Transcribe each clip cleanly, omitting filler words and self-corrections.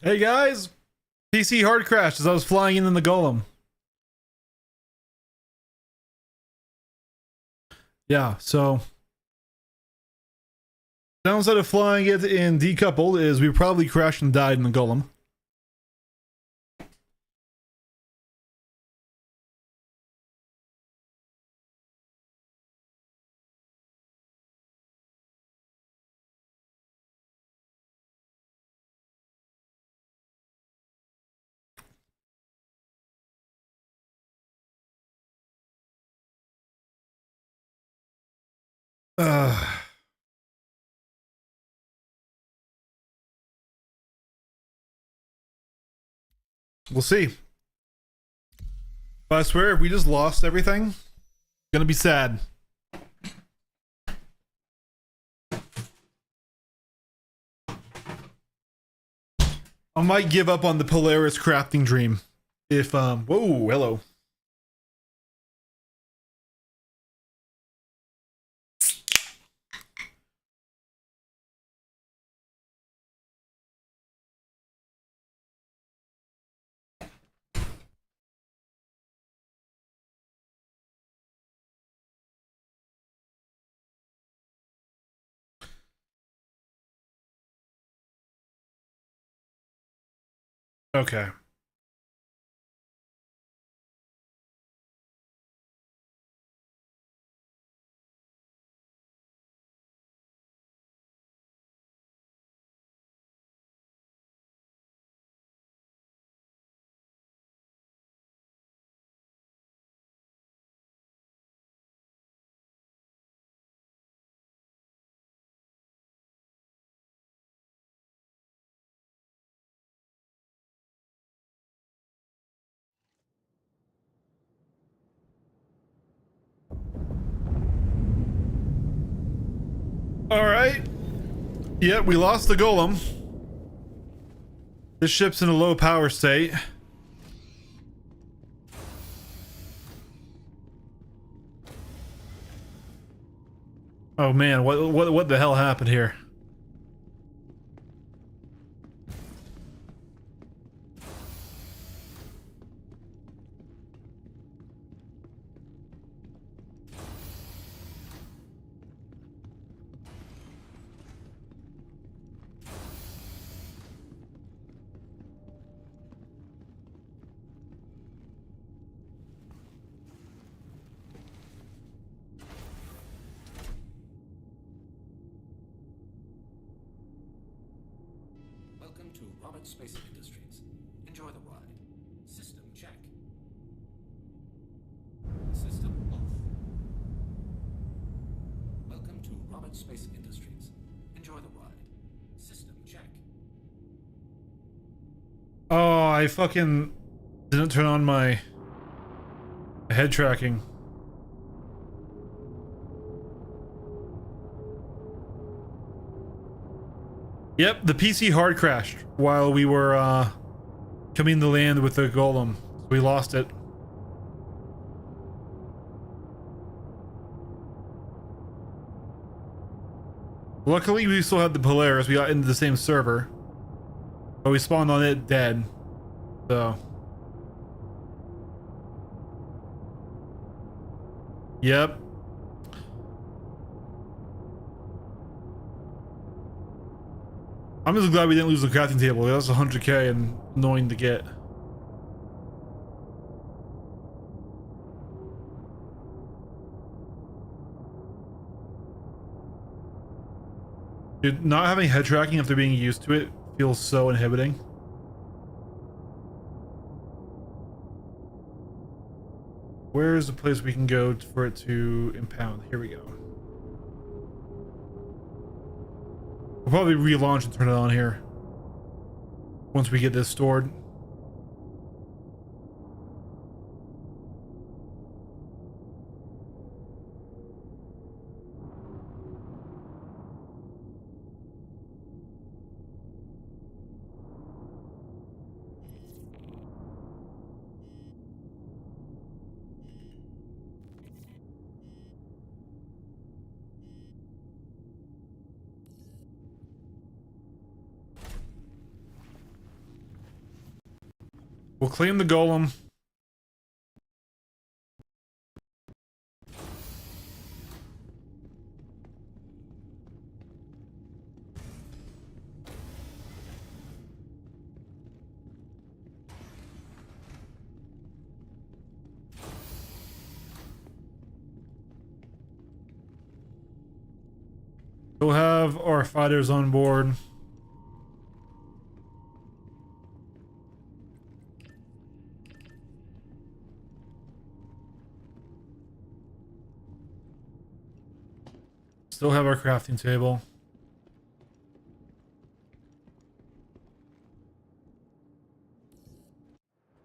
Hey guys, PC hard crashed as I was flying in the golem. Yeah, so downside of flying it in decoupled is we probably crashed and died in the golem. We'll see. But I swear, if we just lost everything, it's gonna be sad. I might give up on the Polaris crafting dream. If whoa, hello. Okay. All right. Yep, we lost the golem. This ship's in a low power state. Oh man, what the hell happened here? Welcome to Robert Space Industries. Enjoy the ride. System check. System off. Welcome to Robert Space Industries. Enjoy the ride. System check. Oh, I fucking didn't turn on my head tracking. Yep, the PC hard crashed while we were coming to land with the golem. We lost it. Luckily, we still had the Polaris. We got into the same server, but we spawned on it dead. So, yep. I'm just glad we didn't lose the crafting table. That's 100k and annoying to get. Dude, not having head tracking after being used to it feels so inhibiting. Where is the place we can go for it to impound? Here we go. We'll probably relaunch and turn it on here once we get this stored. we'll claim the golem. We'll have our fighters on board. Still have our crafting table.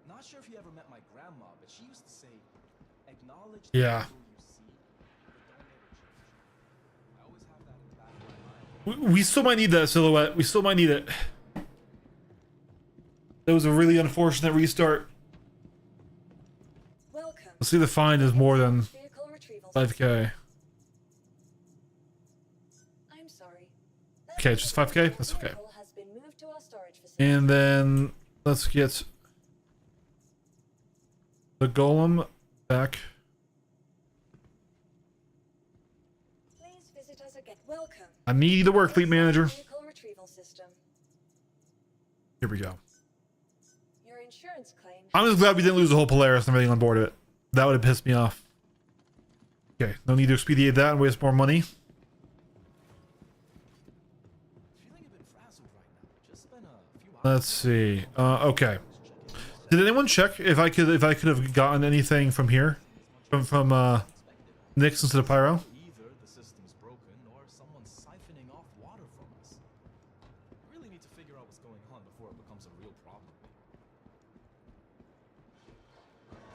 Not sure if you ever met my grandma, but she used to say, acknowledge the Yeah. people you see, but don't let it change you. I always have that in the back of my mind. We still might need that silhouette. We still might need it. That was a really unfortunate restart. Welcome. Let's see, the fine is more than Vehicle retrieval. 5k. I'm sorry. Okay, it's just 5K? That's okay. Vehicle has been moved to our storage facility. And then let's get the golem back. Please visit us again. Welcome. I need the work fleet manager. Vehicle retrieval system. Here we go. Your insurance claim. I'm just glad we didn't lose the whole Polaris and everything on board of it. That would have pissed me off. Okay, no need to expedite that and waste more money. Feeling a bit frazzled right now. Just spent a few hours. Let's see. Okay. Did anyone check if I could have gotten anything from here? From Nix instead of Pyro? Either the system's broken or someone's siphoning off water from us. We really need to figure out what's going on before it becomes a real problem.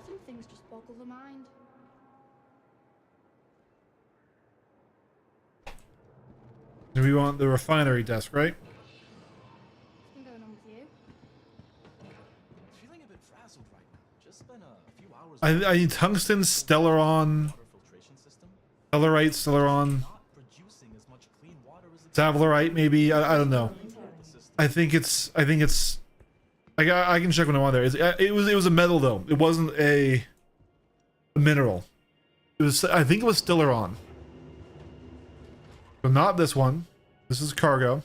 Some things just boggle the mind. Do we want the refinery desk, right? What's been going on with you? Feeling a bit frazzled right now. Just spent a few hours. I need tungsten, Stellaron, water filtration system. Tellarite, Stellaron, Not producing as much clean water as it Tavalarite, maybe. I don't know. the system. I think it's. I can check when I'm on there. It was a metal though. It wasn't a mineral. It was. I think it was Stellaron. So not this one. This is cargo.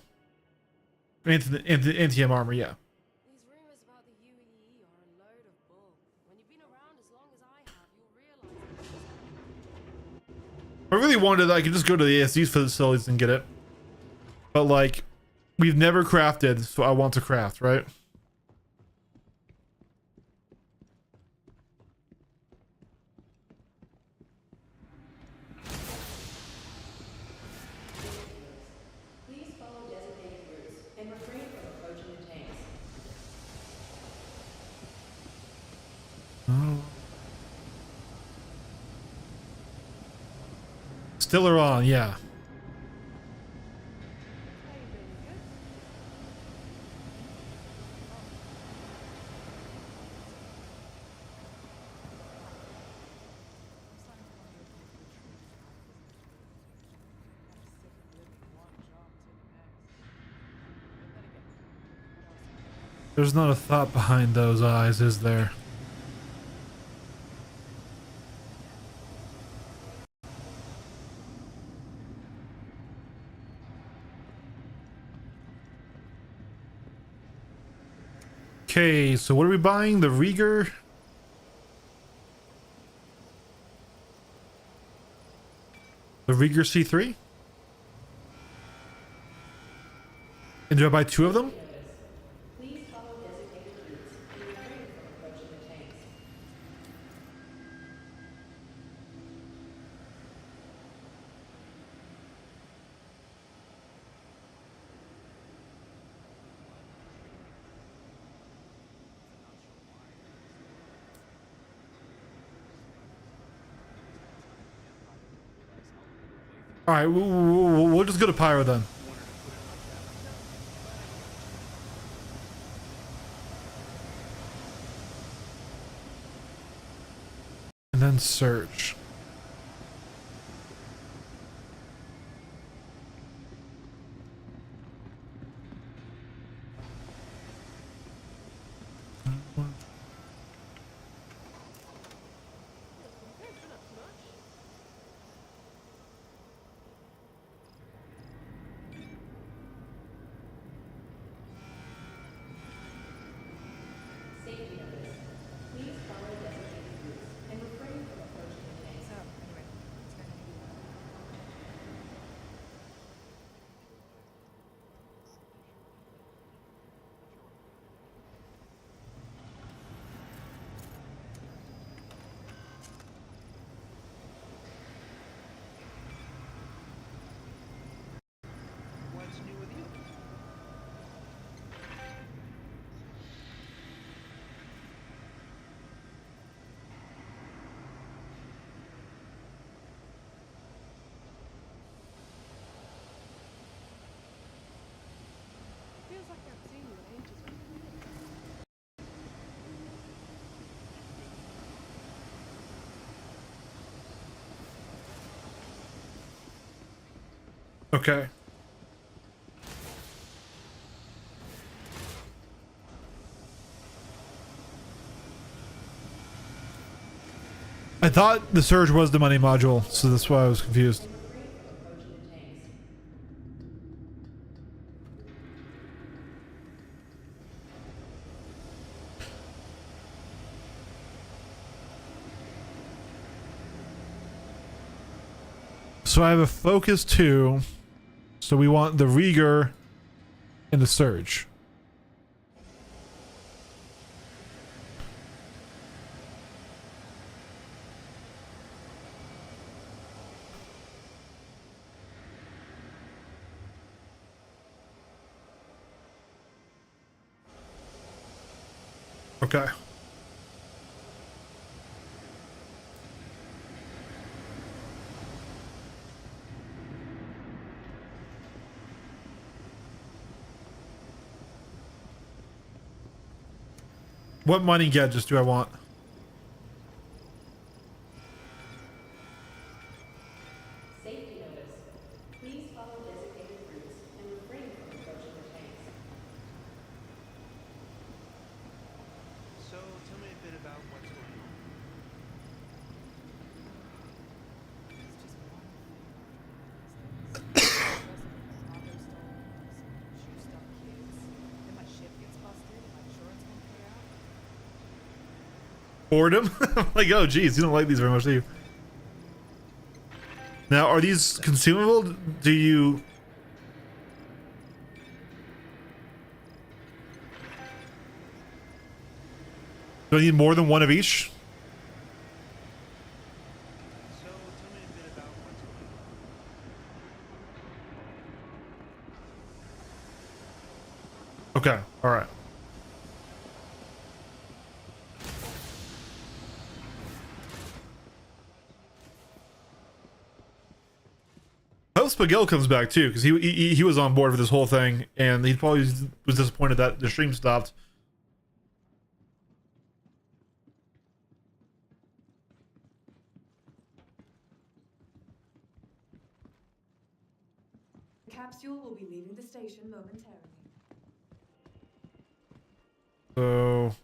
Anti-M armor, yeah. These rumors about the UEE are a load of bull. When you've been around as long as I have, you'll realize If I really wanted, I could just go to the ASD's facilities and get it. But like, we've never crafted, so I want to craft, right? Please follow designated routes and refrain from approaching the tanks. Stellaron, yeah. There's not a thought behind those eyes, is there? Okay, so what are we buying? The Rieger? The Rieger C3? And do I buy 2 of them? Please follow designated routes and refrain from approaching the tanks. All right, we'll just go to Pyro then. And then search. Okay. I thought the surge was the money module, so that's why I was confused. So I have a focus 2. So we want the Rieger and the surge. Okay. What money gadgets do I want? Safety notice. Please follow designated routes and refrain from approaching the tanks. So, tell me a bit about what's going on. It's just one auto stolen, some juiced up kids. Then my ship gets busted and my insurance won't pay out. Boredom? Like, oh geez, you don't like these very much, do you? Now, are these consumable? Do you... Do I need more than one of each? So, tell me a bit about what's going on. Okay, alright. I hope Spagel comes back too, because he was on board for this whole thing, and he probably was disappointed that the stream stopped. The capsule will be leaving the station momentarily. So...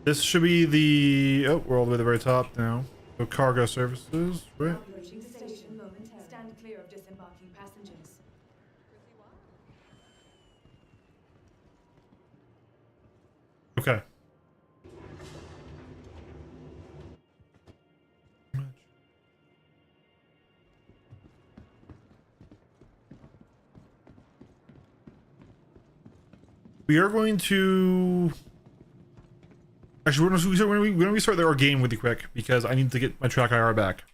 This should be the... Oh, we're all the way at the very top now. So cargo services, right? Approaching the station momentarily. Stand clear of disembarking passengers. Okay. We are going to... Actually, we're going to restart our game really quick, because I need to get my track IR back.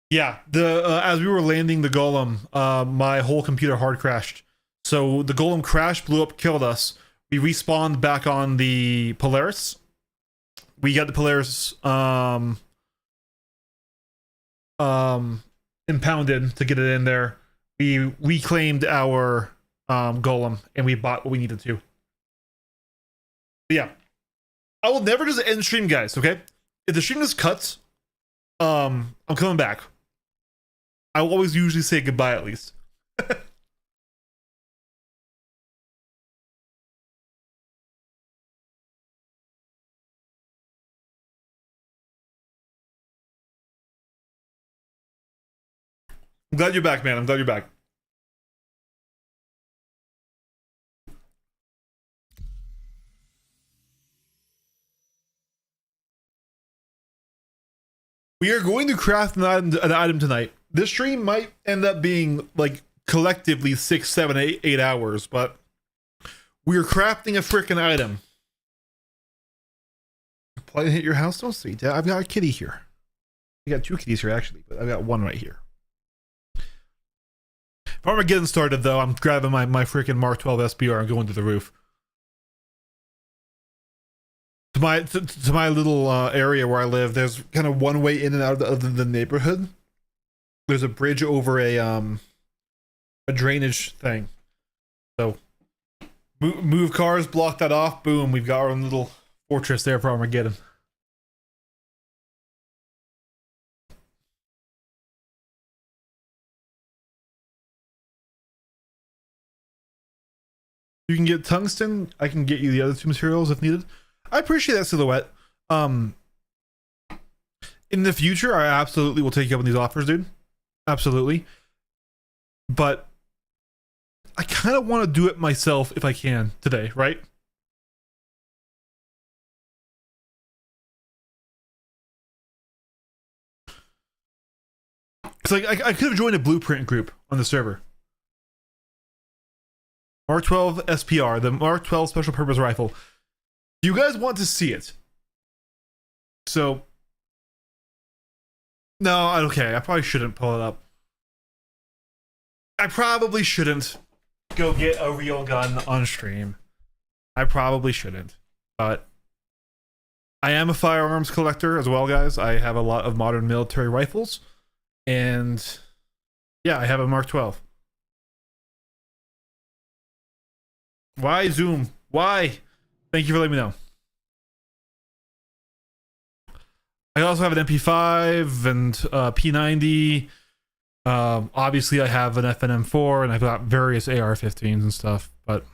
Yeah, the as we were landing the golem, my whole computer hard crashed. So the golem crashed, blew up, killed us. We respawned back on the Polaris. We got the Polaris impounded to get it in there. We reclaimed our golem, and we bought what we needed to. But yeah, I will never just end stream, guys. Okay, if the stream just cuts, I'm coming back. I will always usually say goodbye at least. I'm glad you're back, man. I'm glad you're back. We are going to craft an item tonight. This stream might end up being like collectively 6, 7, 8 hours, but we're crafting a freaking item. Plane hit your house? Don't see. I've got a kitty here. I got 2 kitties here actually, but I've got one right here. If I'm getting started though, I'm grabbing my freaking Mark 12 SBR and going to the roof. to my little area where I live, there's kind of one way in and out of the neighborhood. There's a bridge over a drainage thing. So move cars, block that off. Boom, we've got our own little fortress there for Armageddon. You can get tungsten. I can get you the other two materials if needed. I appreciate that, Silhouette. In the future, I absolutely will take you up on these offers, dude. Absolutely. But I kind of want to do it myself if I can today, right? Because I could have joined a blueprint group on the server. Mark 12 SPR, the Mark 12 Special Purpose Rifle. You guys want to see it. So, no, okay, I probably shouldn't pull it up. I probably shouldn't go get a real gun on stream. I probably shouldn't. But I am a firearms collector as well, guys. I have a lot of modern military rifles. And yeah, I have a Mark 12. Why Zoom? Why? Thank you for letting me know. I also have an MP5 and P90. Obviously, I have an FNM4 and I've got various AR-15s and stuff. But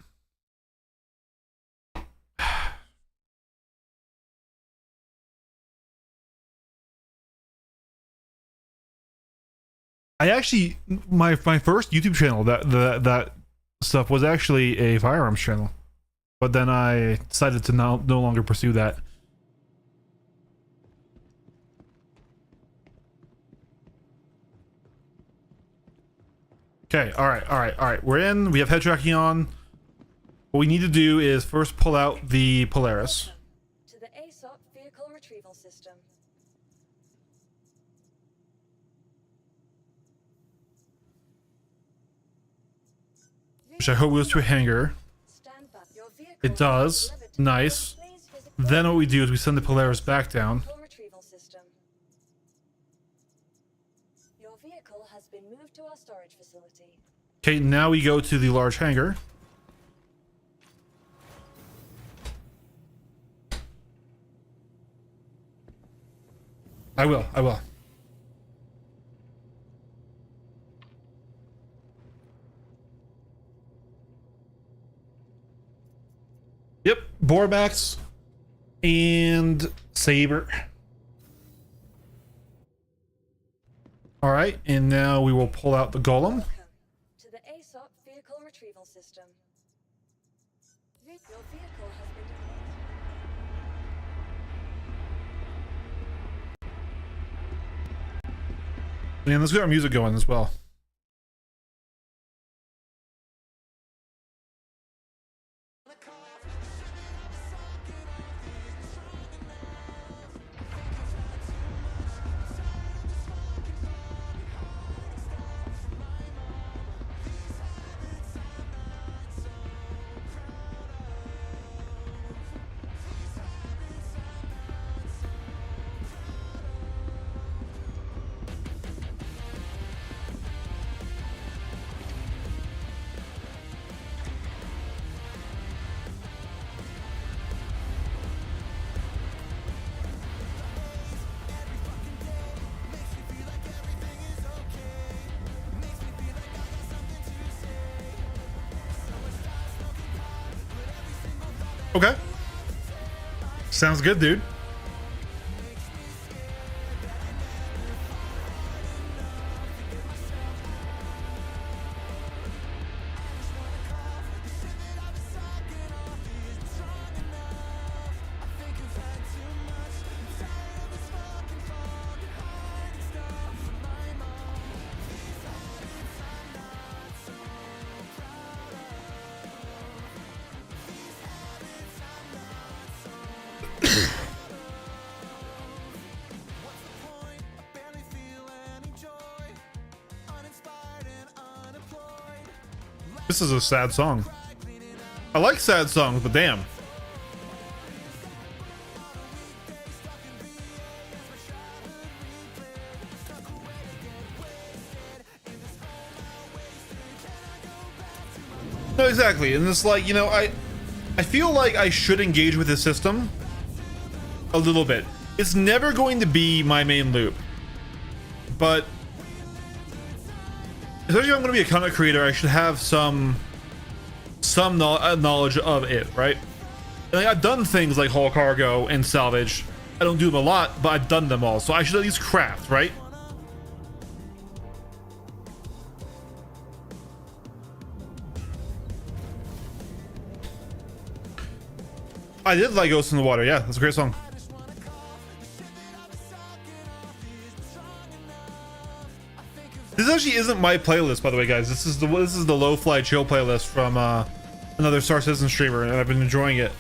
I actually my first YouTube channel that stuff was actually a firearms channel, but then I decided to no longer pursue that. Okay, all right. We're in. We have head tracking on. What we need to do is first pull out the Polaris. Welcome to the ASOP vehicle retrieval system. Which I hope goes to a hangar. Stand back. Your vehicle It does. will be delivered to Nice. Please visit Then what we do is we send the Polaris back down. vehicle retrieval system. Your vehicle has been moved to our storage facility. Okay, now we go to the large hangar. I will. Yep, Bormax and Saber. All right, and now we will pull out the Golem. Welcome to the ASOP vehicle retrieval system. Your vehicle has been deployed. And let's get our music going as well. Okay. Sounds good, dude. This is a sad song. I like sad songs, but damn. No, exactly. And it's like, you know, I feel like I should engage with the system a little bit. It's never going to be my main loop, but especially if I'm going to be a content creator, I should have some knowledge of it, right? And like, I've done things like haul cargo and salvage. I don't do them a lot, but I've done them all, so I should at least craft, right? I did like Ghost in the Water. Yeah, that's a great song. This actually isn't my playlist, by the way, guys. This is the Low Fly Chill playlist from another Star Citizen streamer, and I've been enjoying it.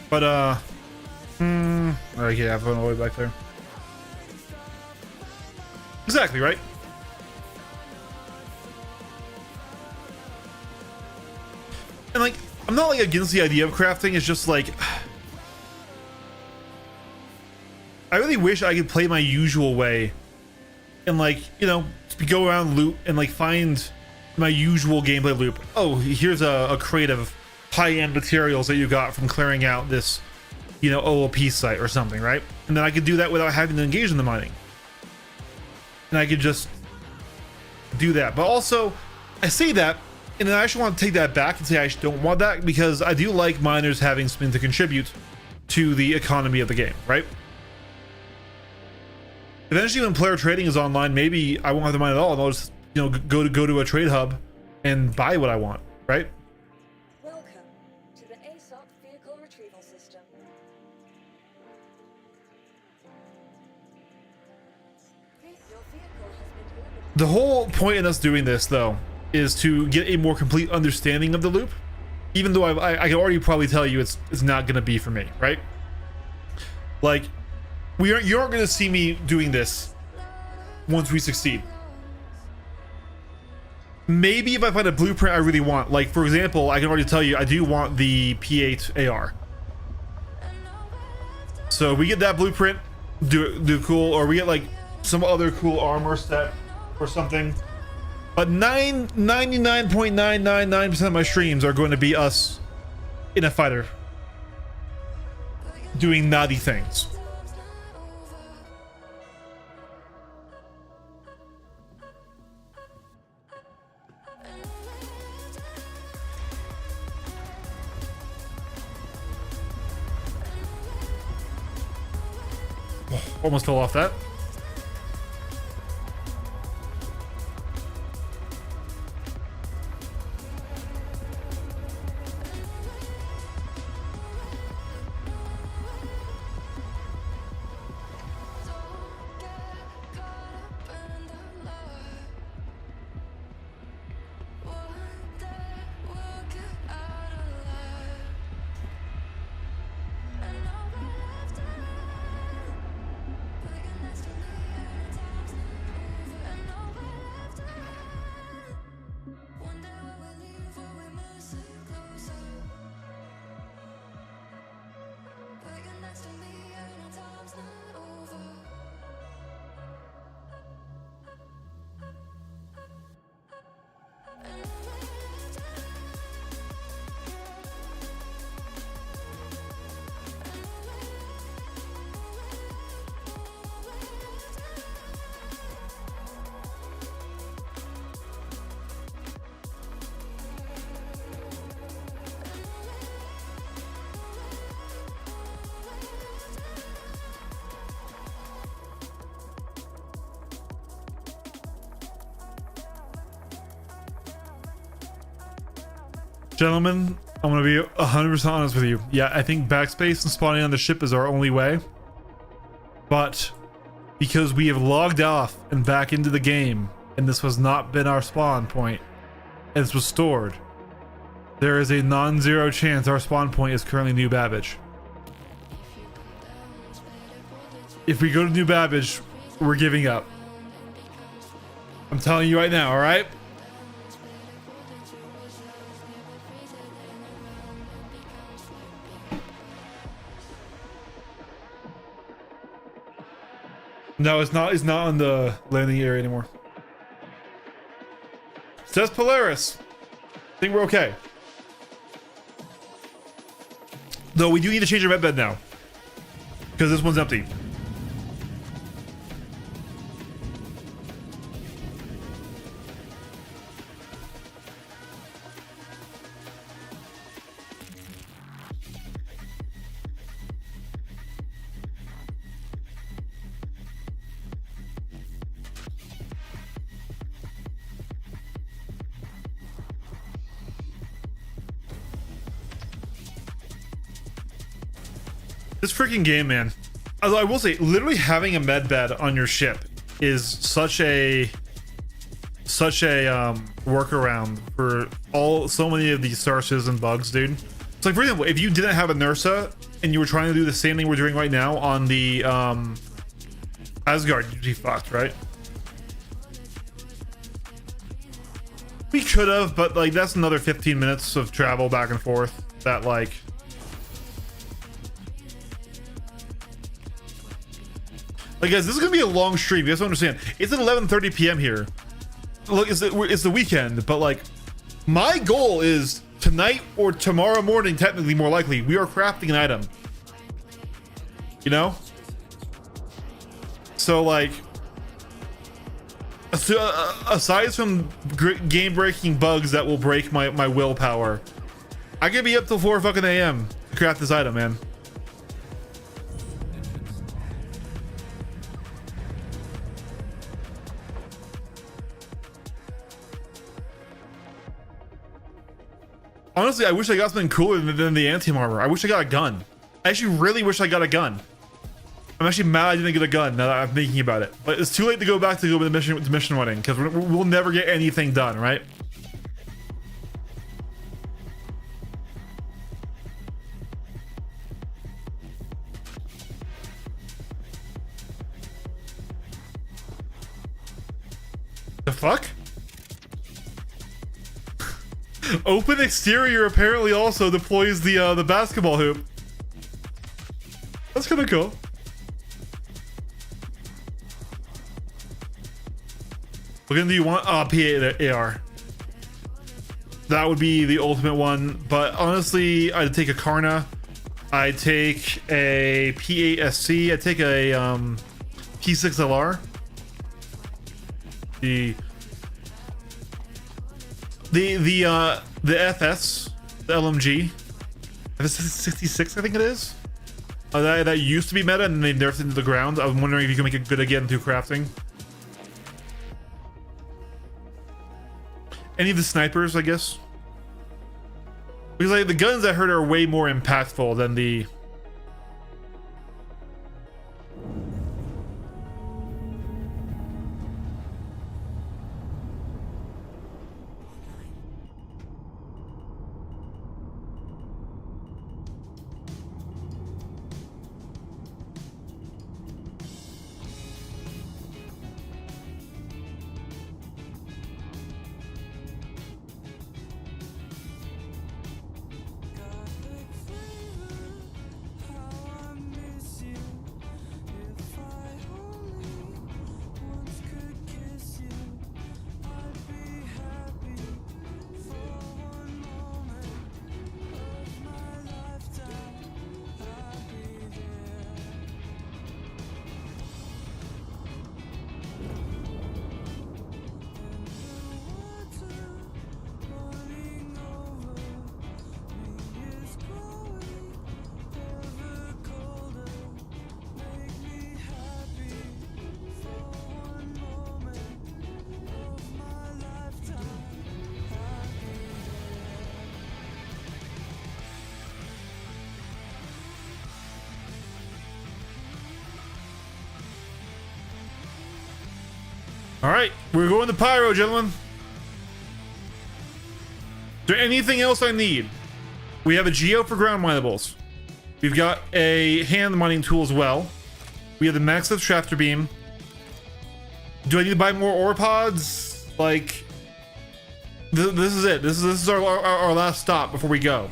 But okay, I've gone all the way back there. Exactly, right? And like, I'm not like against the idea of crafting. It's just like, I really wish I could play my usual way and like, you know, go around loot and like find my usual gameplay loop. Oh, here's a crate of high-end materials that you got from clearing out this, you know, OOP site or something, right? And then I could do that without having to engage in the mining. And I could just do that. But also, I say that, and then I actually want to take that back and say I don't want that, because I do like miners having something to contribute to the economy of the game, right? Eventually, when player trading is online, maybe I won't have to mine at all, and I'll just, you know, go to a trade hub and buy what I want, right? Welcome to the ASOP vehicle retrieval system. Your vehicle has been delivered. The whole point in us doing this, though, is to get a more complete understanding of the loop, even though I can already probably tell you it's not going to be for me, right? Like, you aren't going to see me doing this once we succeed. Maybe if I find a blueprint I really want, like for example, I can already tell you I do want the P8 AR. So we get that blueprint, do cool, or we get like some other cool armor set or something. But 99.999% of my streams are going to be us in a fighter doing naughty things. Oh, almost fell off that. Gentlemen, I'm gonna be 100% honest with you. Yeah, I think backspace and spawning on the ship is our only way. But because we have logged off and back into the game, and this has not been our spawn point, and this was stored, there is a non-zero chance our spawn point is currently New Babbage. If we go to New Babbage, we're giving up. I'm telling you right now, alright? No, it's not on the landing area anymore. Says Polaris. I think we're okay. Though we do need to change our med bed now. Because this one's empty. This freaking game, man. Although I will say, literally having a med bed on your ship is such a workaround for so many of these Star Citizen bugs, dude. It's like, for example, if you didn't have a Nursa and you were trying to do the same thing we're doing right now on the Asgard, you'd be fucked, right? We could have, but like that's another 15 minutes of travel back and forth that like. Like guys, this is gonna be a long stream. You guys don't understand. It's at 11:30 p.m. here. Look, it's the weekend, but like, my goal is tonight or tomorrow morning. Technically, more likely, we are crafting an item. You know. So like, aside from game-breaking bugs that will break my willpower, I could be up till 4 fucking a.m. to craft this item, man. Honestly, I wish I got something cooler than the Antium armor. I wish I got a gun. I actually really wish I got a gun. I'm actually mad I didn't get a gun now that I'm thinking about it. But it's too late to go back to the mission running because we'll never get anything done, right? The fuck? Open exterior apparently also deploys the basketball hoop. That's kind of cool. What gun do you want? P8 AR. That would be the ultimate one. But honestly, I'd take a Karna. I'd take a P8 SC. I'd take a P6 LR. The FS, the LMG, FS66, I think it is. That used to be meta and they nerfed it into the ground. I'm wondering if you can make it good again through crafting. Any of the snipers, I guess. Because like the guns I heard are way more impactful than the. All right, we're going to Pyro, gentlemen. Is there anything else I need? We have a Geo for ground minables. We've got a hand mining tool as well. We have the Max Lift Shafter Beam. Do I need to buy more ore pods? Like, this is it. This is our last stop before we go.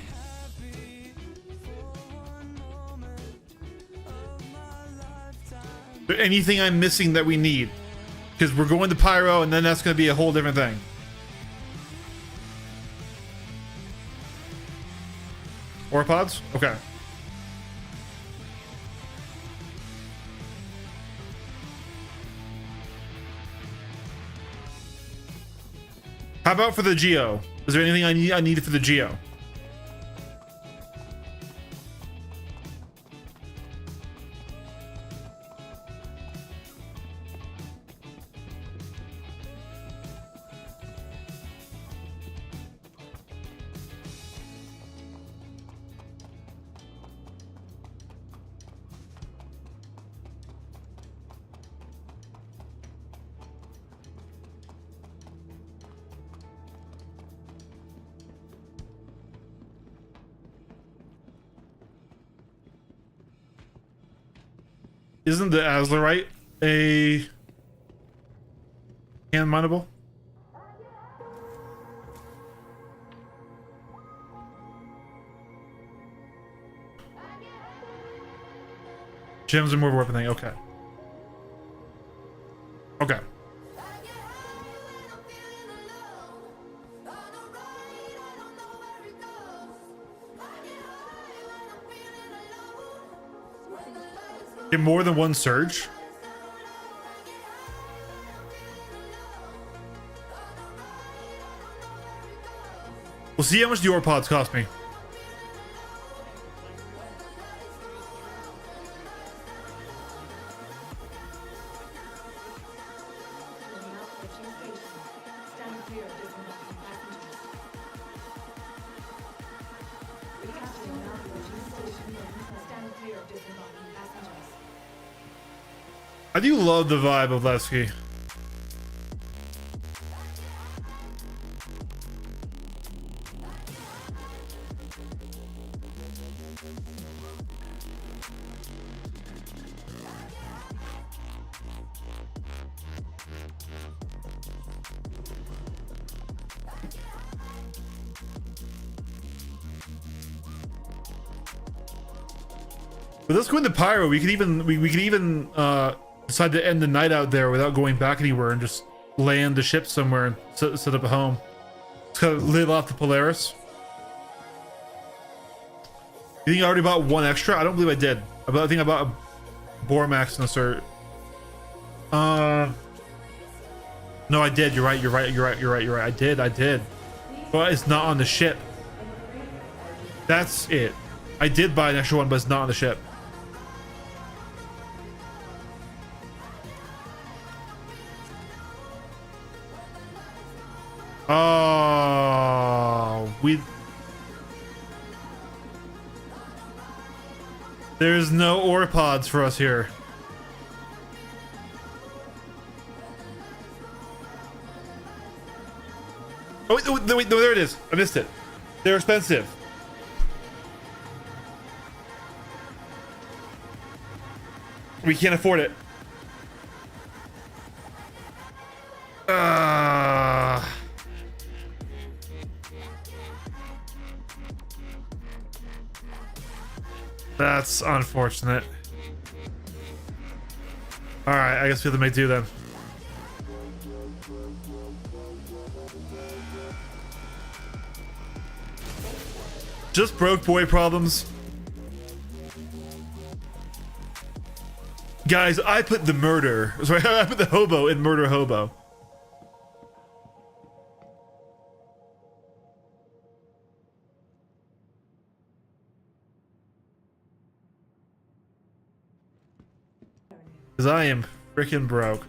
Is there anything I'm missing that we need? Because we're going to Pyro, and then that's going to be a whole different thing. Oropods? Okay. How about for the Geo? Is there anything I need for the Geo? Isn't the Azlerite a hand mineable? Gems and more weapon thing. Okay. Okay. Get more than one surge. We'll see how much the Oropods cost me. I do love the vibe of Lesky. But let's go into Pyro. We could even decide to end the night out there without going back anywhere and just land the ship somewhere and set up a home. Just kind of live off the Polaris. You think I already bought one extra? I don't believe I did. I think I bought a Bormax and a cert. No, I did. You're right. I did. But it's not on the ship. That's it. I did buy an extra one, but it's not on the ship. Oh, there's no Oropods for us here. Oh wait, no, there it is. I missed it. They're expensive. We can't afford it. That's unfortunate. All right, I guess we have to make do then. Just broke boy problems. Guys, I put the I put the hobo in murder hobo. Because I am freaking broke.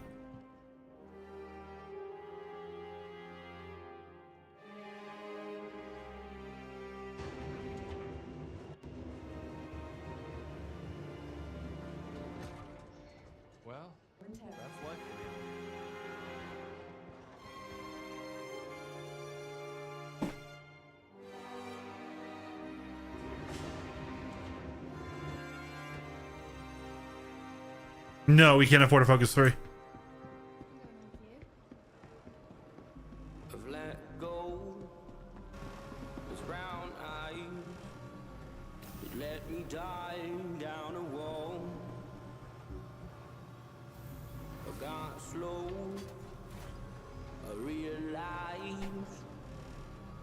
Well, that's life for you. No, we can't afford a Focus 3. I've let go. Those brown eyes, it let me dive down a wall. I got slow. I realized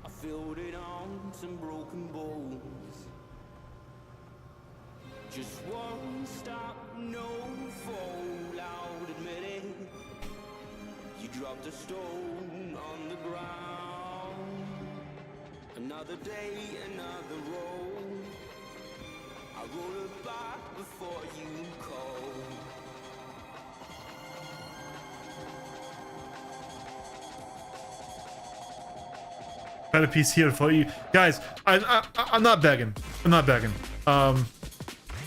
I filled it on some broken bones. Just one stop, no fallout, admit it. You dropped a stone on the ground. Another day, another road. I roll it back before you call. Got a PC to fight you guys. I'm not begging. I'm not begging.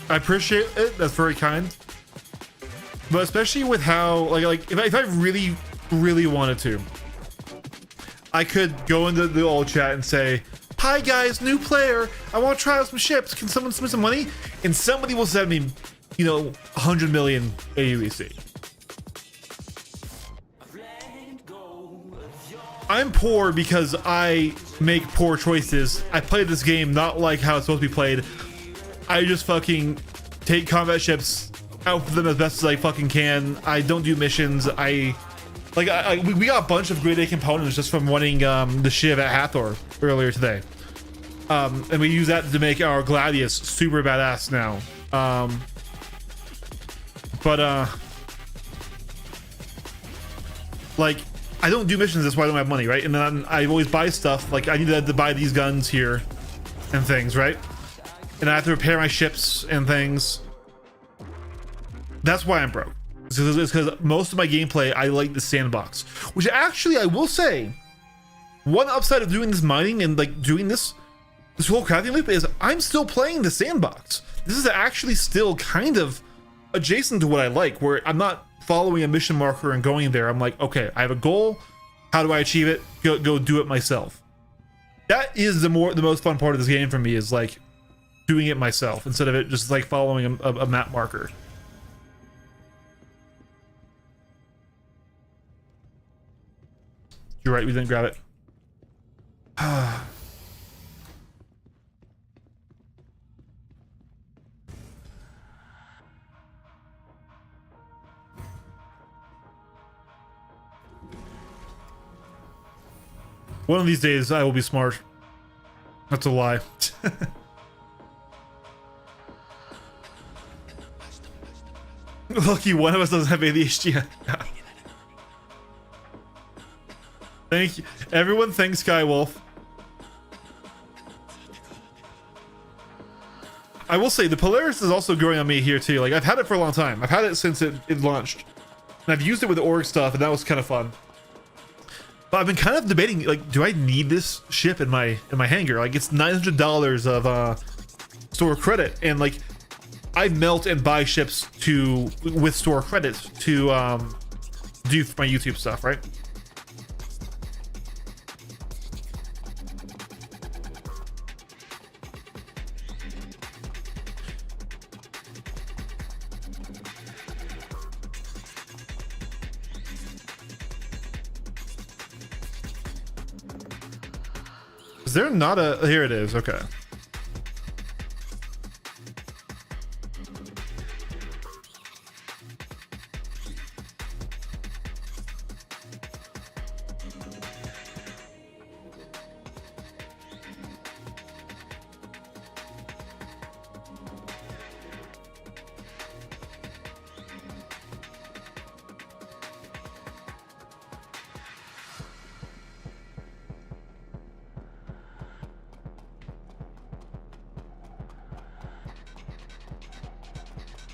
I appreciate it. That's very kind. But especially with how like if I really wanted to, I could go into the old chat and say, "Hi guys, new player. I want to try out some ships. Can someone send me some money?" And somebody will send me, 100 million AUEC. I'm poor because I make poor choices. I play this game not like how it's supposed to be played. I just fucking take combat ships, outfit them as best as I fucking can. I don't do missions. We got a bunch of grade A components just from running the Shiv at Hathor earlier today. And we use that to make our Gladius super badass now. I don't do missions, that's why I don't have money, right? And then I always buy stuff, like I need to buy these guns here and things, right? And I have to repair my ships and things. That's why I'm broke. It's because most of my gameplay, I like the sandbox. Which actually, I will say, one upside of doing this mining and like doing this whole crafting loop is I'm still playing the sandbox. This is actually still kind of adjacent to what I like, where I'm not following a mission marker and going there. I'm like, okay, I have a goal. How do I achieve it? Go do it myself. That is the most fun part of this game for me, is like doing it myself instead of it just like following a map marker. You're right, we didn't grab it. One of these days, I will be smart. That's a lie. Lucky one of us doesn't have ADHD. Thank you. Everyone thanks Skywolf. I will say, the Polaris is also growing on me here too. Like, I've had it for a long time. I've had it since it launched. And I've used it with the org stuff, and that was kind of fun. But I've been kind of debating, like, do I need this ship in my hangar? Like, it's $900 of store credit, and like, I melt and buy ships with store credits to do my YouTube stuff, right? Is there not a... Here it is. Okay.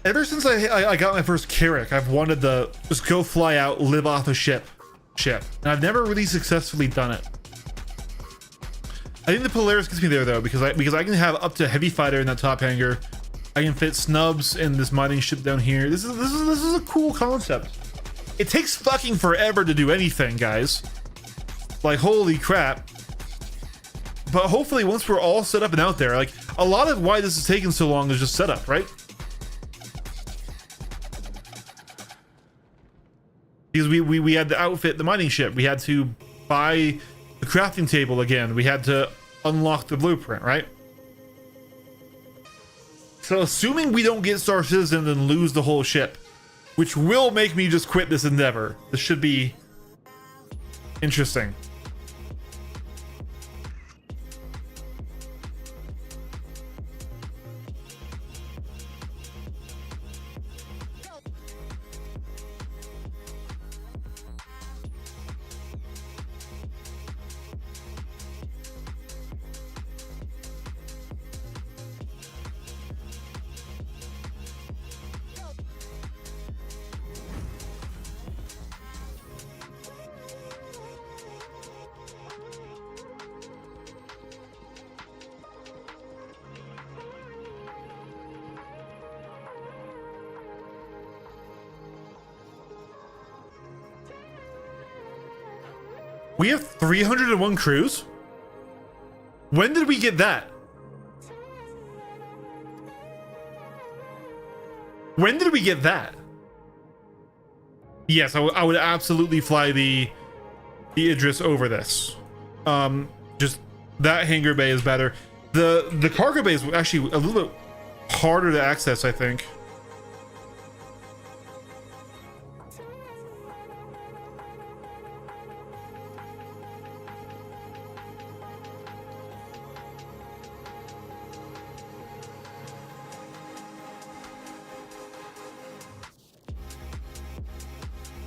Ever since I got my first Carrack, I've wanted to just go fly out, live off a ship. And I've never really successfully done it. I think the Polaris gets me there though, because I can have up to heavy fighter in that top hangar. I can fit snubs in this mining ship down here. This is a cool concept. It takes fucking forever to do anything, guys. Like, holy crap. But hopefully once we're all set up and out there, like, a lot of why this is taking so long is just setup, right? Because we had to outfit the mining ship. We had to buy the crafting table again. We had to unlock the blueprint, right? So assuming we don't get Star Citizen and lose the whole ship, which will make me just quit this endeavor. This should be interesting. We have 301 crews? When did we get that? When did we get that? Yes, I would absolutely fly the Idris over this. Just that hangar bay is better. The cargo bay is actually a little bit harder to access, I think.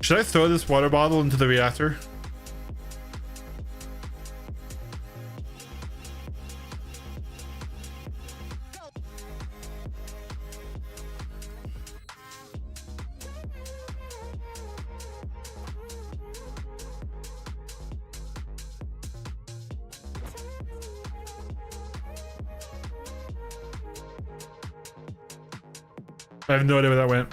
Should I throw this water bottle into the reactor? I have no idea where that went.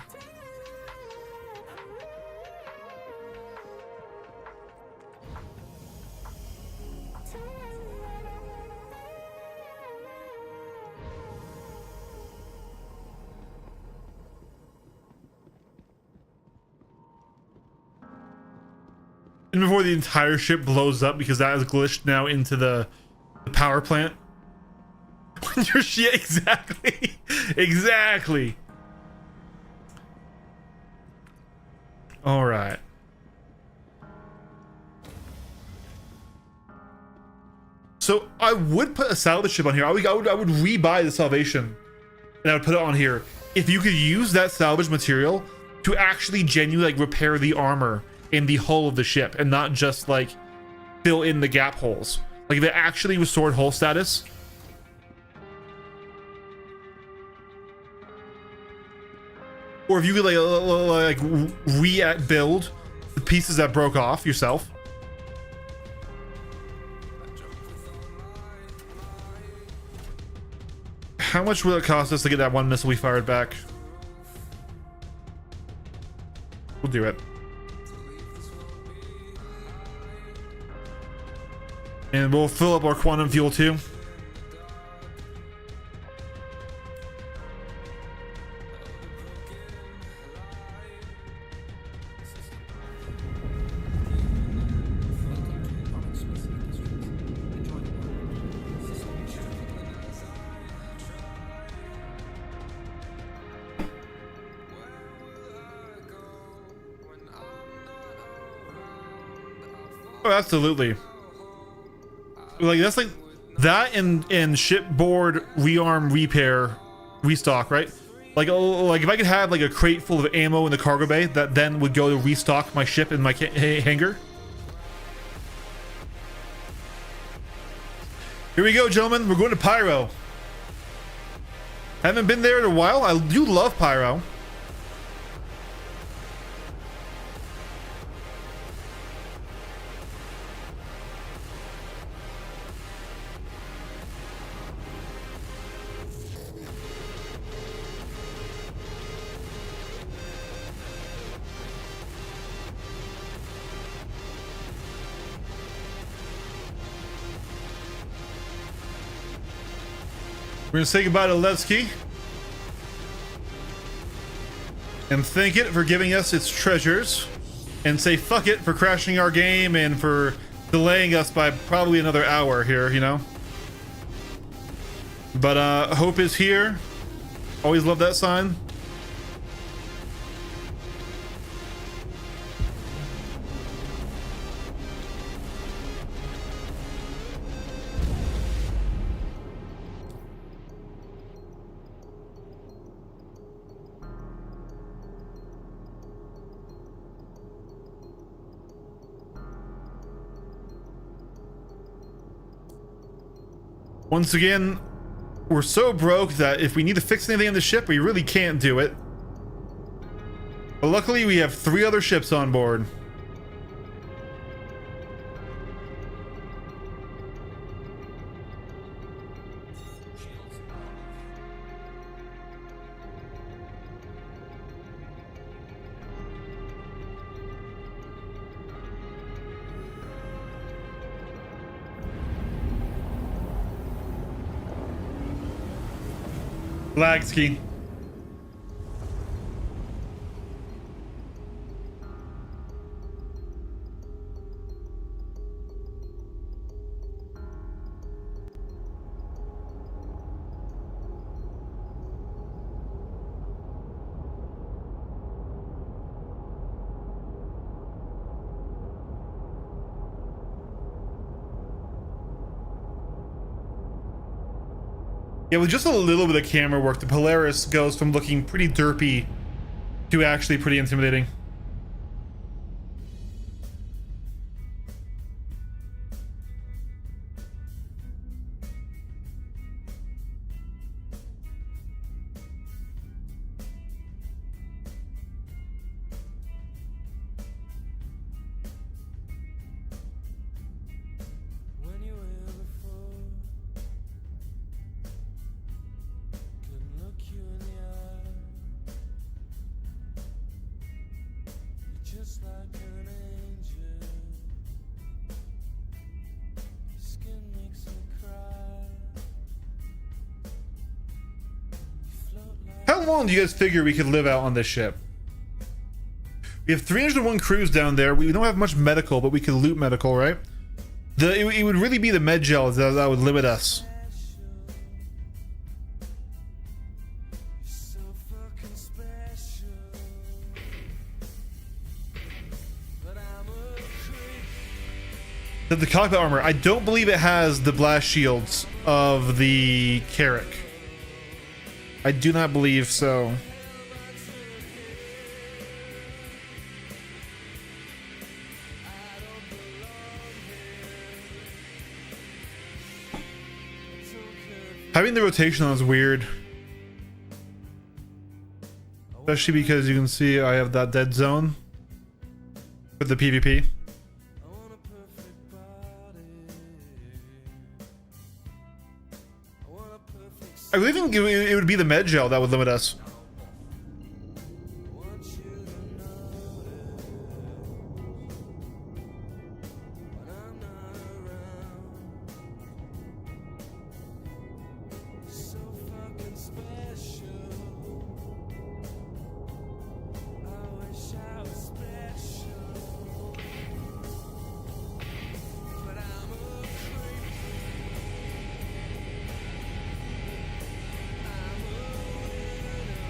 And before the entire ship blows up, because that is glitched now into the power plant. When your shit, exactly. Exactly. All right. So I would put a salvage ship on here. I would rebuy the Salvation, and I would put it on here. If you could use that salvage material to actually genuinely like repair the armor in the hull of the ship, and not just like fill in the gap holes. Like if it actually restored hull status. Or if you could like re-build the pieces that broke off yourself. How much will it cost us to get that one missile we fired back? We'll do it. And we'll fill up our quantum fuel too. Oh, absolutely. Like that's like that in shipboard rearm repair restock, right? Like if I could have like a crate full of ammo in the cargo bay that then would go to restock my ship in my hangar. Here we go, gentlemen. We're going to Pyro. Haven't been there in a while. I do love Pyro. We're gonna say goodbye to Levski and thank it for giving us its treasures, and say fuck it for crashing our game and for delaying us by probably another hour here, you know. But hope is here. Always love that sign. Once again, we're so broke that if we need to fix anything on the ship, we really can't do it. But luckily, we have 3 other ships on board. Lag ski. Yeah, with just a little bit of camera work, the Polaris goes from looking pretty derpy to actually pretty intimidating. When you were here before, couldn't look you in the eye. You're just like an angel. Your skin makes me cry. You float like How long do you guys figure we could live out on this ship? We have 301 crews down there. We don't have much medical, but we could loot medical, right? It would really be the med gels that would limit us. so fucking special. But I'm a creep. The cockpit armor, I don't believe it has the blast shields of the Carrack. I do not believe so. Having the rotation on is weird. Especially because you can see I have that dead zone with the PvP. I want a perfect body. I want a perfect I really think it would be the med gel that would limit us. want you to notice when I'm not around. So fucking special. I wish I was special, but I'm a creep. I'm a weirdo.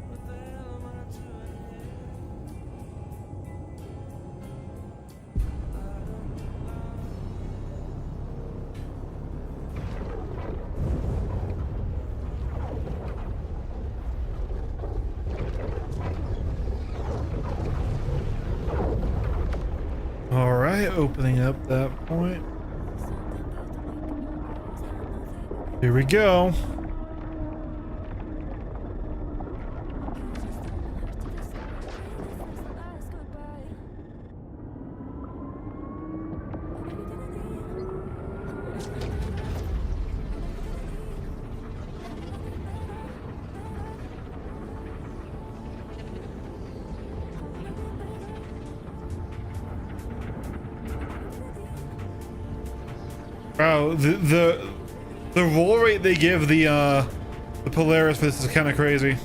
What the hell am I doing here? I don't belong All right, opening up that point. Here we go. Wow, the roll rate they give the Polaris for this is kind of crazy.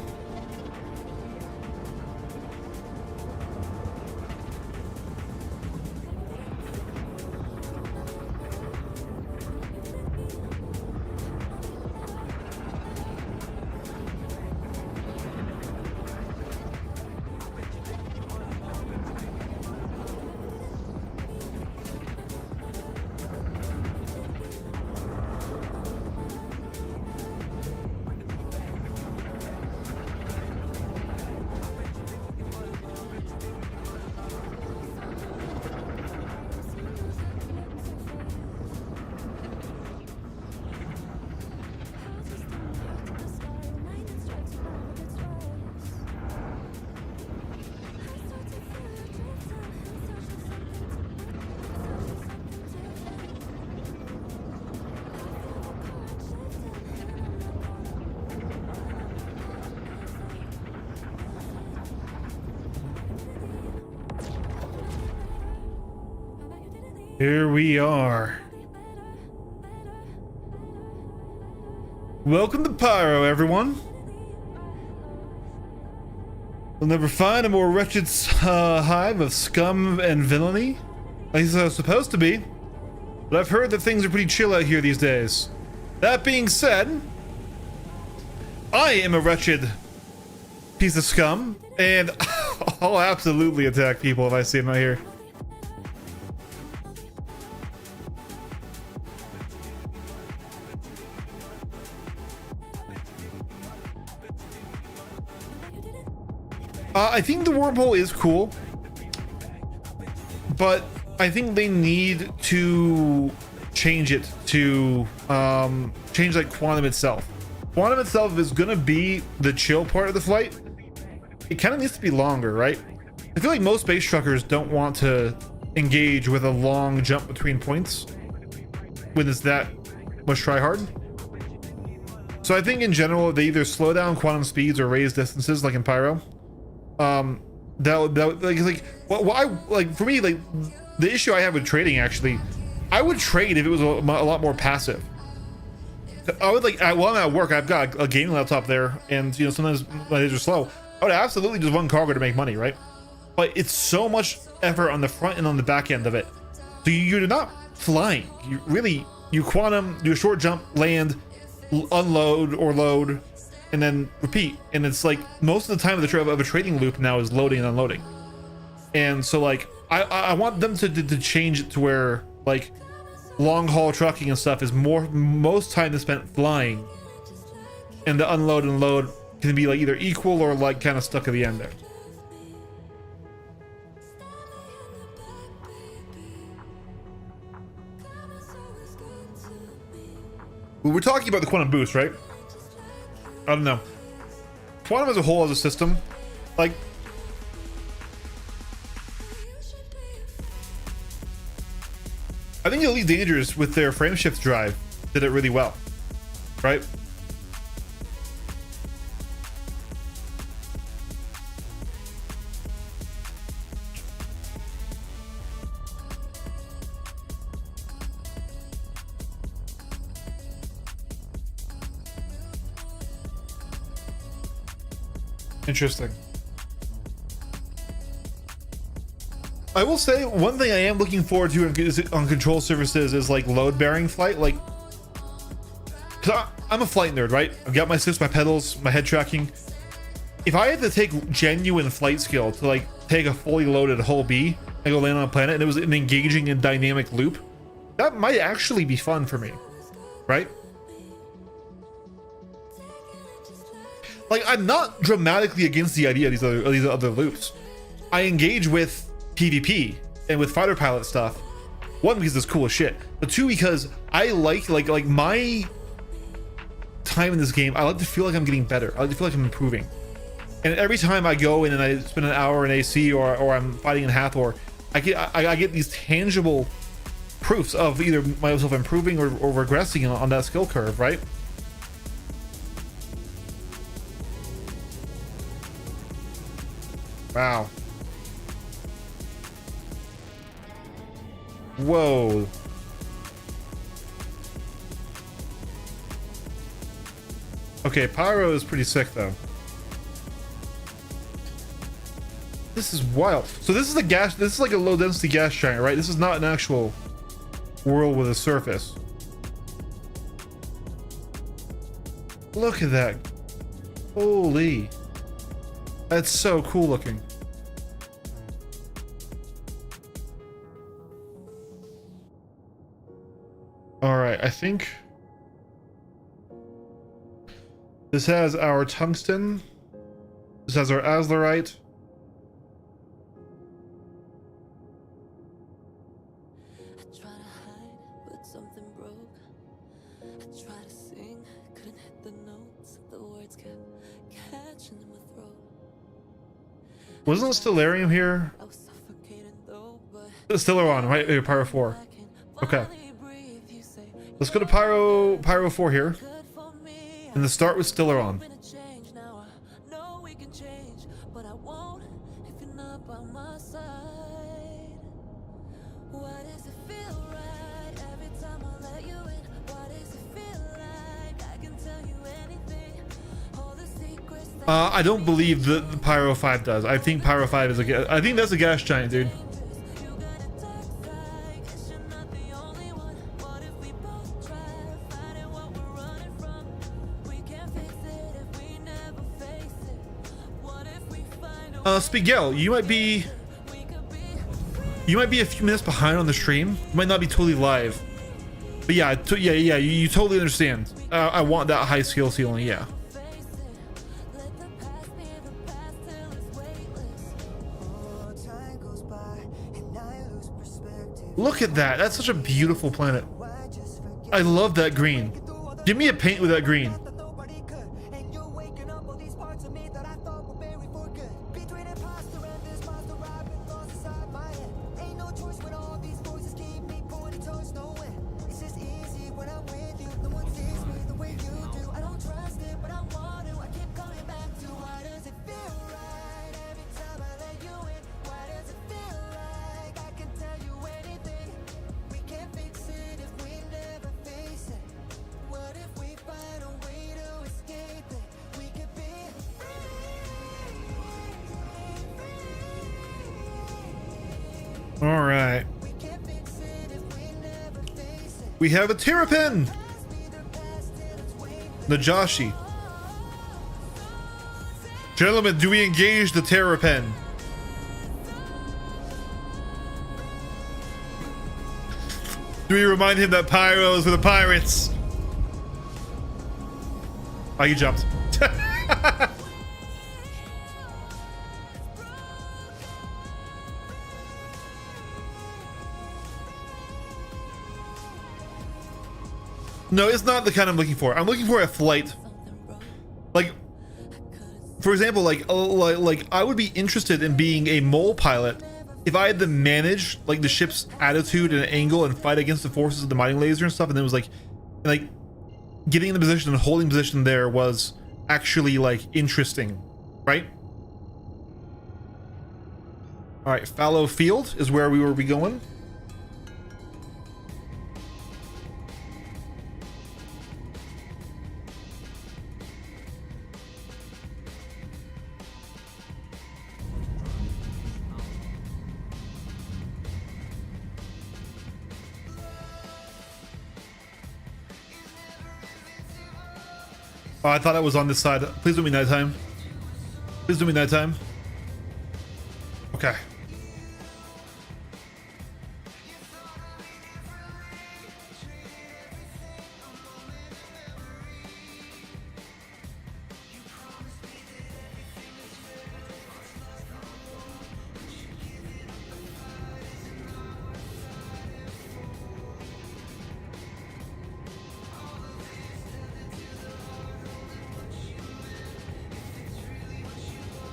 Here we are. Welcome to Pyro, everyone. You'll never find a more wretched hive of scum and villainy. At least it's supposed to be. But I've heard that things are pretty chill out here these days. That being said, I am a wretched piece of scum, and I'll absolutely attack people if I see them out here. I think the wormhole is cool, but I think they need to change it to change like Quantum itself. Quantum itself is gonna be the chill part of the flight. It kind of needs to be longer, right? I feel like most space truckers don't want to engage with a long jump between points when it's that much try hard. So I think in general they either slow down quantum speeds or raise distances like in Pyro. For me, like the issue I have with trading, actually, I would trade if it was a lot more passive. I would while I'm at work, I've got a gaming laptop there, and you know sometimes my days are slow. I would absolutely just run cargo to make money, right? But it's so much effort on the front and on the back end of it. So you're not flying. You quantum, do a short jump, land, unload or load, and then repeat. And it's like most of the time of a trading loop now is loading and unloading. And so like I want them to change it to where like long haul trucking and stuff is most time is spent flying, and the unload and load can be like either equal or like kind of stuck at the end there. We're talking about the quantum boost, right? I don't know. Quantum as a whole, as a system, like I think Elite Dangerous with their frame shift drive did it really well, right? Interesting. I will say one thing I am looking forward to on control surfaces is like load bearing flight. Like, cause I'm a flight nerd, right? I've got my assists, my pedals, my head tracking. If I had to take genuine flight skill to like take a fully loaded hull B and go land on a planet, and it was an engaging and dynamic loop, that might actually be fun for me, right? Like, I'm not dramatically against the idea of these other loops. I engage with PvP and with fighter pilot stuff. One, because it's cool as shit, but two, because I like my time in this game. I like to feel like I'm getting better. I like to feel like I'm improving. And every time I go in and I spend an hour in AC or I'm fighting in Hathor, I get these tangible proofs of either myself improving or regressing on that skill curve, right? Wow. Whoa. Okay, Pyro is pretty sick though. This is wild. So this is a gas, this is like a low density gas giant, right? This is not an actual world with a surface. Look at that. Holy. That's so cool looking. All right, I think this has our tungsten. This has our azlerite. I try to hide, but something broke. I try to sing, couldn't hit the notes. The words kept catching in my throat. Wasn't Stellarium here? I was suffocating though, but Stellaron, right? Pyro 4. I can Okay. finally breathe. You say Let's go to Pyro 4 here. good for me. And let's start with Stellaron. Been a change now. I know we can change, but I won't if you're not by my side. Why does it feel right every time I let you in? Why does it feel like I can tell you anything? All the secrets that I don't believe that the Pyro 5 does. I think Pyro 5 is I think that's a gas giant, dude. you gotta talk like guess you're not the only one. What if we both try finding what we're running from? We can't fix it if we never face it. What if we find a Spigel, you might be we could be a few minutes behind on the stream. You might not be totally live. But yeah, yeah, you totally understand. I want that high skill ceiling, yeah. face it? Let the past be the past till it's weightless. Oh, time goes by and I lose perspective. Look at that. That's such a beautiful planet. Why just forget I love that green. Give me a paint with that green. that nobody could? And you're waking up all these parts of me that I thought were buried for good. Between imposter and this monster, I've been lost inside my head. Ain't no choice when all these voices keep me pointing towards nowhere. It's just easy when I'm with you. No one sees me the way you do. I don't trust it, but I want to. I keep coming back to why does it feel right every time I let you in? Why does it feel like I can tell you anything? We can't fix it if we never face it. What if we find a way to escape it? We could be All right. we can't fix it if we never face it. We have a Terrapin. Past be the past till it's weightless. Najashi. Gentlemen, do we engage the Terrapin? Do we remind him that Pyro is for the pirates? Oh, you jumped. No, it's not the kind I'm looking for. I'm looking for a flight. Something broke. Like, for example, like I would be interested in being a mole pilot if I had to manage like the ship's attitude and angle and fight against the forces of the mining laser and stuff. And it was like getting in the position and holding position there was actually like interesting, right? All right, fallow field is where we will be going. Oh, I thought I was on this side. Please don't be nighttime. Please don't be nighttime. Okay.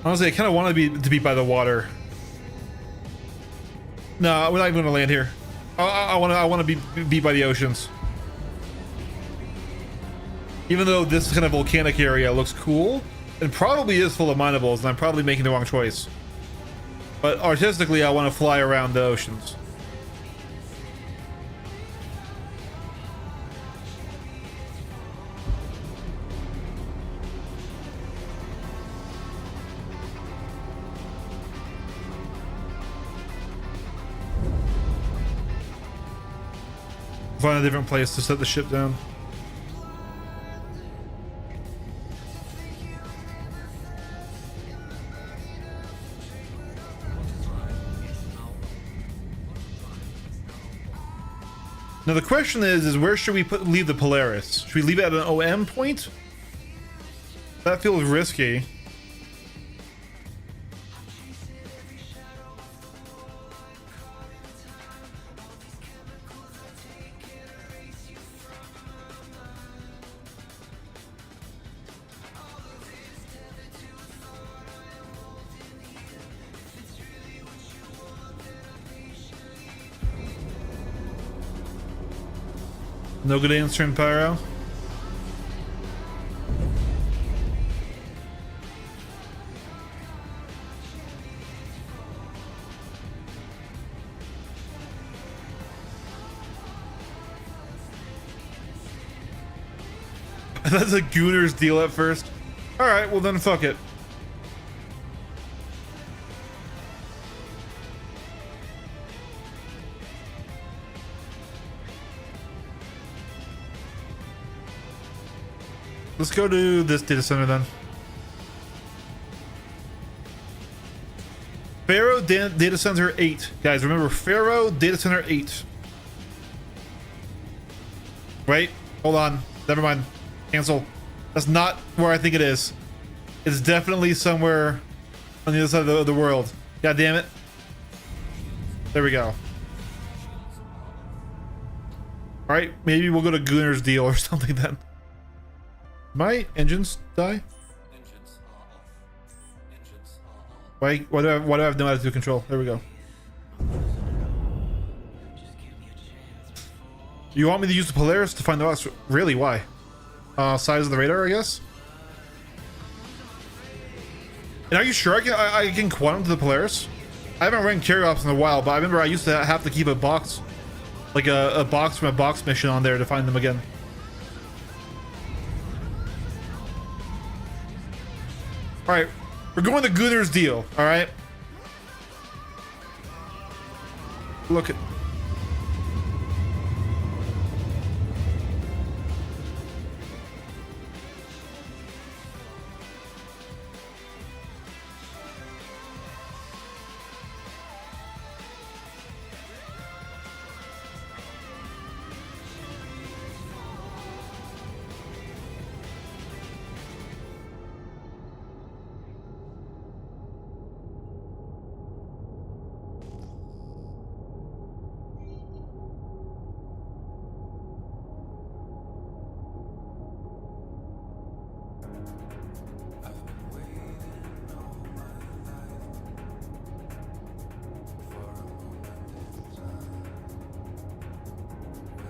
Honestly, I kind of want to be by the water. No, we're not even going to land here. I want to be by the oceans. Even though this kind of volcanic area looks cool and probably is full of minables, and I'm probably making the wrong choice. But artistically, I want to fly around the oceans. Find a different place to set the ship down. Now the question is where should we leave the Polaris? Should we leave it at an OM point? That feels risky. No good answer in Pyro. That's a Gooner's deal at first. Alright, well then fuck it. Let's go to this data center then. Pharaoh Data Center 8. Guys, remember Pharaoh Data Center 8. Wait, hold on. Never mind. Cancel. That's not where I think it is. It's definitely somewhere on the other side of the world. God damn it. There we go. Alright, maybe we'll go to Gooner's deal or something then. My engines die? Engines are off. Engines are on. Why do I have no attitude control? There we go. You want me to use the Polaris to find out? Really? Why? Size of the radar, I guess? And are you sure I can quantum to the Polaris? I haven't ran carry ops in a while, but I remember I used to have to keep a box. Like a box from a box mission on there to find them again. Alright, we're going to Gooner's deal, alright? Look at...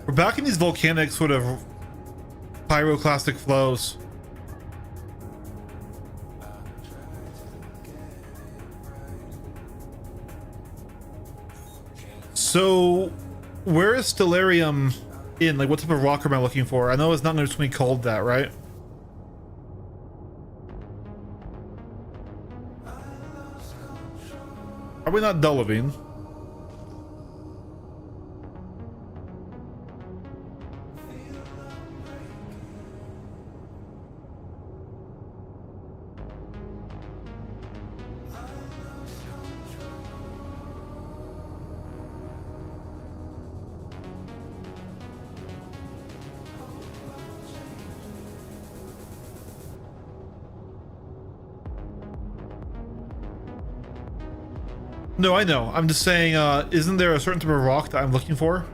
We're back in these volcanic sort of pyroclastic flows. So, where is Stellarium in? Like, what type of rock am I looking for? I know it's not going to be called that, right? Probably not Dullavine. No, I know. I'm just saying, isn't there a certain type of rock that I'm looking for?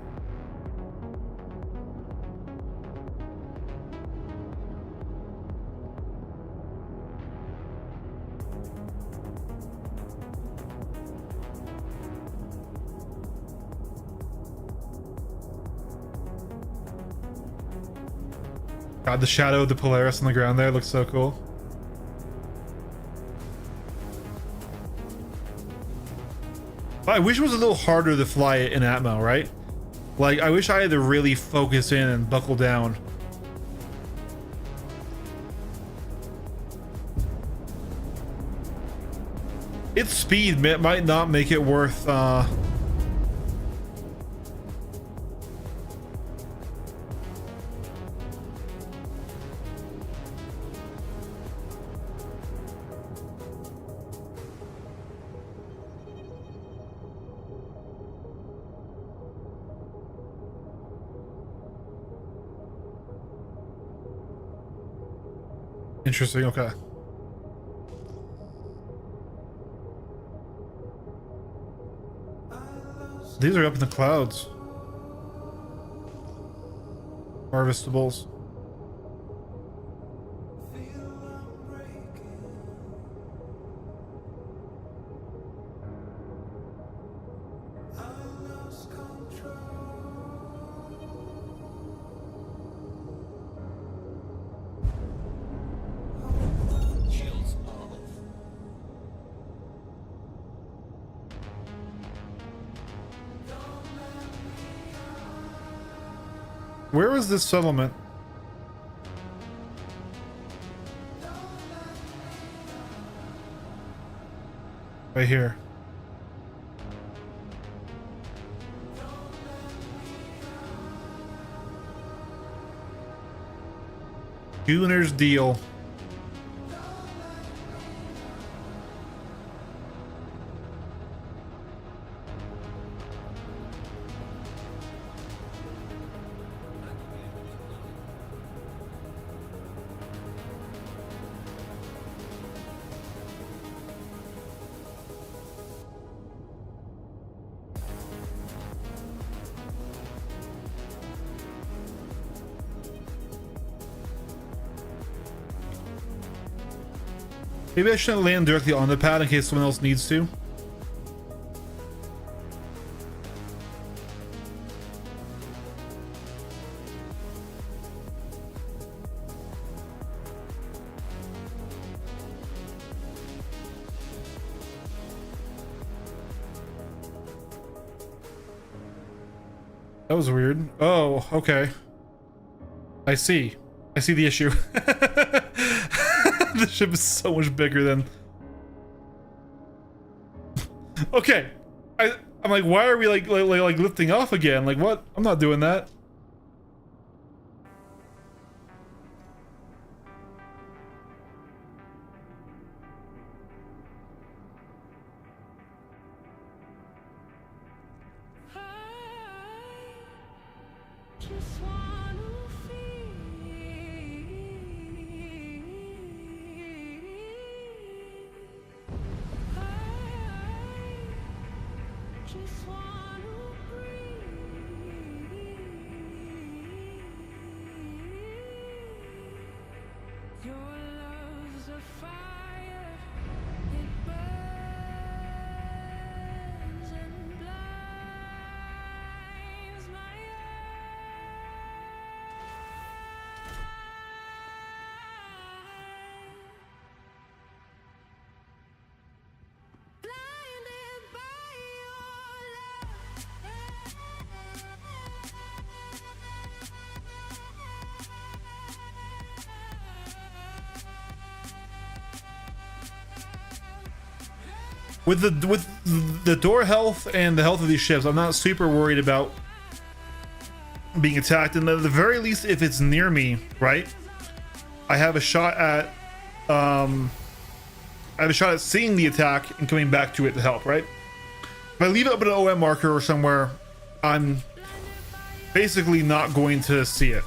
God, the shadow of the Polaris on the ground there looks so cool. I wish it was a little harder to fly it in Atmo, right? Like, I wish I had to really focus in and buckle down. Its speed might not make it worth, Interesting. Okay. These are up in the clouds. Harvestables. Shields are off. Where is this settlement? Right here. Gunner's deal. Maybe I shouldn't land directly on the pad in case someone else needs to. That was weird. Oh, okay. I see. I see the issue. The ship is so much bigger than... Okay. I'm like, why are we like lifting off again? Like, what? I'm not doing that. With the door health and the health of these ships, I'm not super worried about being attacked. And at the very least, if it's near me, right, I have a shot at seeing the attack and coming back to it to help, right? If I leave it up at an OM marker or somewhere, I'm basically not going to see it.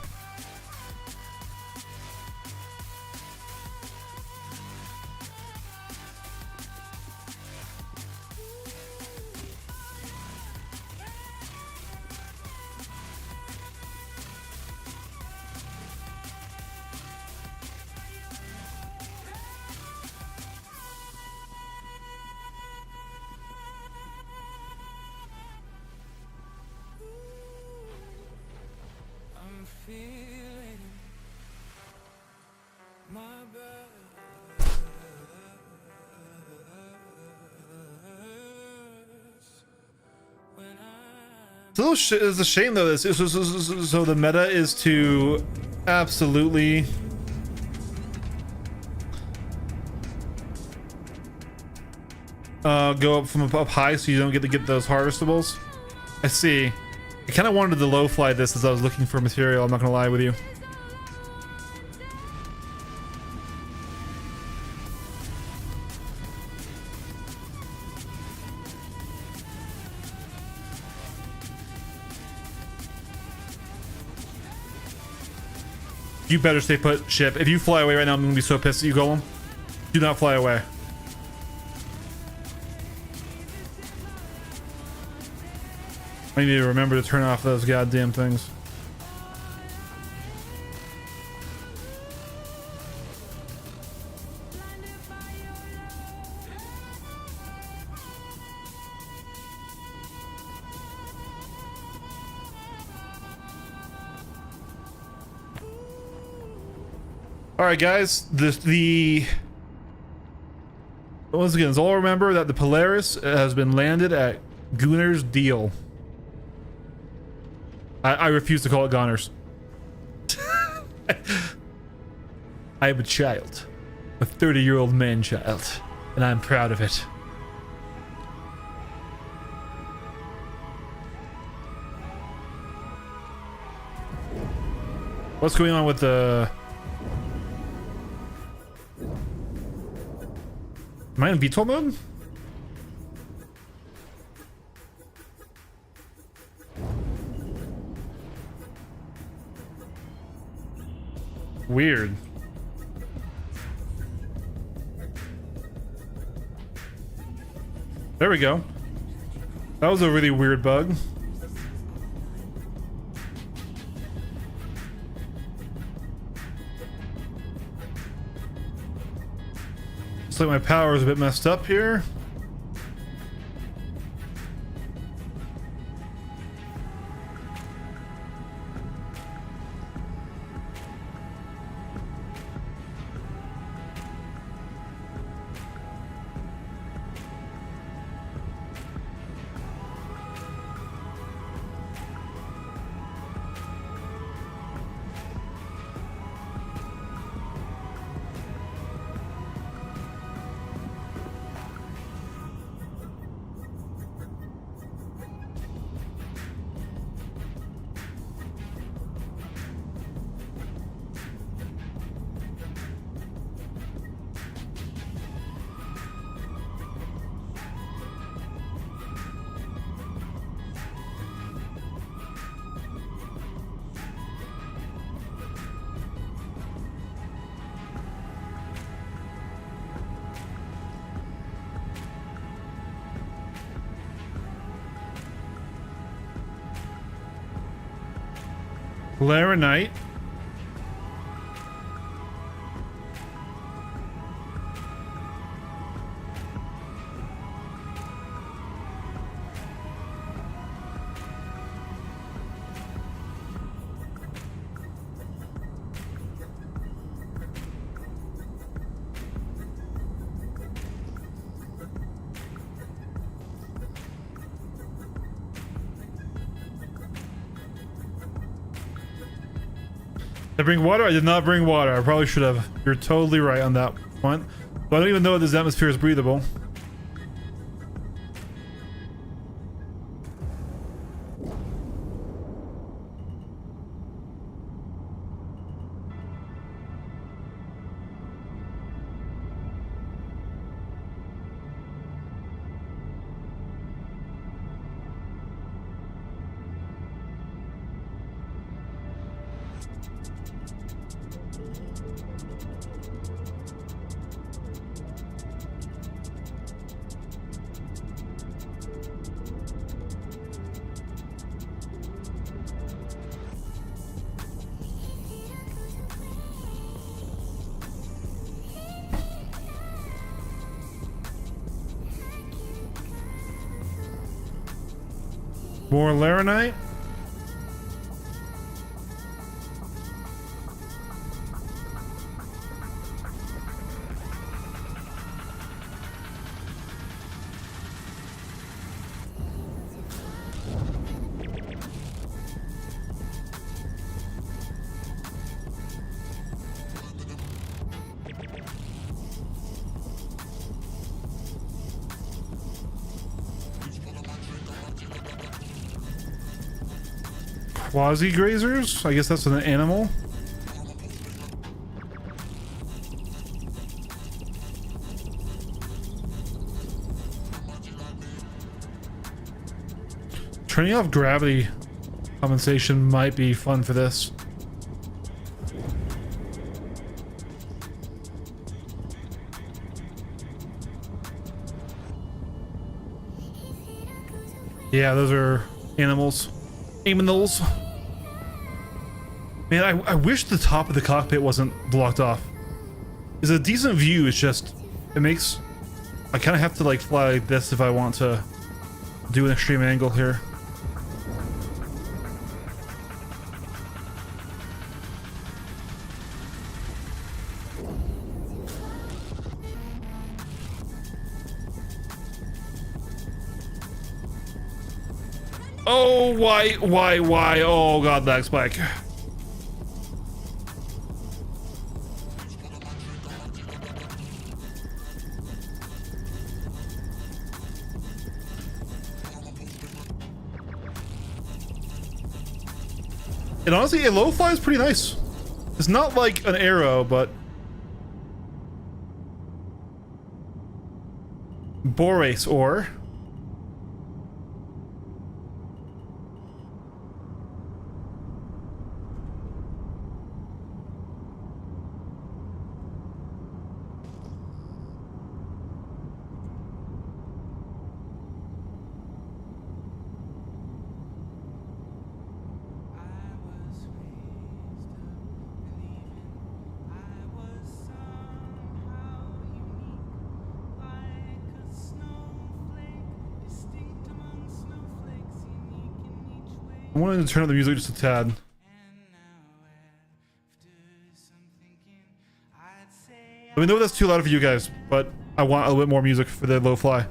It's a shame though. So the meta is to absolutely go up from up high so you don't get to get those harvestables. I see. I kind of wanted to low fly this as I was looking for material. I'm not gonna lie with you. You better stay put, ship. If you fly away right now, I'm gonna be so pissed at you, Golem. Do not fly away. I need to remember to turn off those goddamn things. All right, guys. Once again, all remember that the Polaris has been landed at Gunner's Deal. I refuse to call it Goners. I am a child, a 30-year-old man-child, and I'm proud of it. What's going on with the... Am I in VTOL mode? Weird. There we go. That was a really weird bug. Looks like my power is a bit messed up here. Laranite. Did I bring water? I did not bring water. I probably should have. You're totally right on that one. But I don't even know if this atmosphere is breathable. More Laranite. Quasi-grazers? I guess that's an animal. Turning off gravity compensation might be fun for this. Yeah, those are animals. Aminals. Man, I wish the top of the cockpit wasn't blocked off. It's a decent view, it's just... It makes... I kind of have to like fly like this if I want to do an extreme angle here. Oh, why? Oh god, lag spike. And honestly, a low fly is pretty nice. It's not like an arrow, but... Borace ore. I wanted to turn up the music just a tad. Let me know if that's too loud for you guys, but I want a little bit more music for the low fly.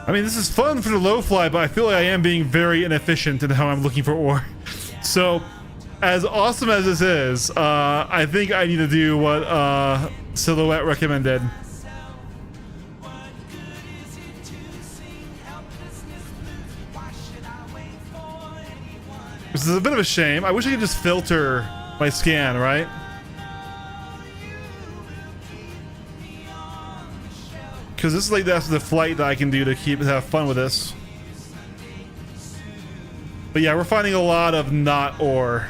I mean, this is fun for the low fly, but I feel like I am being very inefficient in how I'm looking for ore. So, as awesome as this is, I think I need to do what Silhouette recommended. This is a bit of a shame. I wish I could just filter my scan, right? Because this is like that's the flight that I can do to have fun with this. But yeah, we're finding a lot of not ore.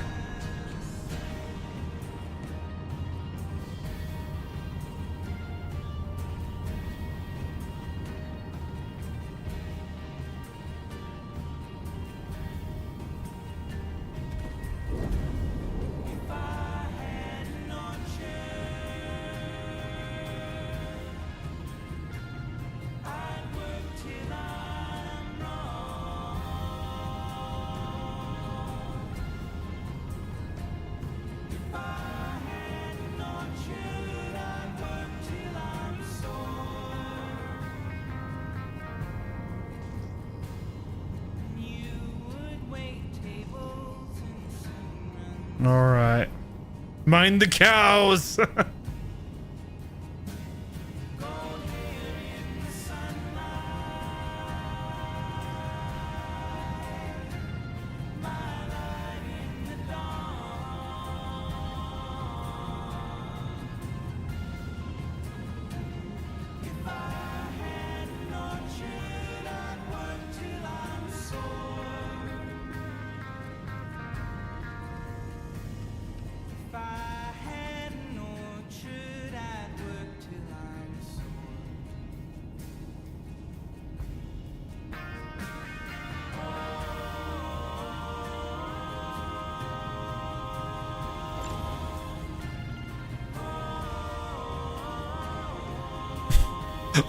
All right, mind the cows.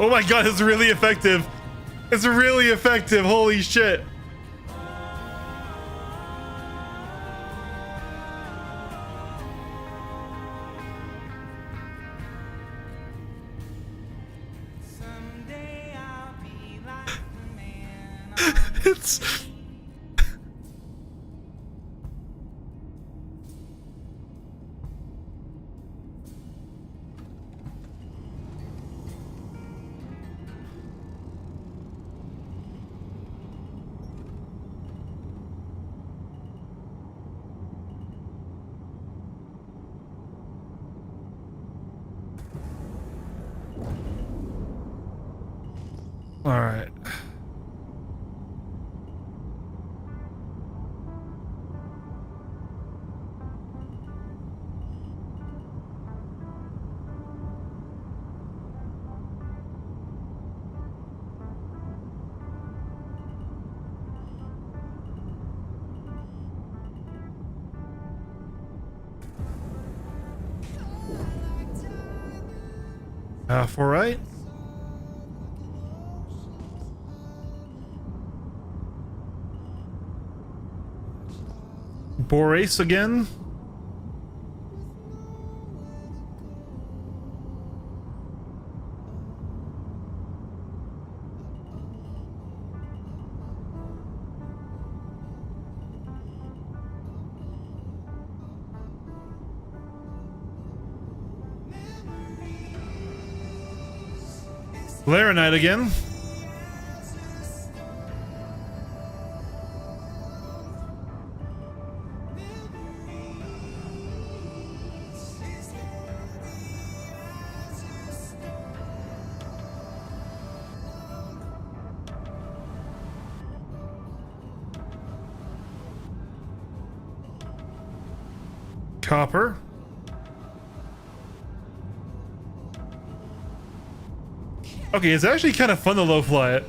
Oh my god, it's really effective. It's really effective. Holy shit. Someday I'll be like the man. It's all right. Half all right. Borace again. Laranite again. Copper. Okay, it's actually kind of fun to low fly it.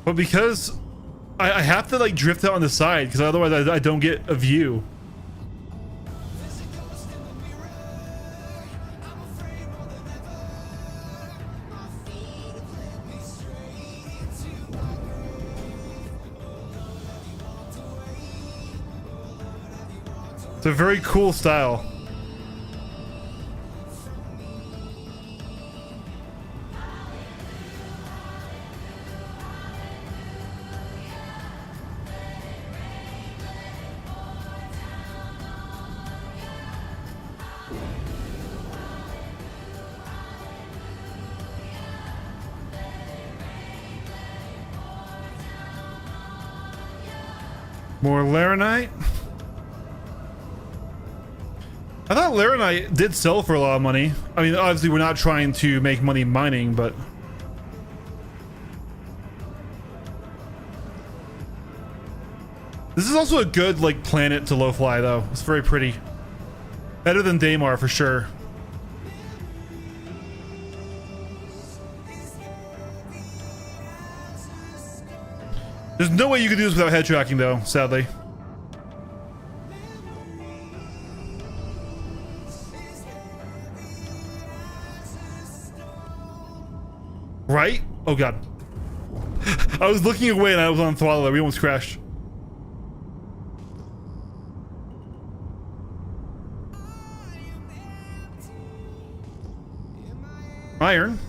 But because I have to like drift out on the side because otherwise I don't get a view. It's a very cool style. More Laranite. I thought Laranite did sell for a lot of money. I mean, obviously we're not trying to make money mining, but this is also a good like planet to low fly though. It's very pretty. Better than Daymar for sure. There's no way you could do this without head tracking though, sadly. Right? Oh god. I was looking away and I was on throttle. We almost crashed. Iron.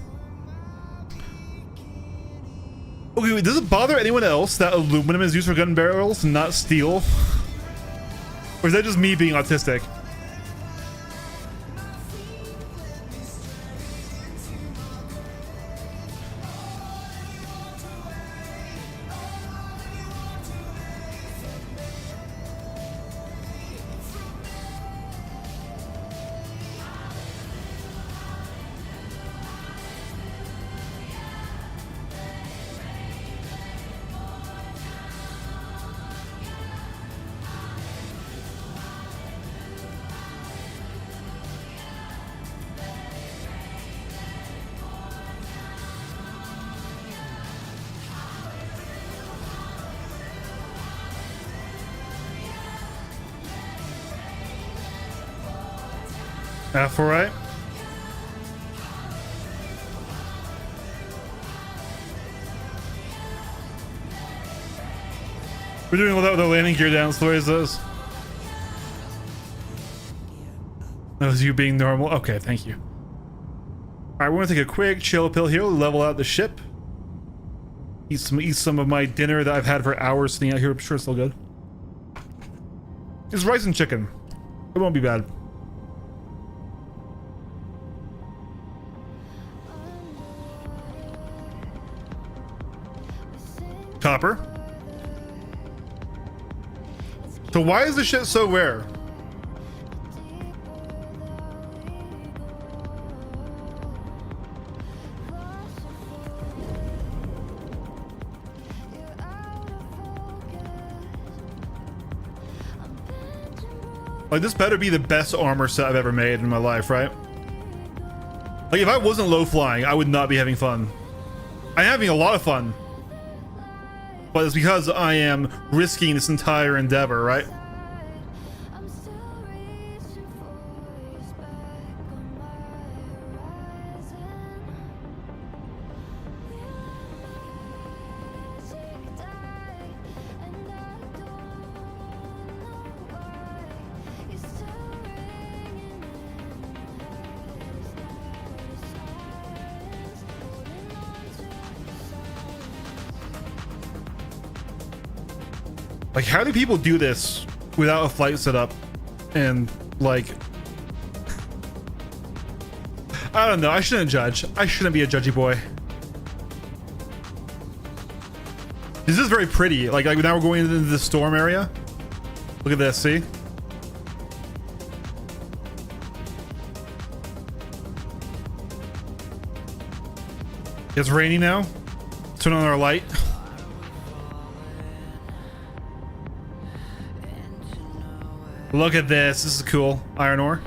Okay, wait, does it bother anyone else that aluminum is used for gun barrels and not steel? Or is that just me being autistic? F, all right. We're doing all that with our landing gear down. Slow as those. That was you being normal. Okay, thank you. All right, we're gonna take a quick chill pill here. Level out the ship. Eat some of my dinner that I've had for hours sitting out here. I'm sure it's still good. It's rice and chicken. It won't be bad. Copper. So why is this shit so rare? Like, this better be the best armor set I've ever made in my life, right? Like, if I wasn't low flying, I would not be having fun. I'm having a lot of fun. But it's because I am risking this entire endeavor, right? Like, how do people do this without a flight setup? And, like, I don't know. I shouldn't judge. I shouldn't be a judgy boy. This is very pretty. Like now we're going into the storm area. Look at this, see? It's raining now. Turn on our light. Look at this. This is cool. Iron ore.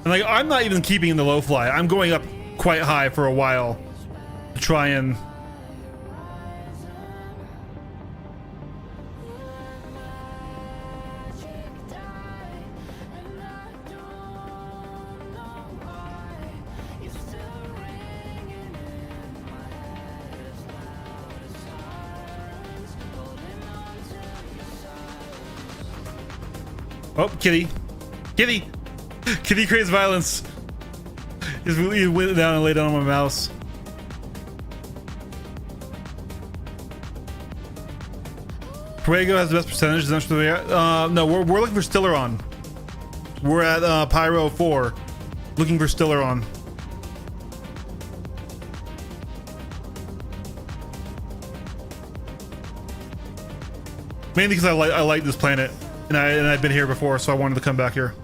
And like, I'm not even keeping the low fly. I'm going up quite high for a while to try and oh, kitty. Kitty! Kitty creates violence. He went down and laid down on my mouse. Fuego has the best percentage. Is that what we are? No, we're looking for Stilleron. We're at Pyro 4, looking for Stilleron. Mainly because I like this planet, and I've been here before, so I wanted to come back here.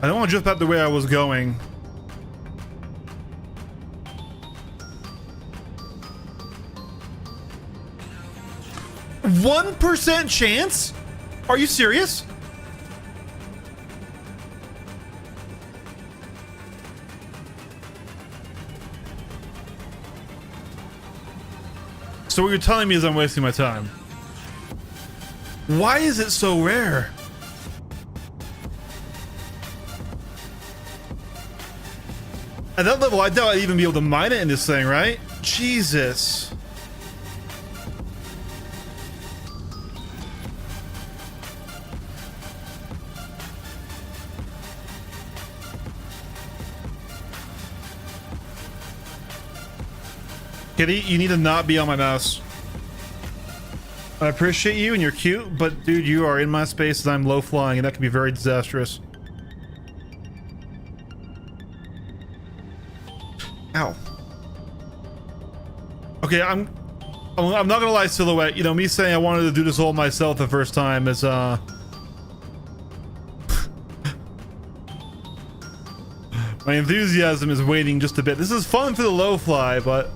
I don't want to drift back the way I was going. %1 chance? Are you serious? So what you're telling me is I'm wasting my time. Why is it so rare? At that level, I doubt I'd even be able to mine it in this thing, right? Jesus. Kitty, you need to not be on my mouse. I appreciate you and you're cute, but dude, you are in my space and I'm low flying, and that can be very disastrous. Ow. Okay, I'm not gonna lie, Silhouette. You know, me saying I wanted to do this all myself the first time is my enthusiasm is waning just a bit. This is fun for the low fly, but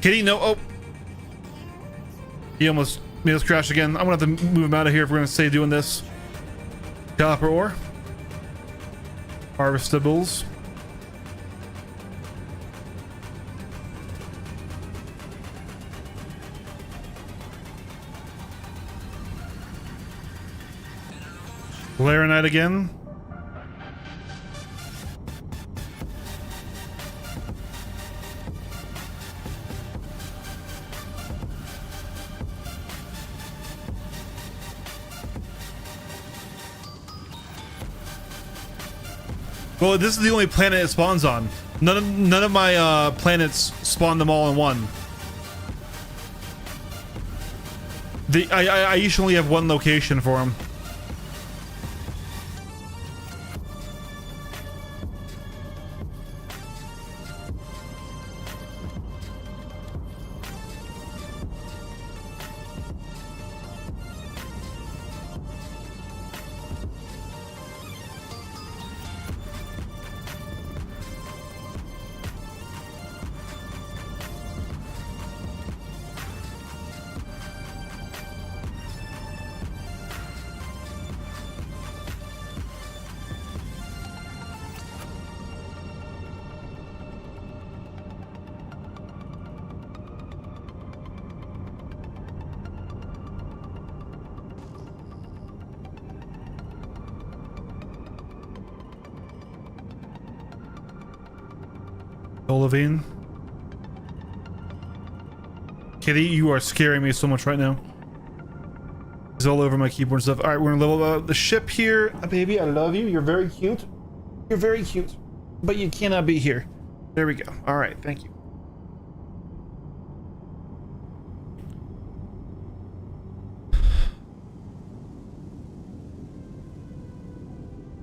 Kitty, no. Oh, he almost made us crash again. I'm gonna have to move him out of here if we're gonna stay doing this. Copper ore, harvestables. Laranite again. Well, this is the only planet it spawns on. None of my planets spawn them all in one. I each only have one location for them. Olivine. Kitty, you are scaring me so much right now. It's all over my keyboard and stuff. All right, we're gonna level up the ship here. Baby, I love you. You're very cute. You're very cute. But you cannot be here. There we go. All right, thank you.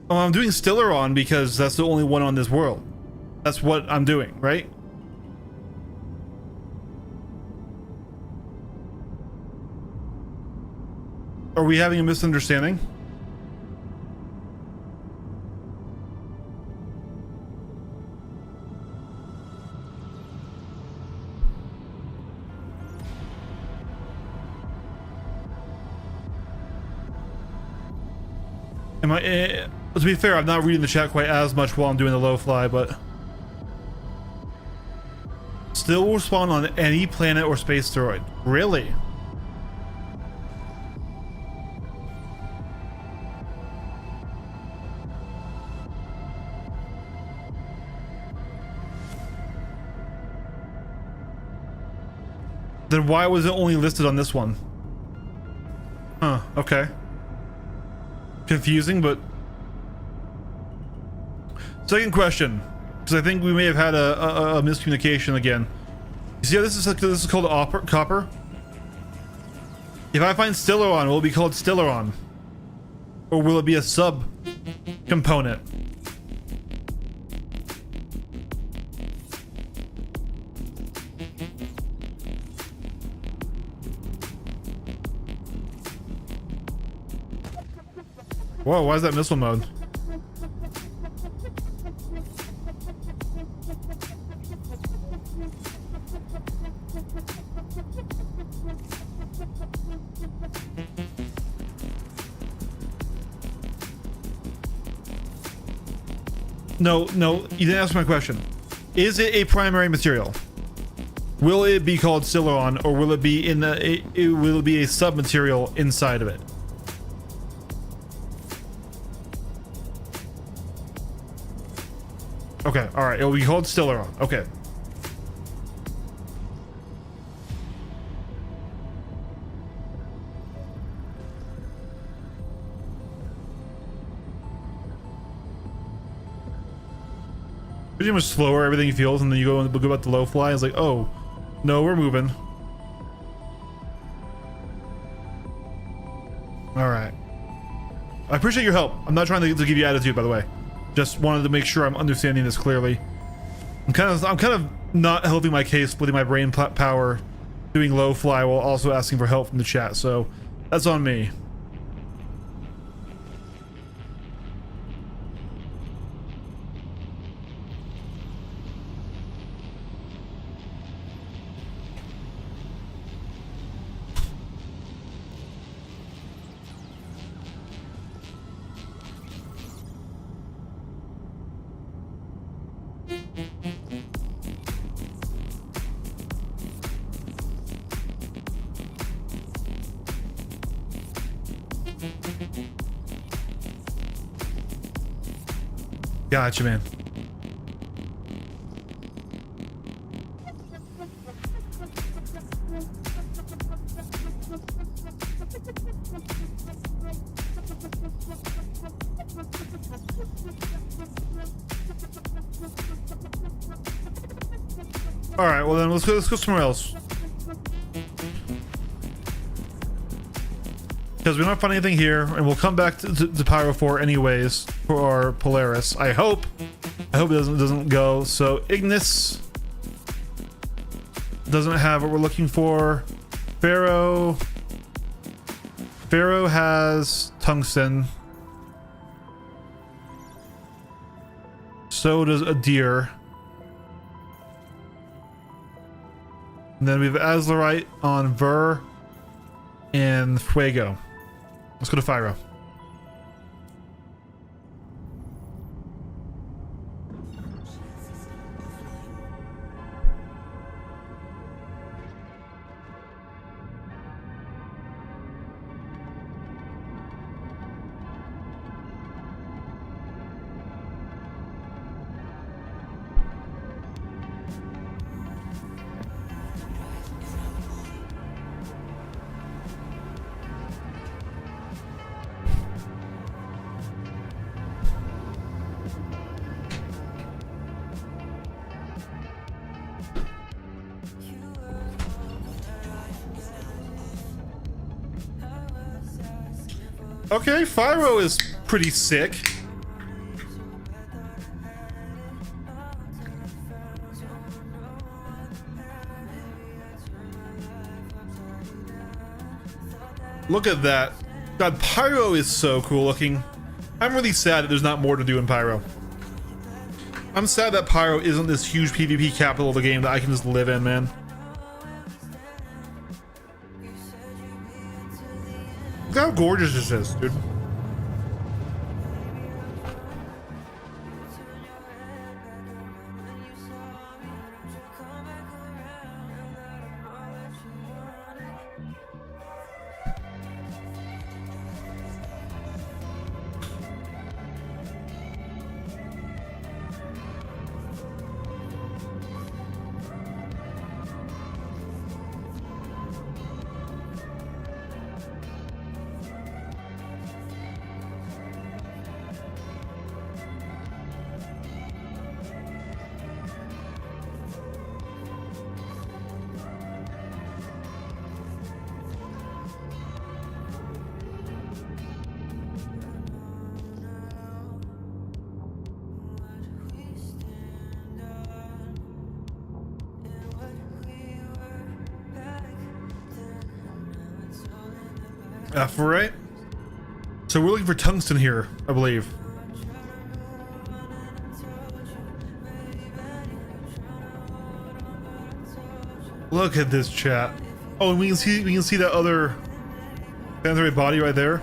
Oh, I'm doing Stellaron because that's the only one on this world. That's what I'm doing, right? Are we having a misunderstanding? Am I? To be fair, I'm not reading the chat quite as much while I'm doing the low fly, but still will spawn on any planet or space asteroid. Really? Then why was it only listed on this one? Huh, okay. Confusing, but... Second question, because I think we may have had a miscommunication again. You see how this is called copper? If I find Stellaron, will it be called Stellaron? Or will it be a sub-component? Whoa, why is that missile mode? No, you didn't answer my question. Is it a primary material? Will it be called Sileron, or will it be in the? Will it be a sub-material inside of it? Okay, all right. It will be called Sileron. Okay. Pretty much slower everything feels, and then you go about the low fly. It's like, oh, no, we're moving. All right. I appreciate your help. I'm not trying to give you attitude, by the way. Just wanted to make sure I'm understanding this clearly. I'm kind of not helping my case, splitting my brain power, doing low fly while also asking for help from the chat. So that's on me. Gotcha, man. All right, well then let's go somewhere else. Because we're not finding anything here, and we'll come back to Pyro 4 anyways for our Polaris. I hope it doesn't go. So Ignis doesn't have what we're looking for. Pharaoh has tungsten. So does a deer. And then we have Azlerite on Ver and Fuego. Let's go to Fyro. Okay, Fyro is pretty sick. Look at that. God, Pyro is so cool looking. I'm really sad that there's not more to do in Pyro. I'm sad that Pyro isn't this huge PvP capital of the game that I can just live in, man. Look how gorgeous this is, dude. Right. So we're looking for tungsten here, I believe. Look at this chat. Oh, and we can see that other Pantherite body right there.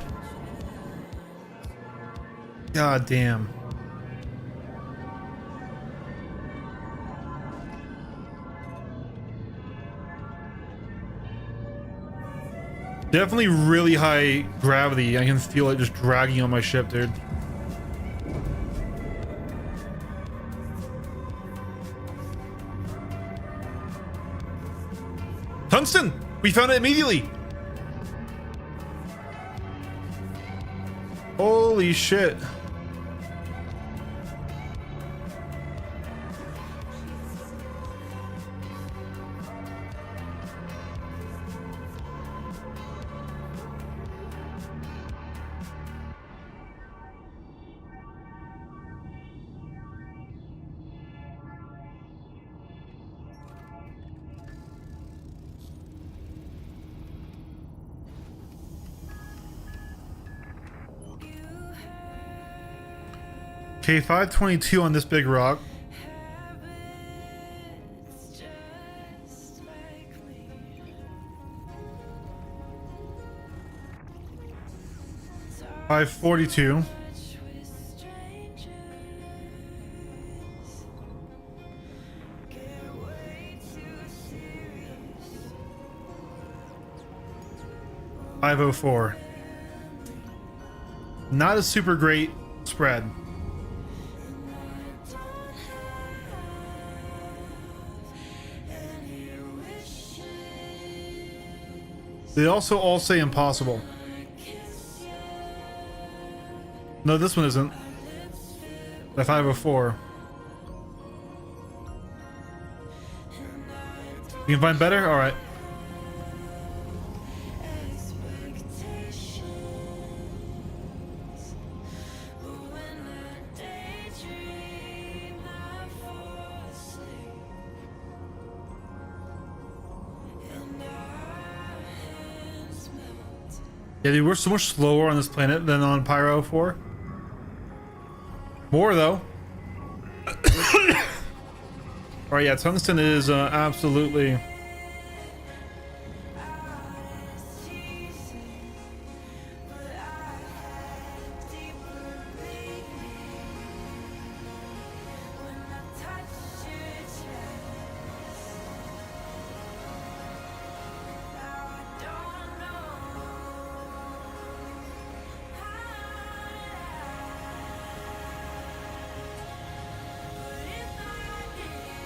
God damn. Definitely really high gravity. I can feel it just dragging on my ship, dude. Tungsten! We found it immediately! Holy shit. Okay, 522 on this big rock. $542. $504. Not a super great spread. They also all say impossible. No, this one isn't. The 504. You can find better? Alright. Yeah, dude, we're so much slower on this planet than on Pyro 4. More, though. Alright, yeah, tungsten is absolutely...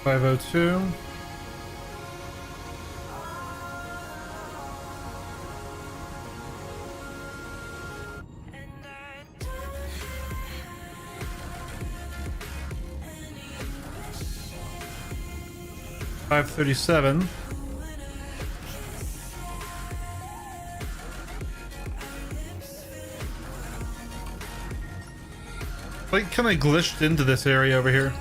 $502. $537. Like kind of glitched into this area over here.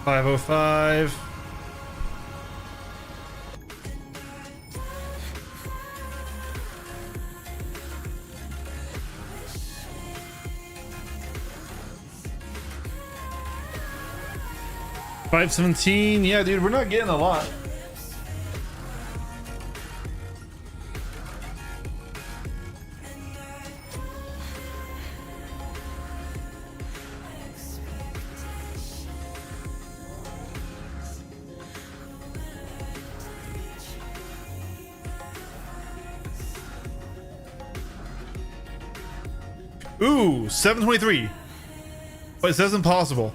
$505. $517. Yeah, dude, we're not getting a lot. Ooh, 723. But it says impossible.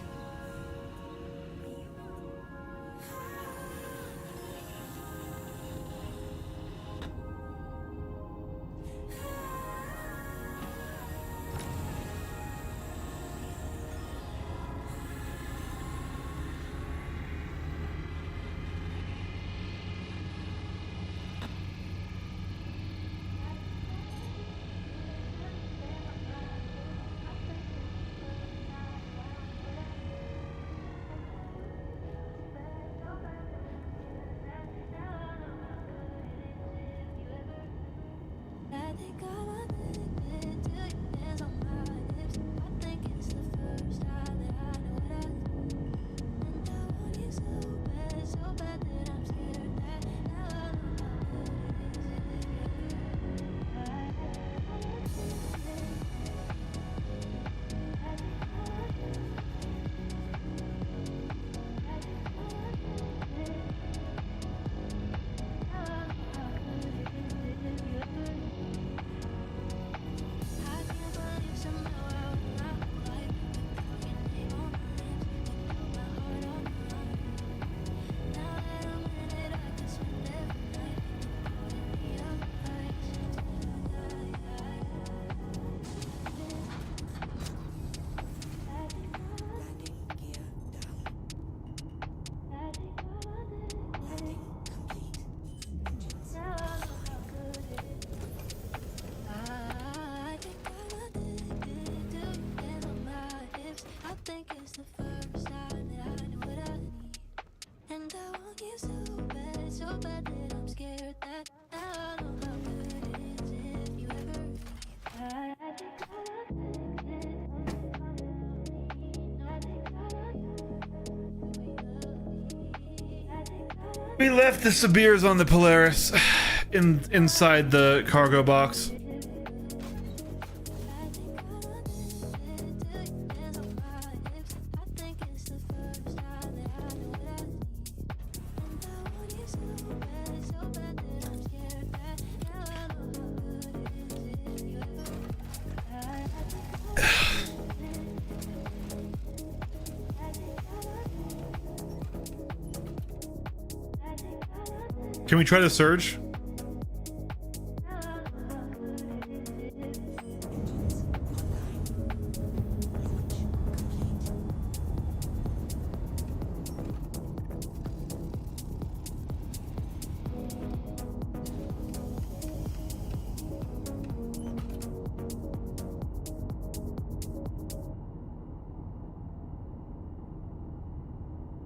think it's the first time that I know what I need. And I want you so bad that I'm scared that now I know how good it is if you ever leave. I think We left the Sibirs on the Polaris inside the cargo box. Can we try to surge?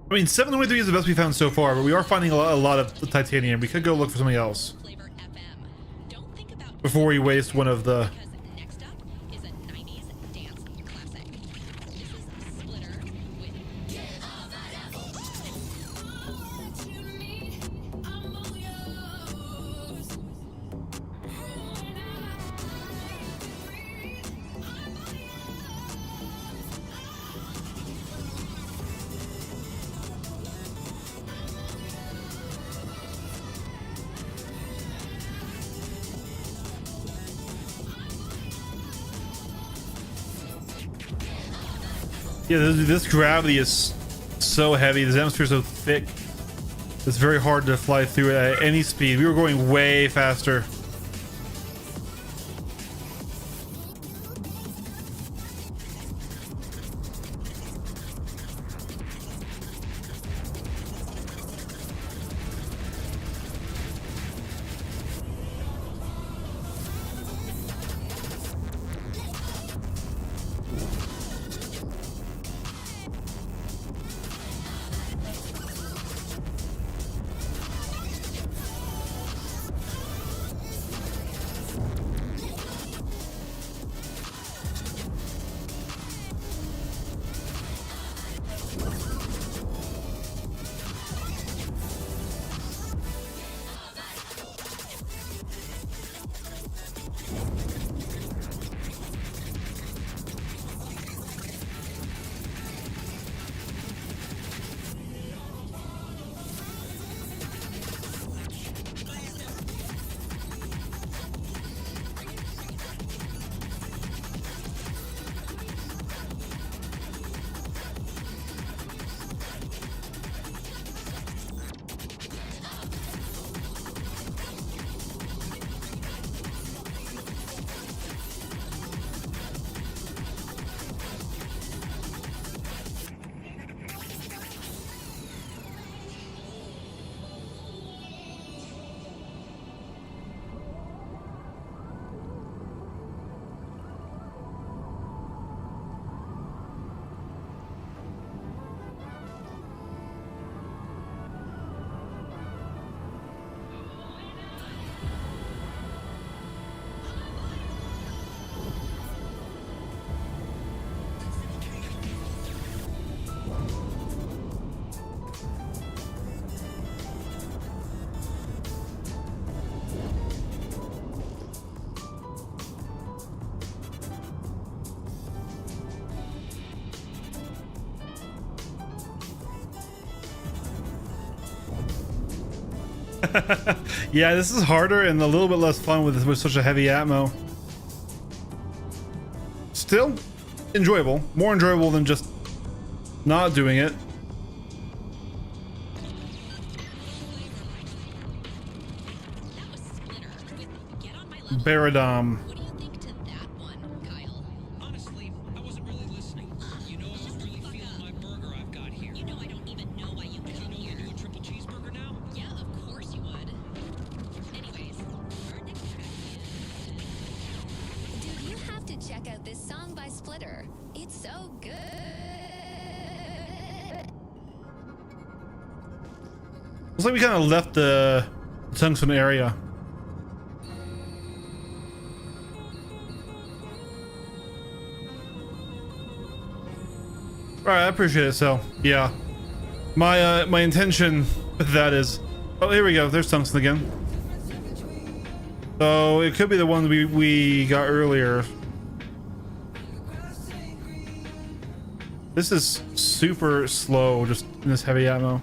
I mean, 723 is the best we found so far, but we are finding a lot of titanium. We could go look for something else before we waste one of the... Next up is a 90s dance classic. This is Splitter with Yeah, this gravity is so heavy. This atmosphere is so thick. It's very hard to fly through it at any speed. We were going way faster. Yeah, this is harder and a little bit less fun with such a heavy atmo. Still enjoyable. More enjoyable than just not doing it. Baradom. What do you think to that one, Kyle? Honestly, I wasn't really listening. You know, I was really feeling my burger I've got here. You know I don't even know why you came here. You a triple cheeseburger now? Yeah, of course you would. Anyways, our next track is... Dude, you have to check out this song by Splitter. It's so good. Looks like we kind of left the tungsten area. All right, I appreciate it. So yeah, my intention with that is, oh, here we go. There's tungsten again. So it could be the one we got earlier. This is super slow, just in this heavy ammo.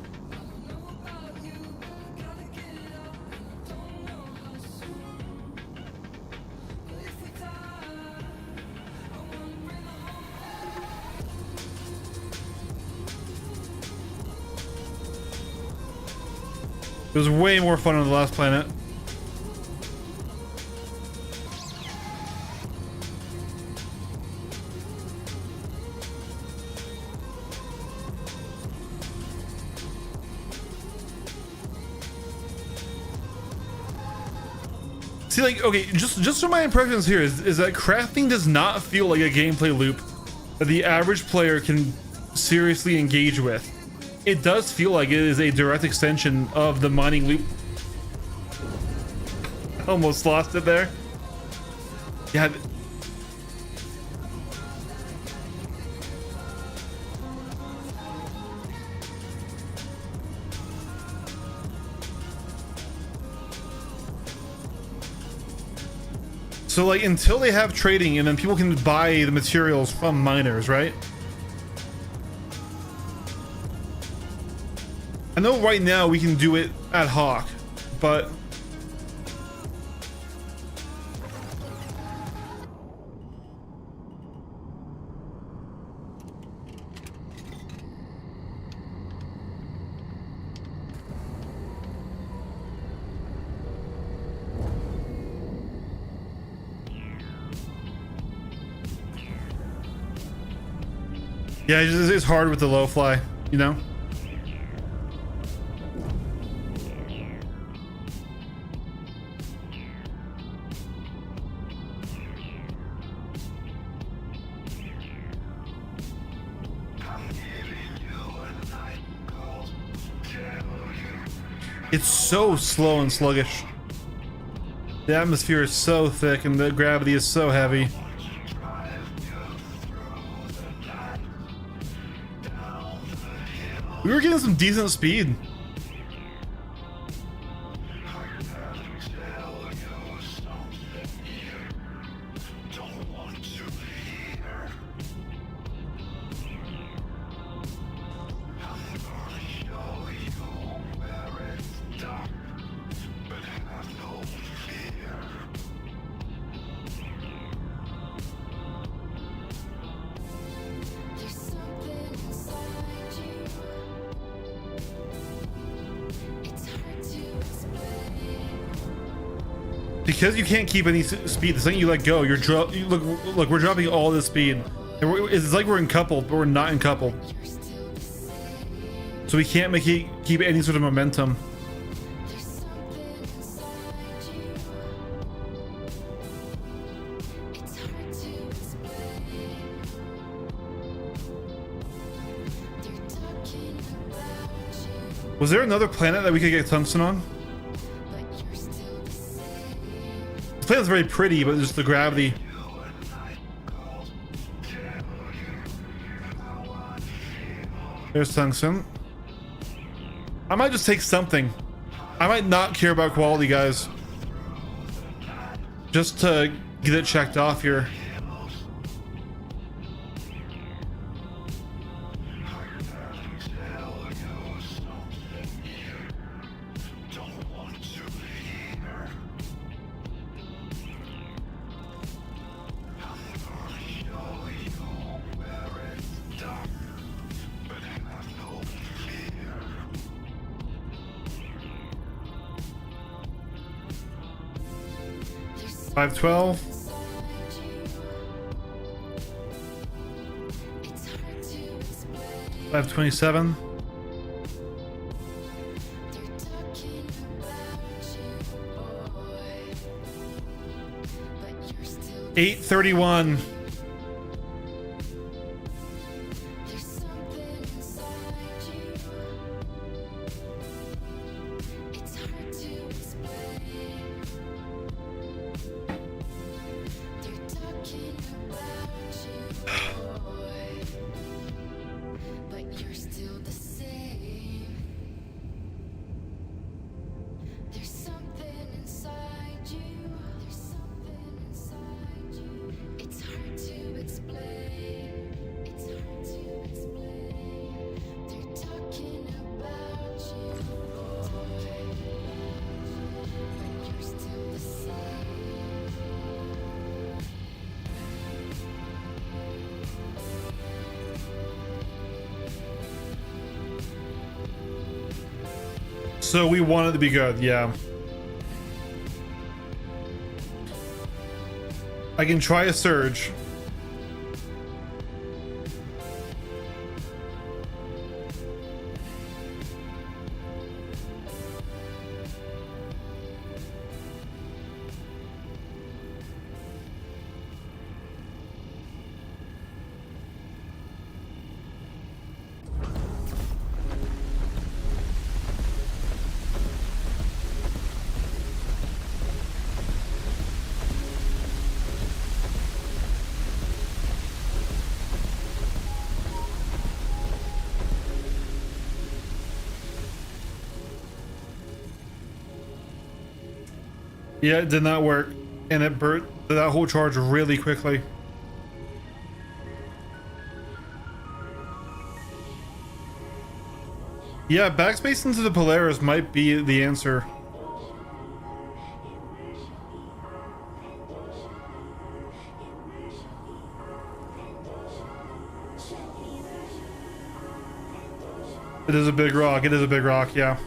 It was way more fun on the last planet. See, like, okay, just from my impressions here is that crafting does not feel like a gameplay loop that the average player can seriously engage with. It does feel like it is a direct extension of the mining loop. Almost lost it there. Yeah. So like until they have trading and then people can buy the materials from miners, right? I know right now we can do it ad hoc, but yeah, it's hard with the low fly, you know? It's so slow and sluggish. The atmosphere is so thick and the gravity is so heavy. We were getting some decent speed. Because you can't keep any speed, the second you let go, you're look, we're dropping all this speed. It's like we're encoupled, but we're not encoupled. So we can't keep any sort of momentum. Was there another planet that we could get tungsten on? The planet's very pretty, but just the gravity. There's tungsten. I might just take something. I might not care about quality, guys. Just to get it checked off here. $512. $527. $831. So we want it to be good, yeah. I can try a surge. Yeah, it did not work, and it burnt that whole charge really quickly. Yeah, backspace into the Polaris might be the answer. It is a big rock. It is a big rock, yeah.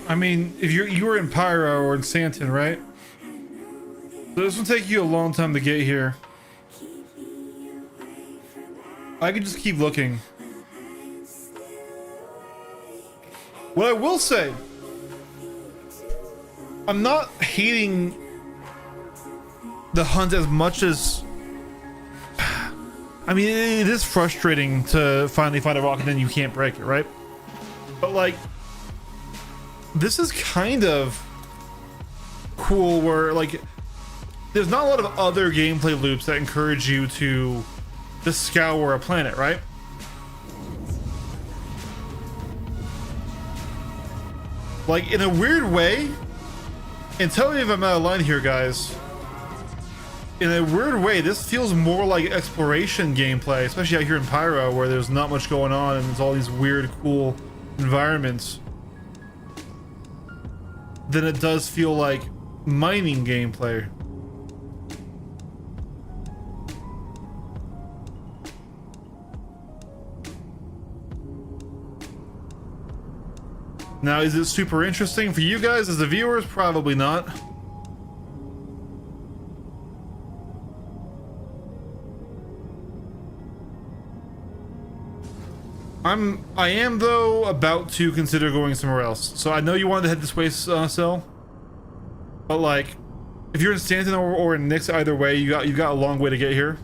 I mean, if you were in Pyro or in Santon, right? So this will take you a long time to get here. I could just keep looking. What I will say, I'm not hating the hunt as much as... I mean, it is frustrating to finally find a rock and then you can't break it, right? But like, this is kind of cool where like there's not a lot of other gameplay loops that encourage you to scour a planet, right? Like in a weird way, and tell me if I'm out of line here, guys. In a weird way, this feels more like exploration gameplay, especially out here in Pyro where there's not much going on and there's all these weird, cool environments, than it does feel like mining gameplay. Now, is it super interesting for you guys as the viewers? Probably not. I am though about to consider going somewhere else. So I know you wanted to head this way, Cell, but like, if you're in Stanton or in Nyx, either way, you got a long way to get here.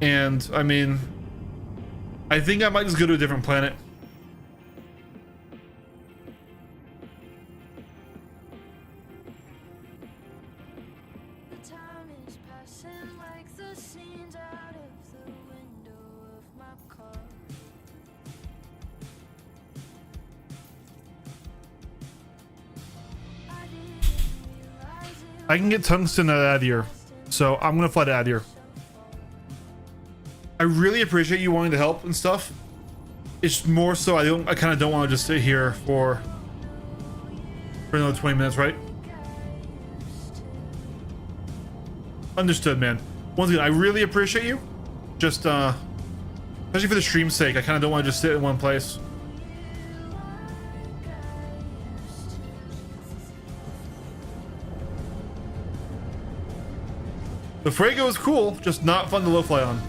And I mean, I think I might just go to a different planet. I can get tungsten out of here, so I'm gonna fly to Adir. I really appreciate you wanting to help and stuff. It's more so I kind of don't want to just sit here for another 20 minutes, right? Understood, man. Once again, I really appreciate you. Just especially for the stream's sake, I kind of don't want to just sit in one place. The Fuego is cool, just not fun to low fly on.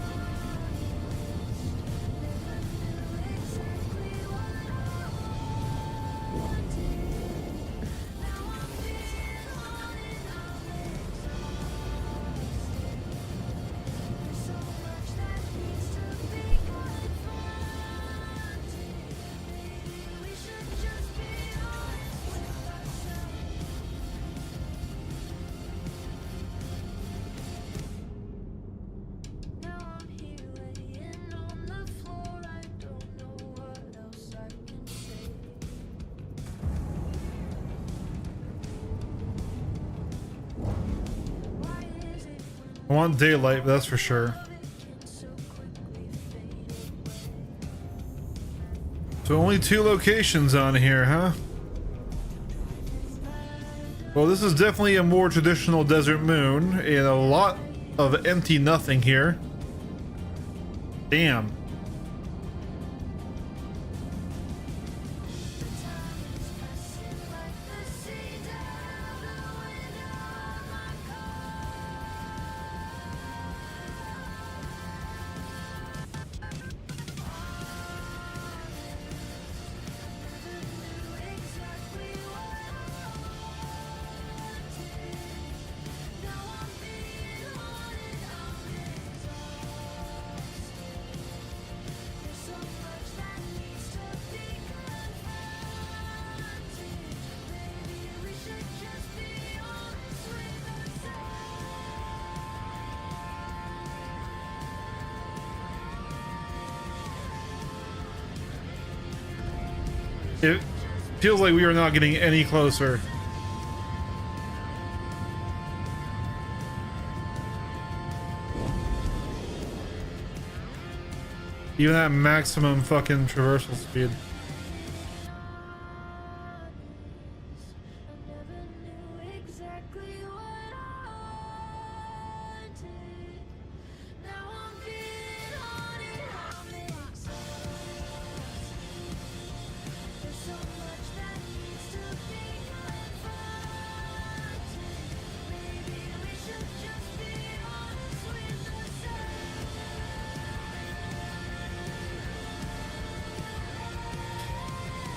I want daylight, that's for sure. So only 2 locations on here, huh? Well, this is definitely a more traditional desert moon, and a lot of empty nothing here. Damn. It feels like we are not getting any closer. Even at maximum fucking traversal speed.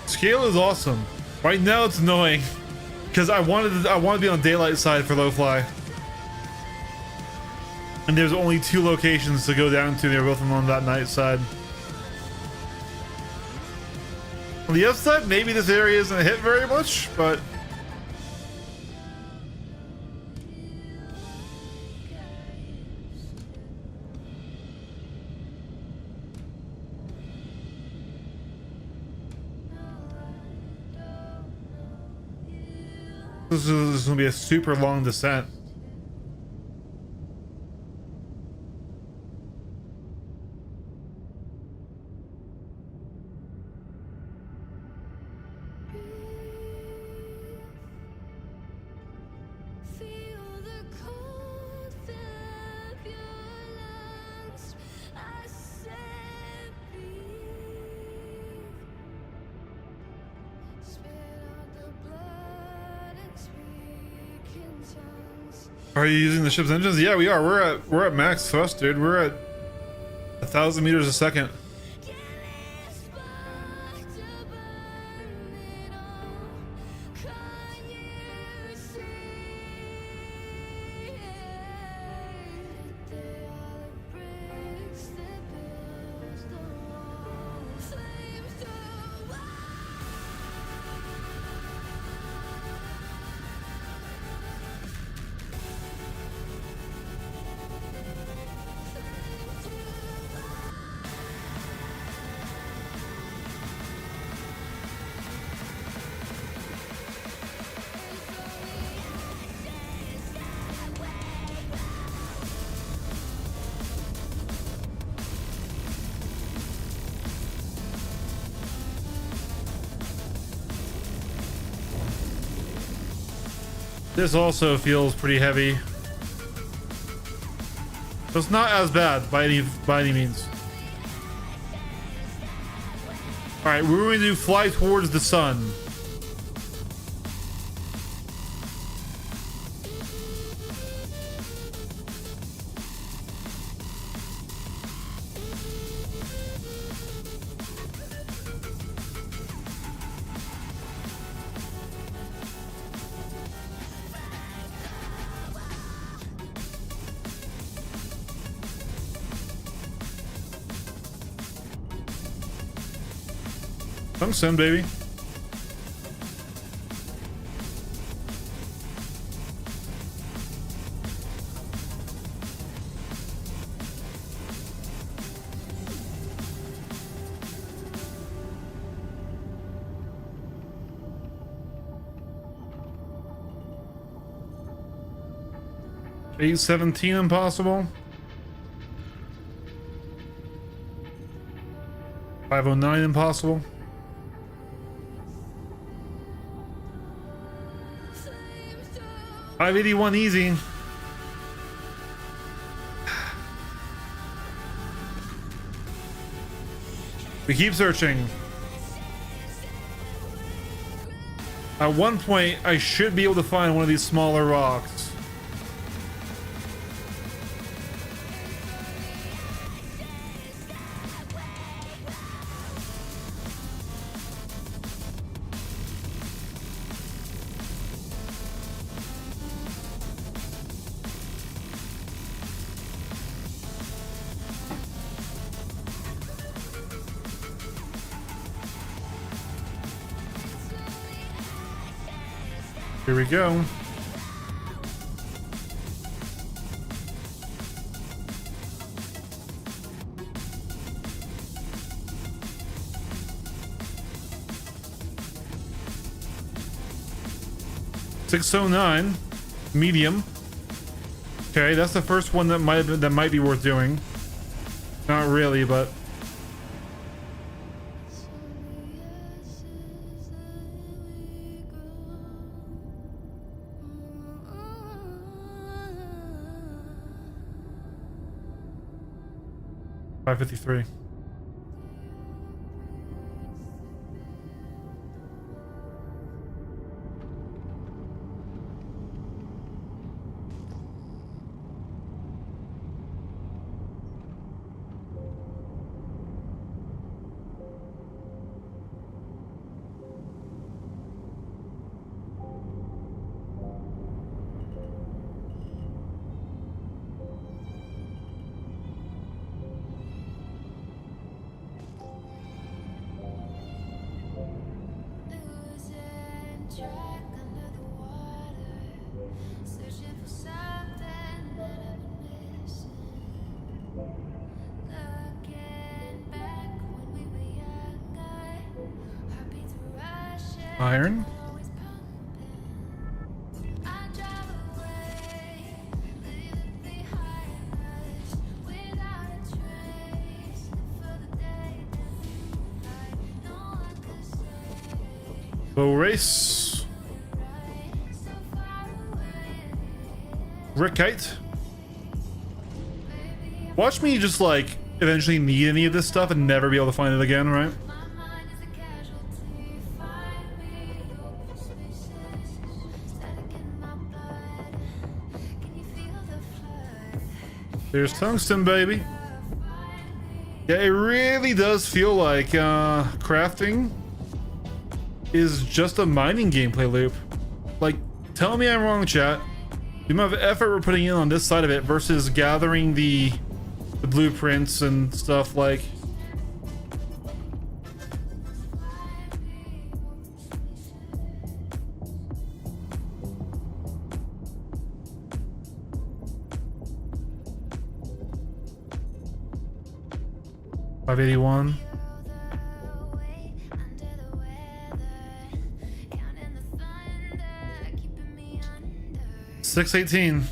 Scale is awesome. Right now it's annoying because I want to be on daylight side for low fly, and there's only 2 locations to go down to. They're both on that night side. On the upside, maybe this area isn't hit very much, but this is going to be a super long descent. Are you using the ship's engines? Yeah, we are. We're at max thrust, dude. We're at 1,000 meters a second. This also feels pretty heavy. So it's not as bad by any means. All right, we're going to fly towards the sun. Tungsten, baby. $817 impossible. 509 impossible. $581 easy. We keep searching. At one point, I should be able to find one of these smaller rocks. Here we go. $609, medium. Okay, that's the first one that might be worth doing. Not really, but. $553. Iron. Bow race. Rickite. Watch me just like eventually need any of this stuff and never be able to find it again, right? There's tungsten, baby. Yeah, it really does feel like crafting is just a mining gameplay loop. Like, tell me I'm wrong, chat. The amount of effort we're putting in on this side of it versus gathering the blueprints and stuff like. $581. $618.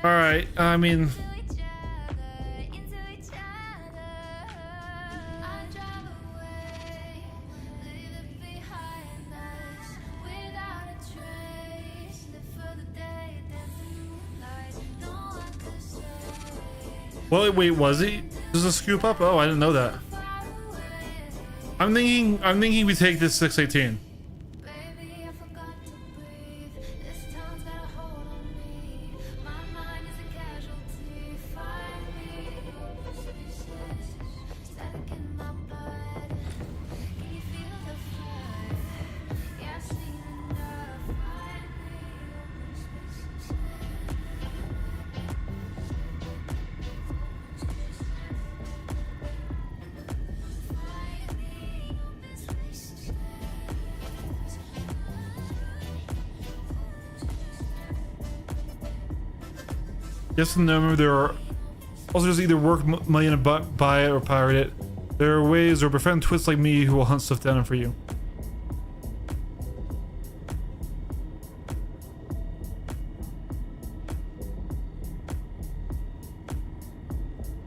All right, I mean, Well, wait, was he? Does a scoop up? Oh, I didn't know that. I'm thinking we take this 618. Yes and no. Remember, there are also just either work money and buy it or pirate it. There are ways or befriend twits like me who will hunt stuff down for you.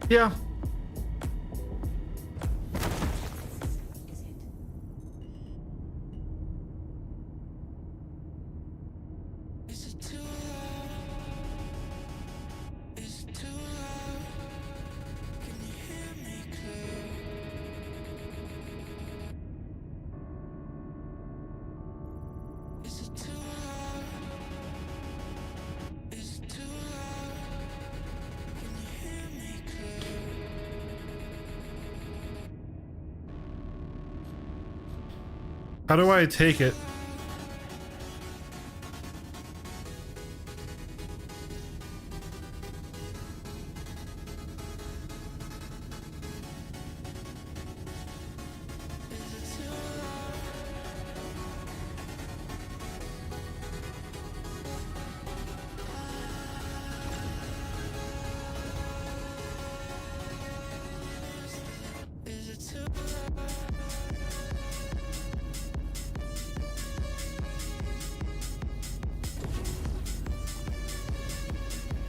Yeah. How do I take it?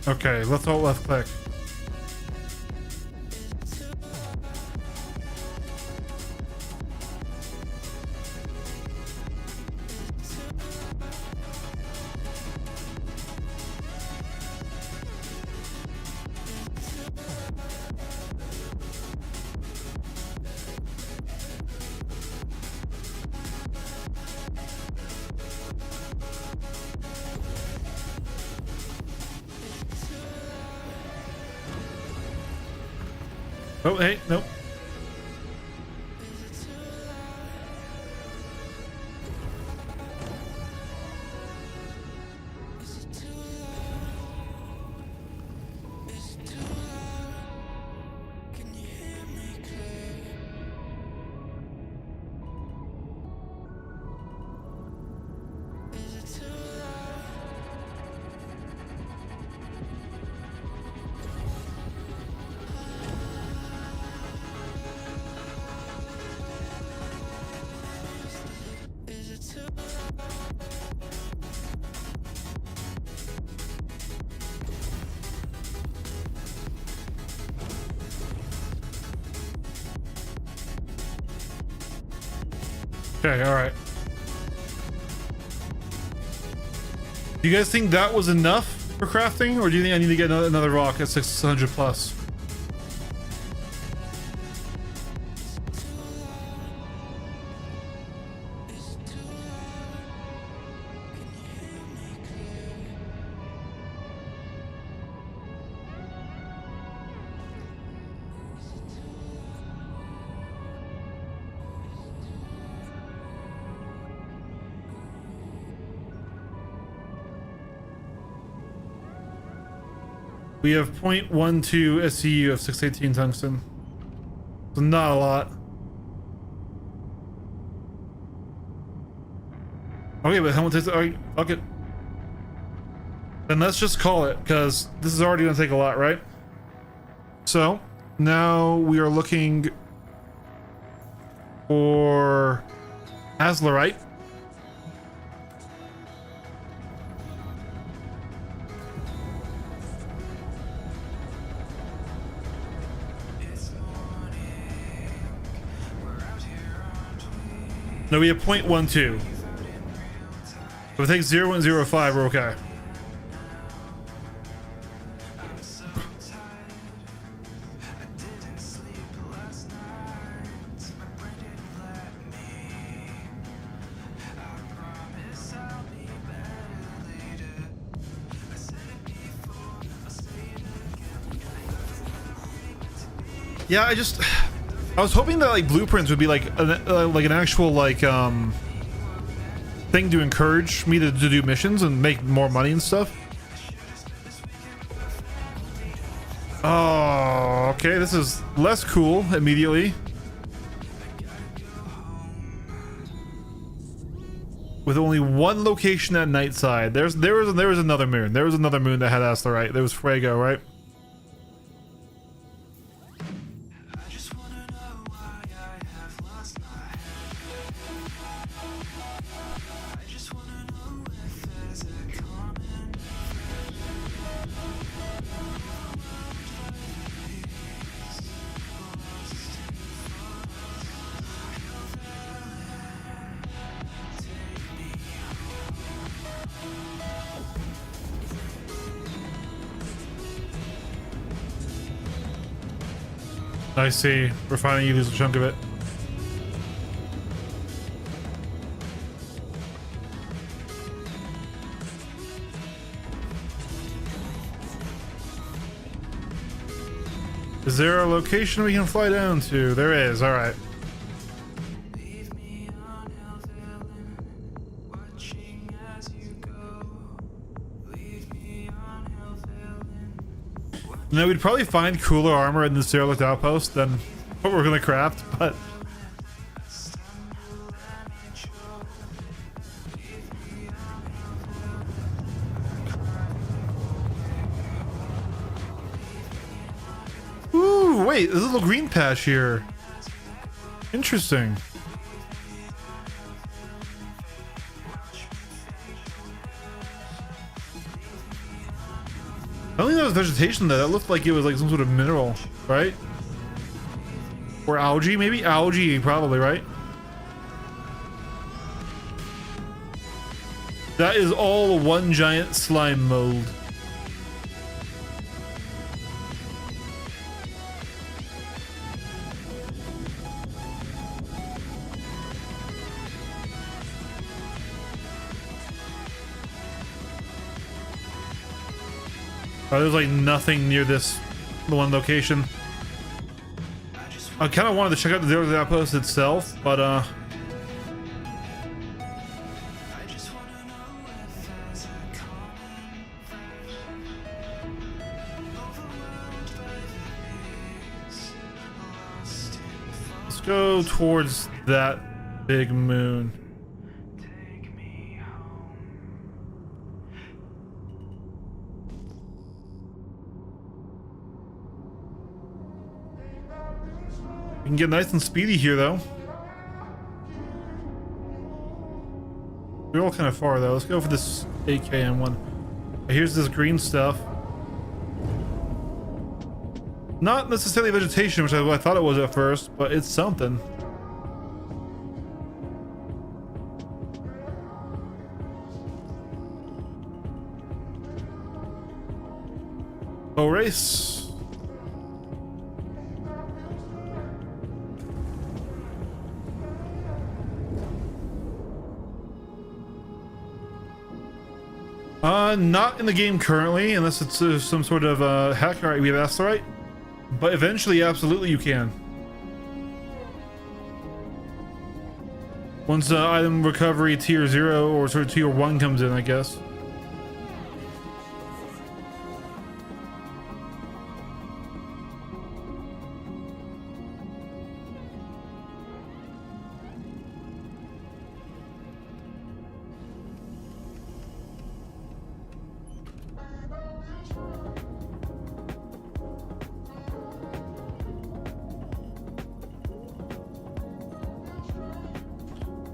Okay, let's hold left click. Oh, hey, nope. Okay, alright. Do you guys think that was enough for crafting, or do you think I need to get another rock at 600 plus? We have 0.12 SCU of 618 tungsten. So not a lot. Okay, but how much is it? Okay, okay. Then let's just call it, because this is already going to take a lot, right? So now we are looking for Azlerite. No, we have 0.12. If we take 0.05, we're okay. Yeah, I was hoping that like blueprints would be like an actual like thing to encourage me to do missions and make more money and stuff. Oh, okay, this is less cool immediately. With only one location at night side. There was another moon. There was another moon that had asteroid. There was Fuego, right? I see. We're finding you lose a chunk of it. Is there a location we can fly down to? There is. All right. No, we'd probably find cooler armor in the Derelict Outpost than what we're gonna craft, but ooh, wait, there's a little green patch here. Interesting. I don't think that was vegetation there. That looked like it was like some sort of mineral, right? Or algae, maybe? Algae, probably, right? That is all one giant slime mold. There's like nothing near this one location. I kind of wanted to check out the Derelict Outpost itself, but let's go towards that big moon. We can get nice and speedy here, though. We're all kind of far, though. Let's go for this 8km one. Here's this green stuff. Not necessarily vegetation, which I thought it was at first, but it's something. Oh, race. Not in the game currently, unless it's some sort of hack. All right, we have asteroid, but eventually, absolutely, you can. Once item recovery tier 0 or sort of tier 1 comes in, I guess.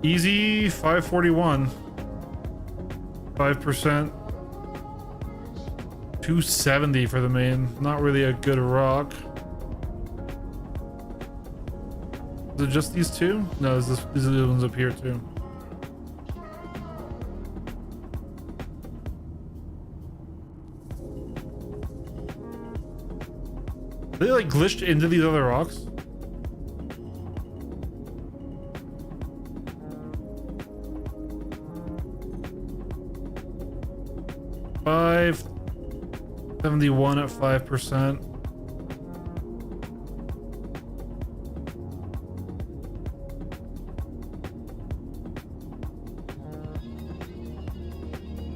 Easy 541. 5%. 270 for the main. Not really a good rock. Is it just these two? No, these are the ones up here too. Are they like glitched into these other rocks? $571 at 5%.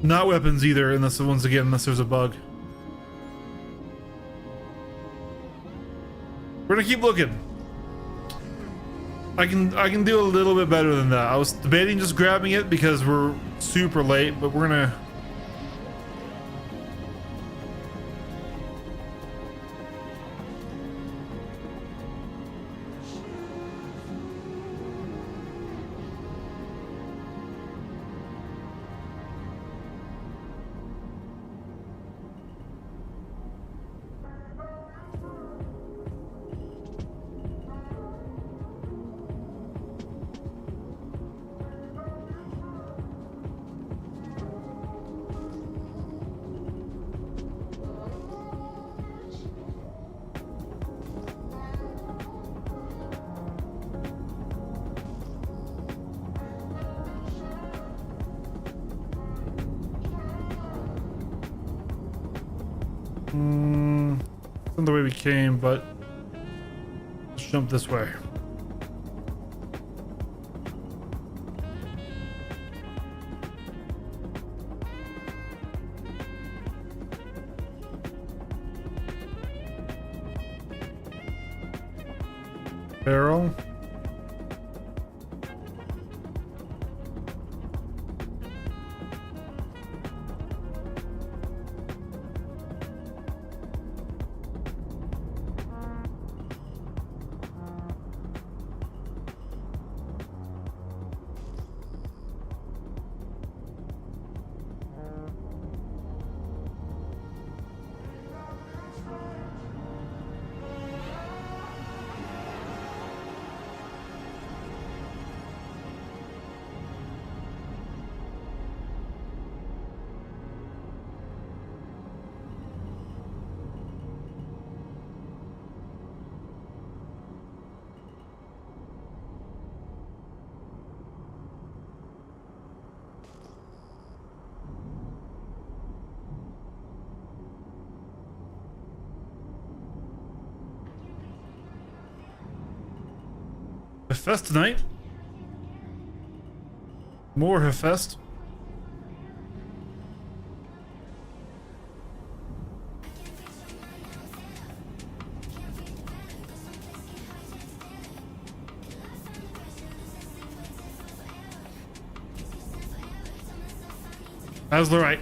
Not weapons either, unless once again, unless there's a bug. We're gonna keep looking. I can do a little bit better than that. I was debating just grabbing it because we're super late, but we're gonna. Not the way we came, but let's jump this way. Barrel. Heffest tonight? More Heffest? That was right.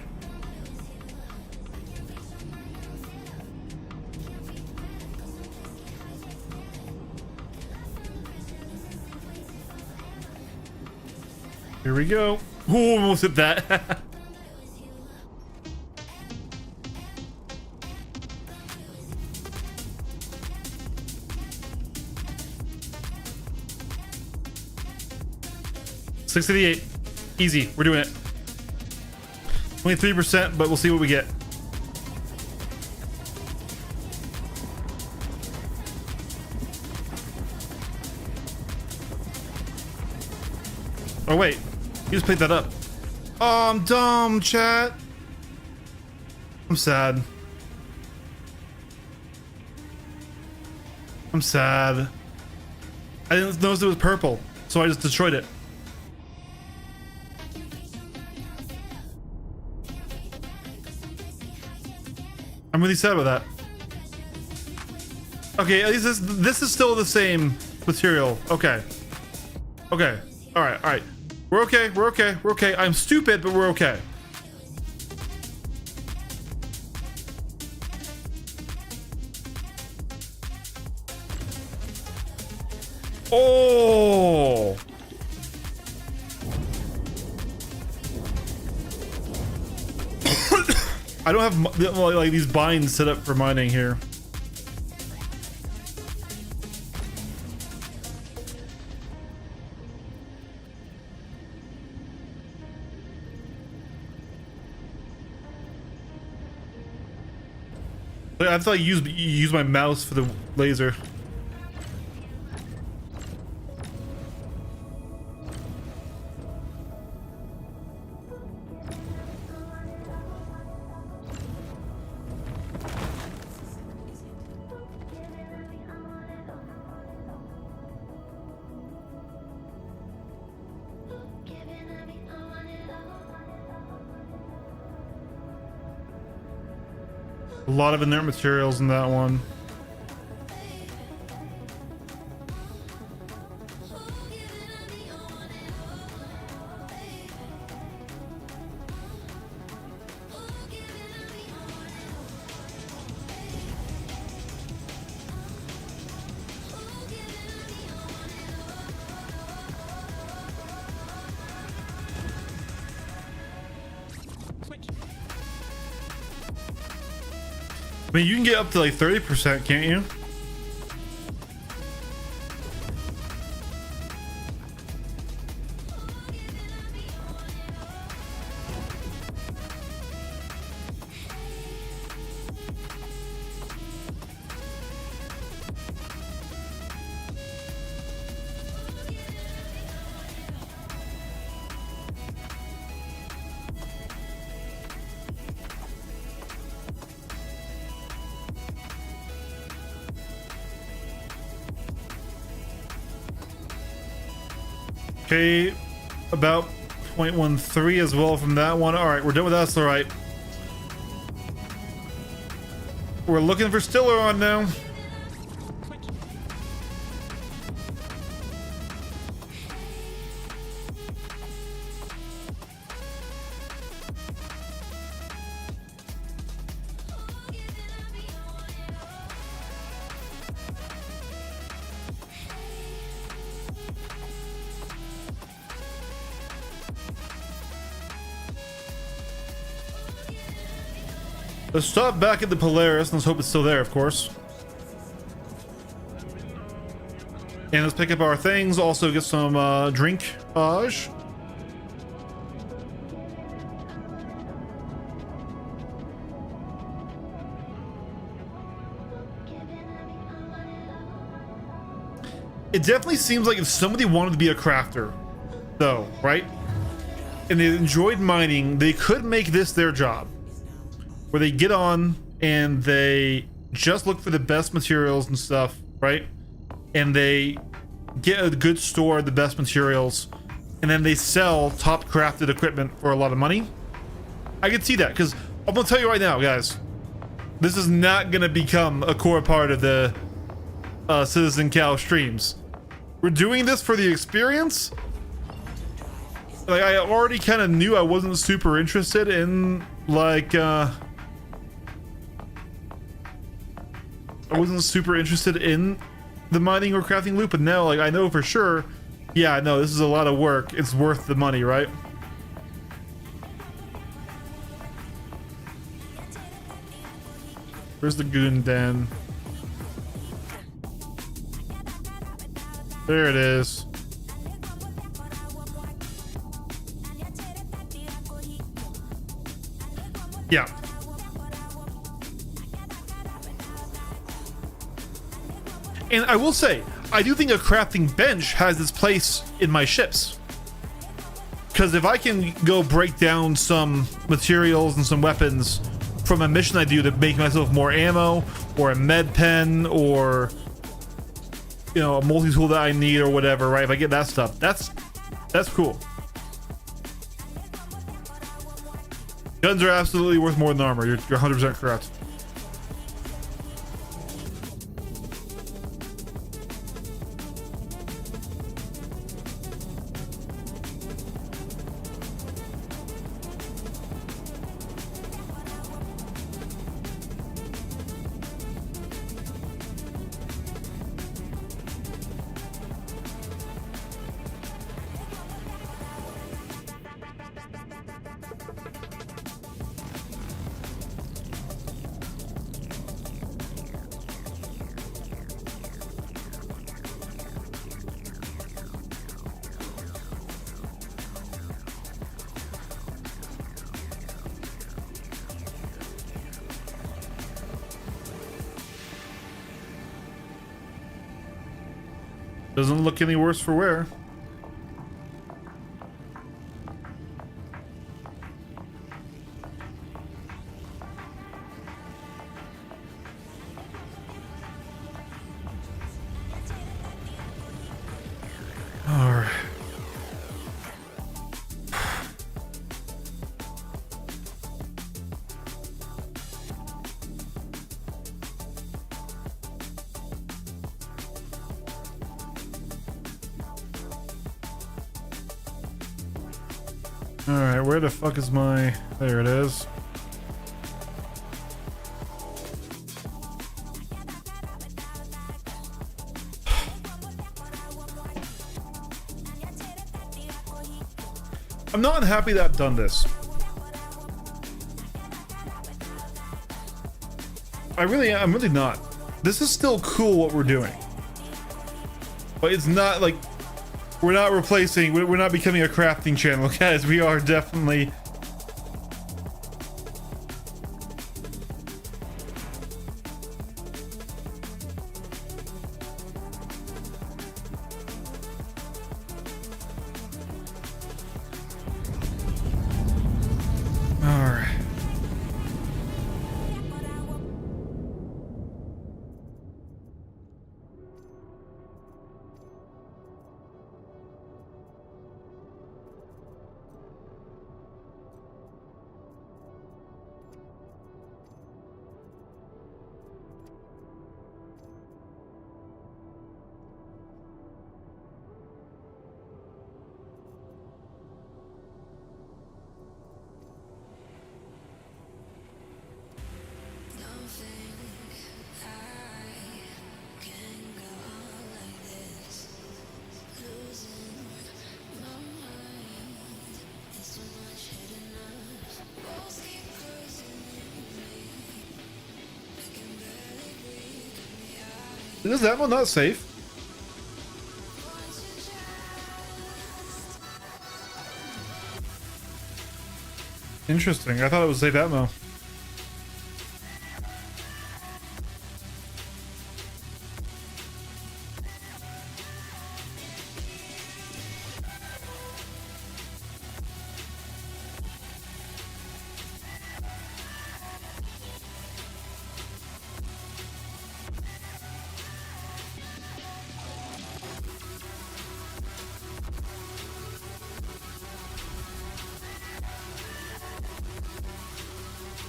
Here we go. Ooh, almost hit that. $688. Easy. We're doing it. Only 3%, but we'll see what we get. Oh, wait. You just played that up. Oh, I'm dumb, chat. I'm sad. I'm sad. I didn't notice it was purple, so I just destroyed it. I'm really sad about that. Okay, at least this is still the same material. Okay. Okay. All right. All right. We're okay. We're okay. We're okay. I'm stupid, but we're okay. Oh. I don't have like these binds set up for mining here. I thought you use my mouse for the laser. A lot of inert materials in that one. I mean, you can get up to like 30%, can't you? Okay, about 0.13 as well from that one. All right, we're done with that. That's all right. We're looking for Stellaron now. Let's stop back at the Polaris and let's hope it's still there, of course. And let's pick up our things. Also get some drinkage. It definitely seems like if somebody wanted to be a crafter, though, right? And they enjoyed mining, they could make this their job. Where they get on and they just look for the best materials and stuff, right? And they get a good store of the best materials, and then they sell top crafted equipment for a lot of money. I can see that, because I'm gonna tell you right now, guys, this is not gonna become a core part of the Citizen Cal streams. We're doing this for the experience. Like, I already kind of knew I wasn't super interested in, like, I wasn't super interested in the mining or crafting loop, but now, like, I know for sure, yeah, no, this is a lot of work. It's worth the money, right? Where's the goon den? There it is. Yeah. And I will say, I do think a crafting bench has its place in my ships. Because if I can go break down some materials and some weapons from a mission I do to make myself more ammo, or a med pen, or, you know, a multi-tool that I need or whatever, right? If I get that stuff, that's cool. Guns are absolutely worth more than armor. You're 100% correct. Doesn't look any worse for wear. All right. All right, where the fuck is my? There it is. I'm not happy that I've done this. I'm really not. This is still cool what we're doing. But it's not like we're not replacing, we're not becoming a crafting channel, guys. We are definitely Is that one not safe? Interesting. I thought it was safe ammo.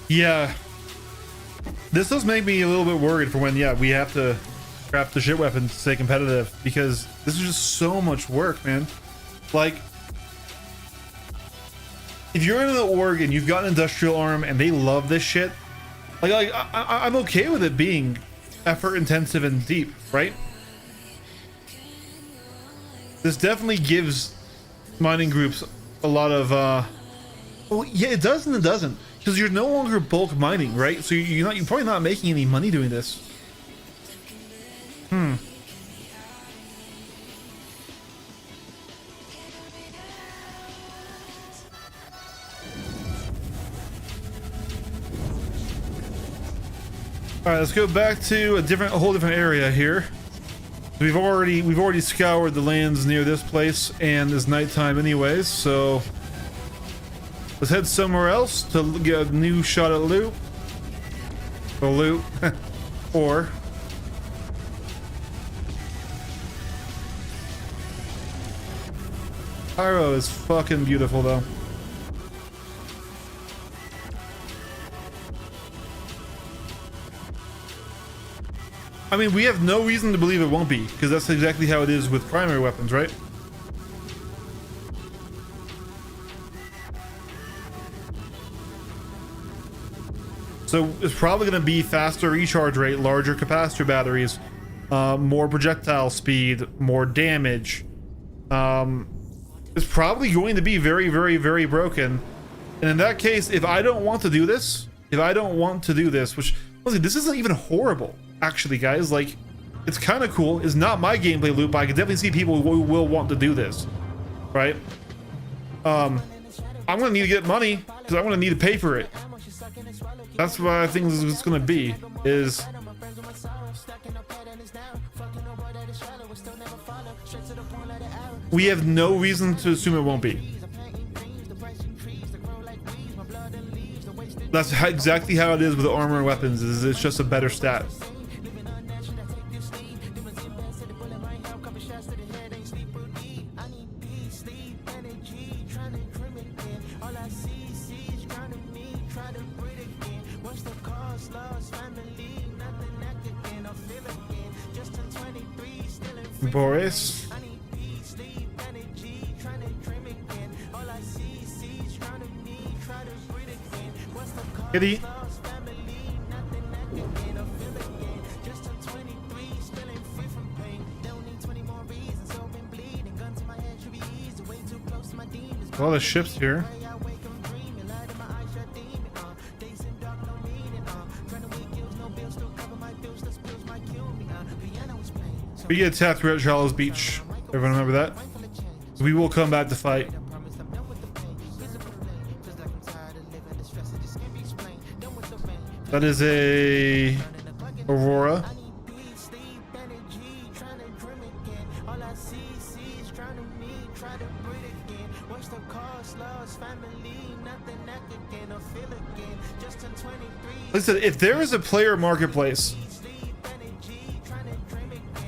Yeah, this does make me a little bit worried for when, yeah, we have to craft the shit weapon to stay competitive, because this is just so much work, man. Like, if you're in an org and you've got an industrial arm and they love this shit, like I'm okay with it being effort intensive and deep, right? This definitely gives mining groups a lot of, well, yeah, it does and it doesn't. Because you're no longer bulk mining, right? So you're probably not making any money doing this. All right, let's go back to a whole different area here. We've already scoured the lands near this place, and it's nighttime anyways, so let's head somewhere else to get a new shot at loot. The loot. Or Pyro is fucking beautiful though. I mean, we have no reason to believe it won't be, because that's exactly how it is with primary weapons, right? So it's probably going to be faster recharge rate, larger capacitor batteries, more projectile speed, more damage. It's probably going to be very, very, very broken. And in that case, if I don't want to do this, which, listen, this isn't even horrible, actually, guys. Like, it's kind of cool. It's not my gameplay loop, but I can definitely see people who will want to do this, right? I'm going to need to get money, because I'm going to need to pay for it. That's what I think it's going to be, is we have no reason to assume it won't be. That's exactly how it is with armor and weapons, is it's just a better stat. Boris. Kitty. A lot of ships here. We get attacked throughout Charles Beach. Everyone remember that? We will come back to fight. That is a Aurora. Like I said, if there is a player marketplace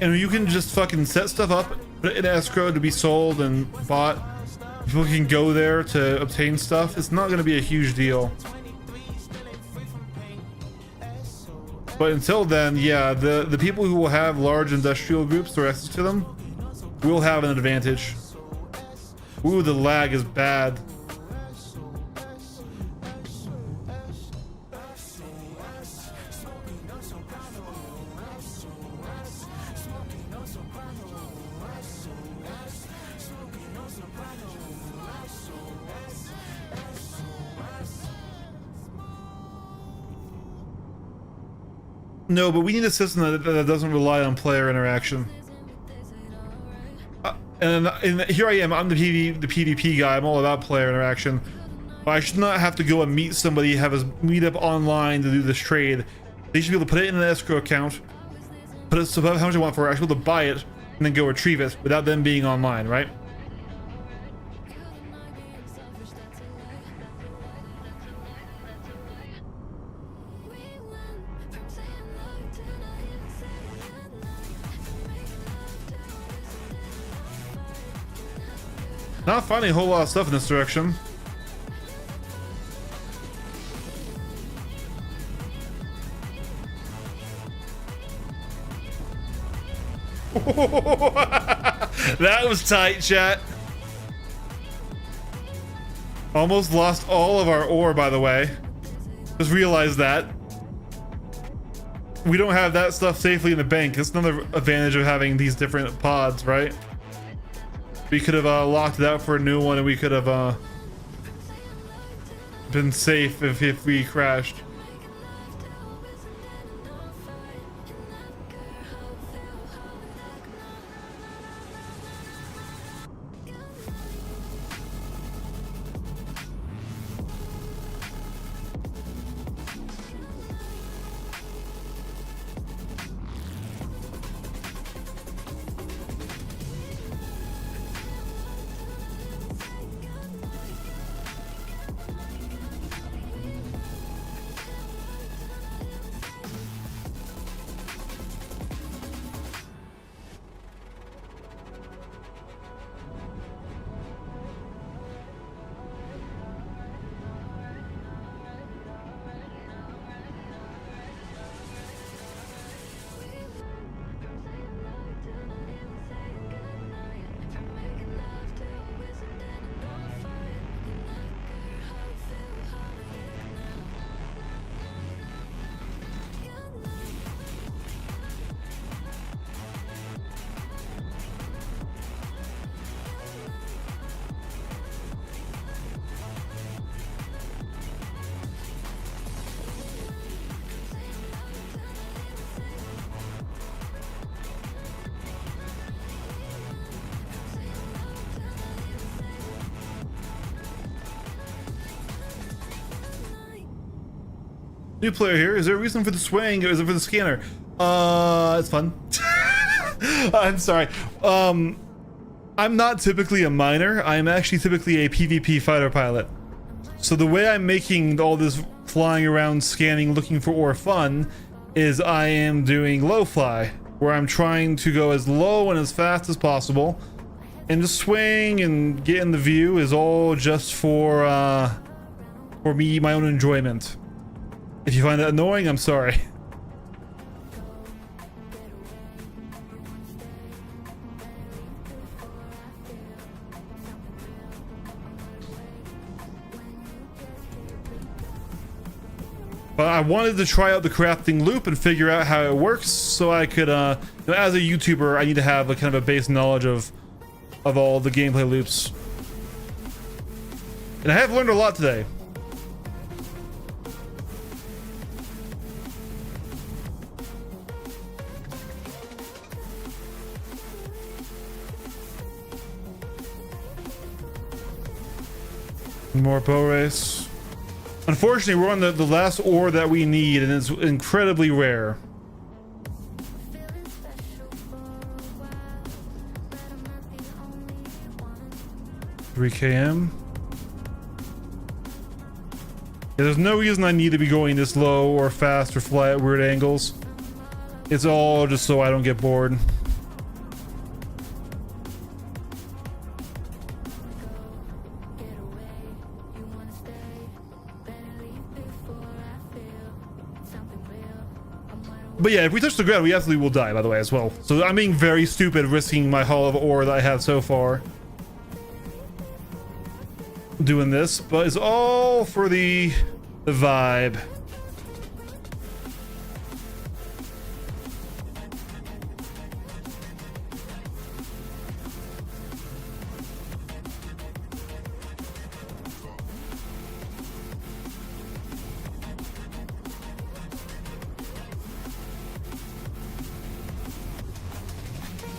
and you can just fucking set stuff up, put it in escrow to be sold and bought, people can go there to obtain stuff, it's not going to be a huge deal. But until then, yeah, the people who will have large industrial groups or access to them will have an advantage. Ooh, the lag is bad. No, but we need a system that doesn't rely on player interaction. And here I am, I'm the PvP guy, I'm all about player interaction. But I should not have to go and meet somebody, have us meet up online to do this trade. They should be able to put it in an escrow account, put it so how much I want for it, I should be able to buy it, and then go retrieve it without them being online, right? Not finding a whole lot of stuff in this direction. That was tight, chat. Almost lost all of our ore, by the way. Just realized that. We don't have that stuff safely in the bank. That's another advantage of having these different pods, right? We could have locked it out for a new one, and we could have been safe if we crashed. New player here. Is there a reason for the swaying, or is it for the scanner? It's fun. I'm sorry. I'm not typically a miner. I'm actually typically a PvP fighter pilot. So the way I'm making all this flying around, scanning, looking for ore fun is I am doing low fly, where I'm trying to go as low and as fast as possible, and just swing and get in the view is all just for me, my own enjoyment. If you find that annoying, I'm sorry. But I wanted to try out the crafting loop and figure out how it works, so I could, you know, as a YouTuber, I need to have a kind of a base knowledge of all the gameplay loops. And I have learned a lot today. More bow race. Unfortunately, we're on the last ore that we need, and it's incredibly rare. 3 km. Yeah, there's no reason I need to be going this low or fast or fly at weird angles. It's all just so I don't get bored. But yeah, if we touch the ground, we absolutely will die, by the way, as well. So I'm being very stupid risking my haul of ore that I have so far doing this, but it's all for the vibe.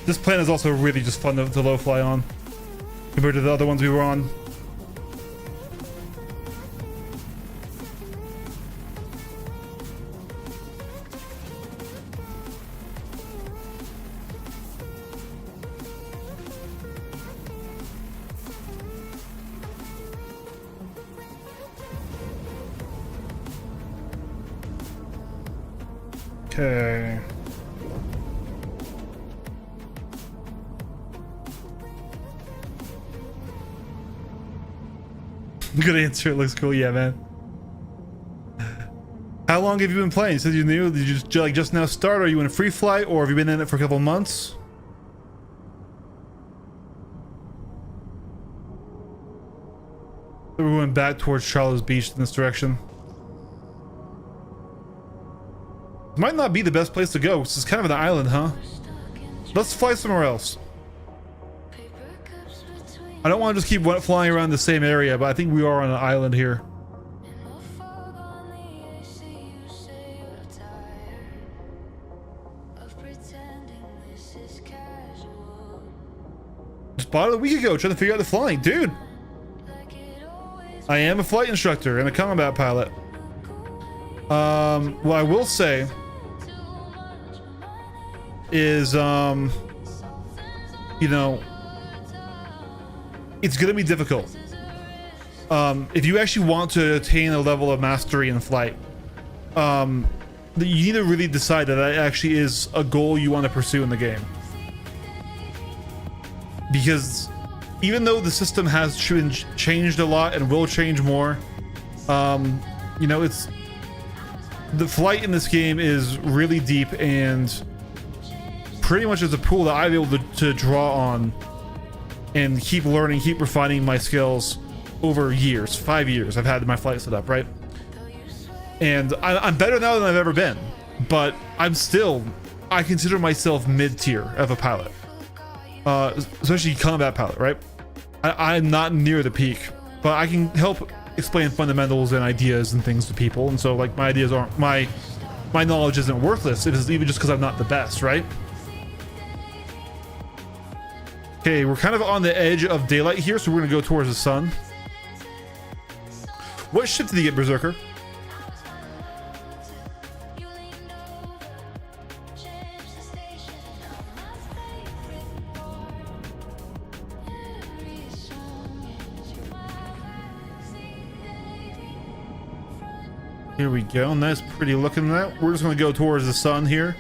This planet is also really just fun to low fly on compared to the other ones we were on. Okay. Good answer. It looks cool. Yeah, man. How long have you been playing? You said you knew. Did you just now start? Or are you in a free flight, or have you been in it for a couple months? So we're going back towards Charlo's Beach in this direction. Might not be the best place to go. This is kind of an island, huh? Let's fly somewhere else. I don't want to just keep flying around the same area, but I think we are on an island here. Spotted a week ago trying to figure out the flying. Dude! I am a flight instructor and a combat pilot. What I will say is, you know, it's gonna be difficult. If you actually want to attain a level of mastery in flight, you need to really decide that that actually is a goal you want to pursue in the game. Because even though the system has changed a lot and will change more, you know, the flight in this game is really deep and pretty much is a pool that I've been able to draw on and keep learning, keep refining my skills over years. 5 years I've had my flight set up, right? And I'm better now than I've ever been, but I consider myself mid-tier of a pilot, especially combat pilot, right? I'm not near the peak, but I can help explain fundamentals and ideas and things to people, and so like my ideas aren't, my knowledge isn't worthless. It is even just because I'm not the best, right? Okay, we're kind of on the edge of daylight here, so we're gonna go towards the sun. What ship did he get, Berserker? Here we go. Nice, pretty looking at that. We're just gonna go towards the sun here.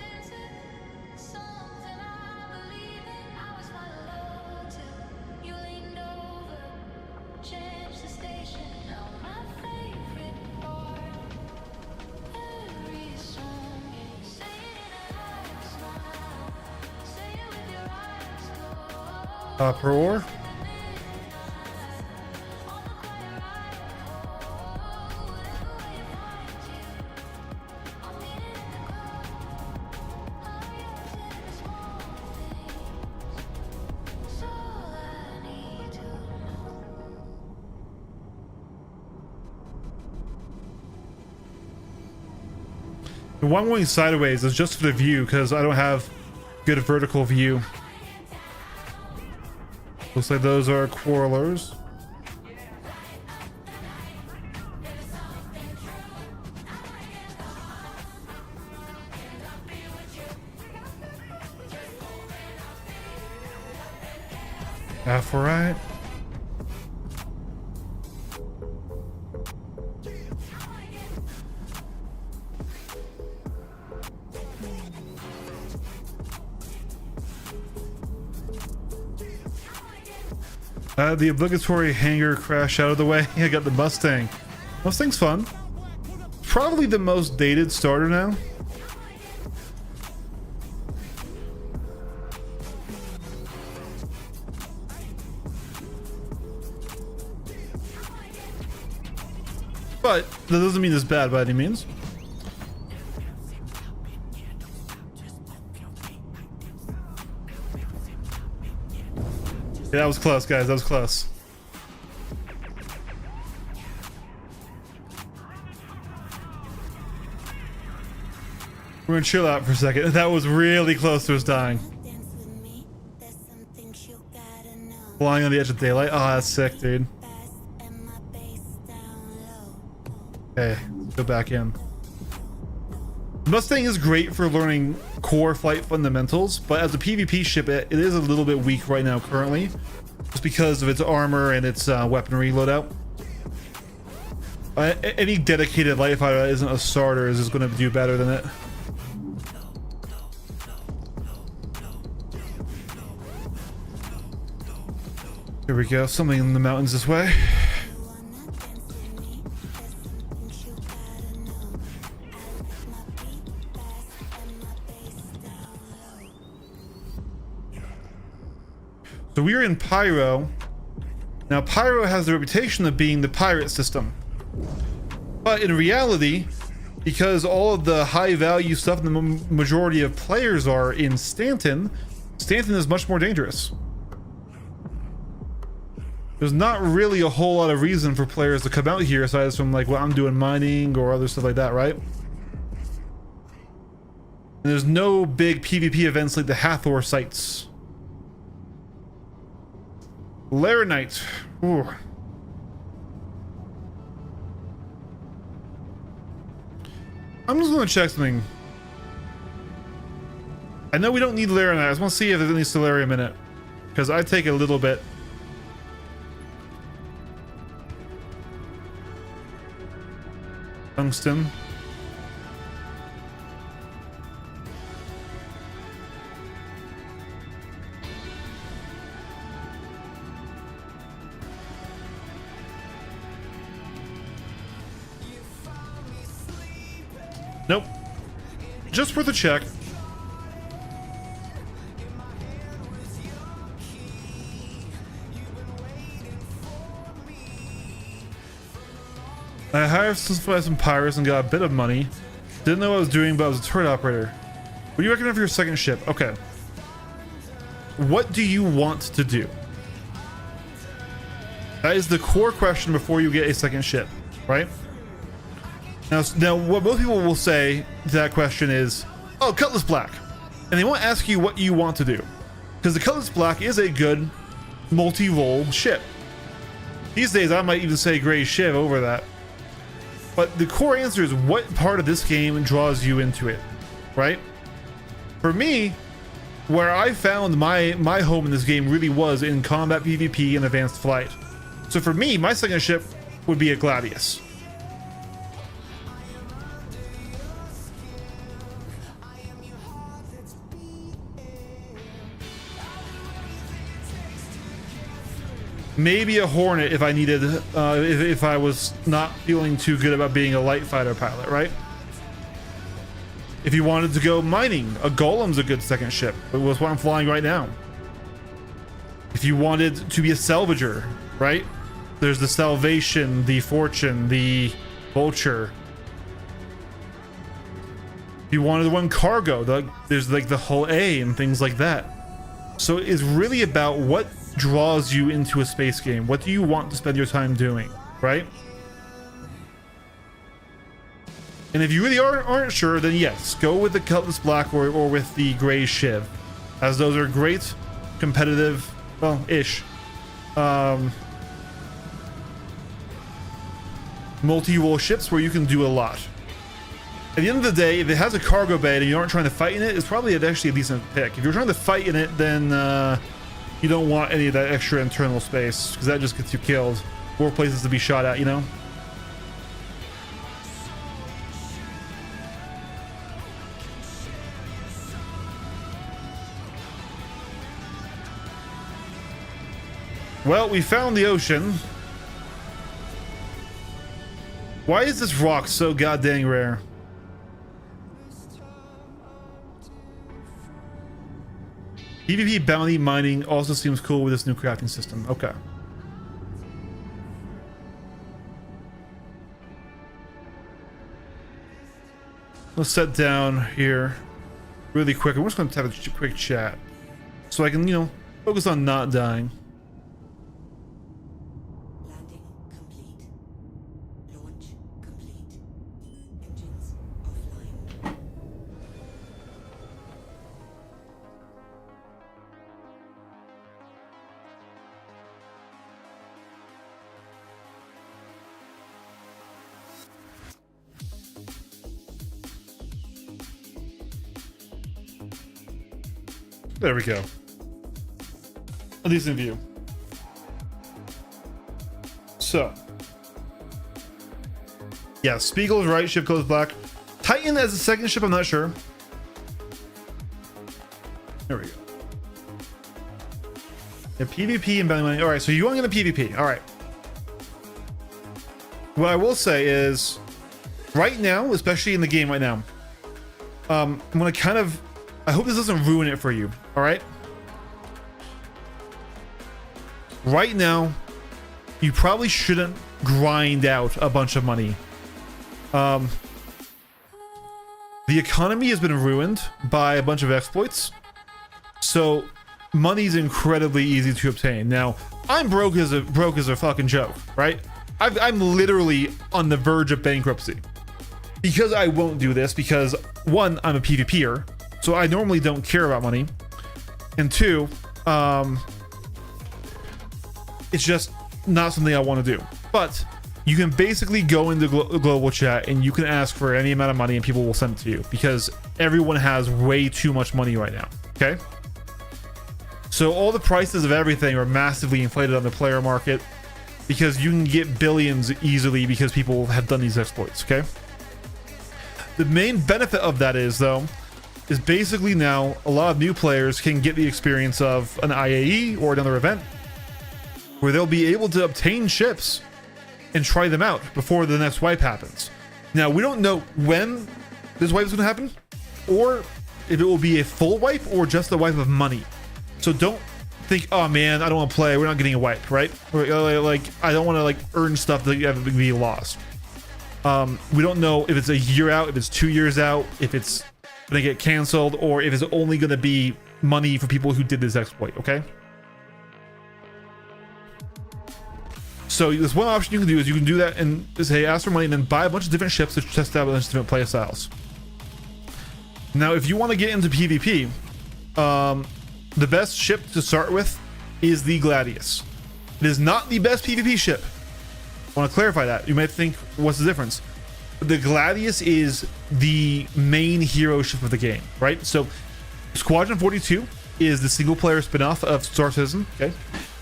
Per ore. The one going sideways is just for the view because I don't have good vertical view. Looks like those are quarrelers. Half right. The obligatory hangar crash out of the way. I got the Mustang. Mustang's fun. Probably the most dated starter now. But that doesn't mean it's bad by any means. Yeah, that was close, guys. That was close. We're gonna chill out for a second. That was really close to us dying. Flying on the edge of daylight. Oh, that's sick, dude. Okay, let's go back in. Mustang is great for learning core flight fundamentals, but as a PvP ship, it is a little bit weak right now currently, just because of its armor and its weaponry loadout. Any dedicated light fighter that isn't a starter is going to do better than it. Here we go, something in the mountains this way. So we're in Pyro. Now Pyro has the reputation of being the pirate system. But in reality, because all of the high value stuff the majority of players are in Stanton, Stanton is much more dangerous. There's not really a whole lot of reason for players to come out here aside from like what I'm doing mining or other stuff like that, right? And there's no big PvP events like the Hathor sites. Laranite. Ooh. I'm just gonna check something. I know we don't need Laranite. I just want to see if there's any Stellarium in it, because I take a little bit. Tungsten. Nope. Just worth a check. I hired some pirates and got a bit of money. Didn't know what I was doing, but I was a turret operator. What do you recommend for your second ship? Okay. What do you want to do? That is the core question before you get a second ship, right? Now, what most people will say to that question is, oh, Cutlass Black. And they won't ask you what you want to do. Because the Cutlass Black is a good multi-role ship. These days, I might even say Grey Shiv over that. But the core answer is what part of this game draws you into it, right? For me, where I found my home in this game really was in combat PvP and advanced flight. So for me, my second ship would be a Gladius. Maybe a Hornet if I needed, if I was not feeling too good about being a light fighter pilot, right? If you wanted to go mining, a Golem's a good second ship. It was what I'm flying right now. If you wanted to be a salvager, right? There's the Salvation, the Fortune, the Vulture. If you wanted one cargo, there's like the Hull A and things like that. So it's really about what draws you into a space game. What do you want to spend your time doing, right? And if you really aren't sure, then yes, go with the Cutlass Black or with the Gray Shiv, as those are great competitive, well, ish, multi-role ships where you can do a lot. At the end of the day, if it has a cargo bay and you aren't trying to fight in it, it's probably actually a decent pick. If you're trying to fight in it, then you don't want any of that extra internal space, because that just gets you killed. More places to be shot at, you know? Well, we found the ocean. Why is this rock so goddamn rare? PvP bounty mining also seems cool with this new crafting system. Okay. Let's set down here really quick. I'm just going to have a quick chat so I can, you know, focus on not dying. Landing complete. Launch complete. Engines offline. There we go. A decent view. So. Yeah, Spiegel's right, ship goes black. Titan as a second ship, I'm not sure. There we go. Yeah, PvP and bounty mining. Alright, so you want to get a PvP. Alright. What I will say is, right now, especially in the game right now, I'm going to kind of, I hope this doesn't ruin it for you. All right. Right now, you probably shouldn't grind out a bunch of money. The economy has been ruined by a bunch of exploits. So money's incredibly easy to obtain. Now, I'm broke as a fucking joke, right? I'm literally on the verge of bankruptcy. Because I won't do this, because one, I'm a PvPer, so I normally don't care about money. And two, it's just not something I want to do. But you can basically go into global chat and you can ask for any amount of money and people will send it to you, because everyone has way too much money right now. Okay. So all the prices of everything are massively inflated on the player market because you can get billions easily because people have done these exploits. Okay. The main benefit of that is, though, is basically now a lot of new players can get the experience of an IAE or another event where they'll be able to obtain ships and try them out before the next wipe happens. Now, we don't know when this wipe is going to happen, or if it will be a full wipe or just a wipe of money. So don't think, oh man, I don't want to play, we're not getting a wipe, right? Like, I don't want to like earn stuff that have to be lost. We don't know if it's a year out, if it's 2 years out, if it's gonna get canceled, or if it's only gonna be money for people who did this exploit. Okay. So there's one option you can do, is you can do that and say ask for money and then buy a bunch of different ships to test out a bunch of different play styles. Now, if you want to get into PvP, the best ship to start with is the Gladius. It is not the best PvP ship. I want to clarify that. You might think, what's the difference? The Gladius is the main hero ship of the game, right? So Squadron 42 is the single player spin-off of Star Citizen, okay?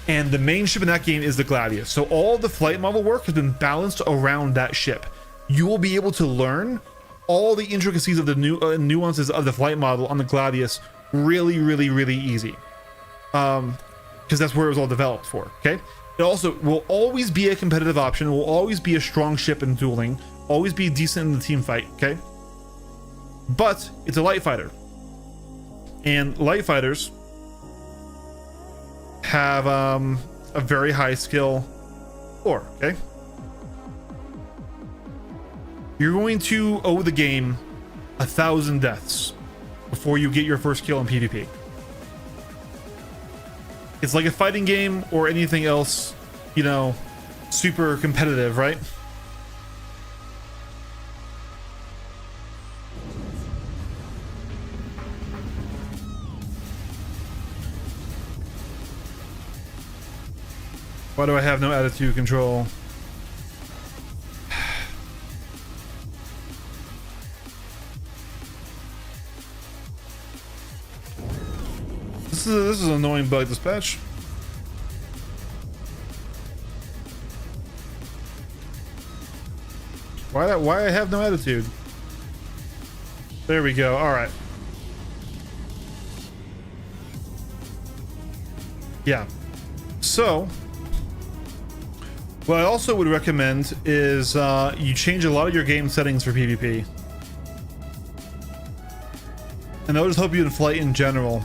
And the main ship in that game is the Gladius. So all the flight model work has been balanced around that ship. You will be able to learn all the intricacies of the new nuances of the flight model on the Gladius really, really, really easy. Because that's where it was all developed for, okay? It also will always be a competitive option. It will always be a strong ship in dueling. Always be decent in the team fight, okay? But it's a light fighter. And light fighters have a very high skill floor, okay? You're going to owe the game 1,000 deaths before you get your first kill in PvP. It's like a fighting game or anything else, you know, super competitive, right? Why do I have no attitude control? This is an annoying bug dispatch. Why I have no attitude? There we go. All right. Yeah. So, what I also would recommend is you change a lot of your game settings for PvP, and that would just help you in flight in general.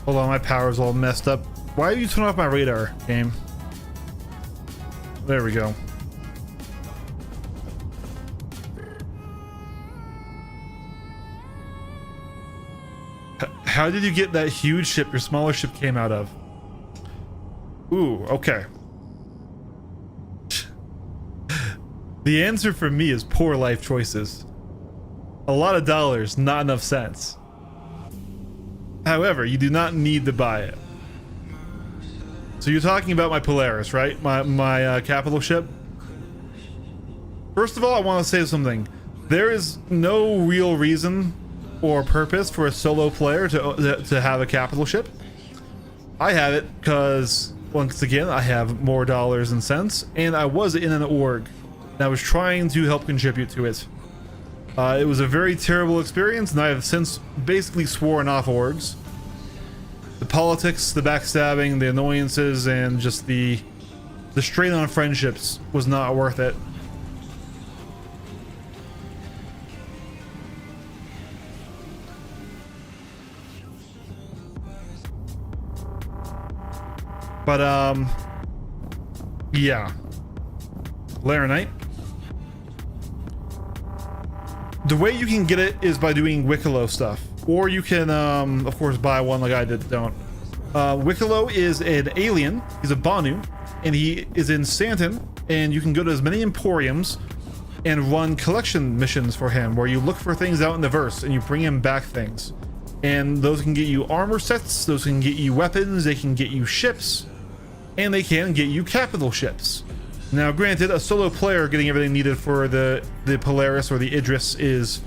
Hold on, my power's all messed up. Why are you turning off my radar, game? There we go. How did you get that huge ship your smaller ship came out of? Ooh, okay. The answer for me is poor life choices. A lot of dollars, not enough sense. However, you do not need to buy it. So you're talking about my Polaris, right? My capital ship? First of all, I want to say something. There is no real reason or purpose for a solo player to have a capital ship. I have it because, once again, I have more dollars and cents, and I was in an org, and I was trying to help contribute to it. It was a very terrible experience, and I have since basically sworn off orgs. The politics, the backstabbing, the annoyances, and just the strain on friendships was not worth it. But yeah, Laranite. The way you can get it is by doing Wicklow stuff, or you can of course buy one like I did. Don't. Wicklow is an alien. He's a Banu, and he is in Santon, and you can go to as many emporiums and run collection missions for him, where you look for things out in the verse and you bring him back things, and those can get you armor sets, those can get you weapons, they can get you ships, and they can get you capital ships. Now, granted, a solo player getting everything needed for the Polaris or the Idris is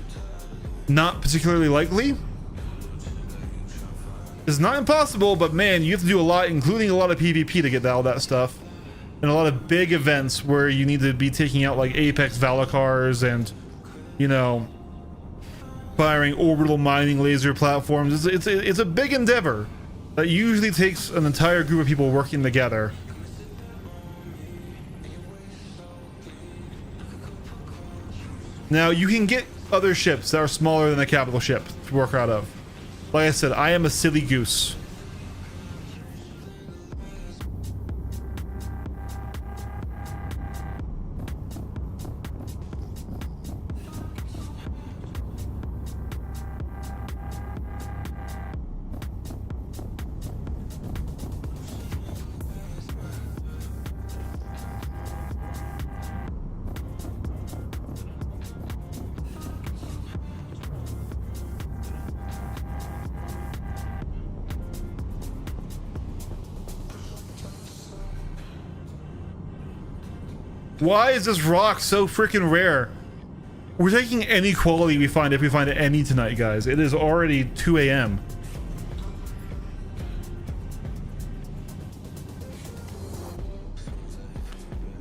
not particularly likely. It's not impossible, but man, you have to do a lot, including a lot of PvP to get all that stuff, and a lot of big events where you need to be taking out like Apex Valakars and, you know, firing orbital mining laser platforms. It's a big endeavor that usually takes an entire group of people working together. Now, you can get other ships that are smaller than a capital ship to work out of. Like I said, I am a silly goose. Why is this rock so freaking rare? We're taking any quality we find if we find any tonight, guys. It is already 2 a.m.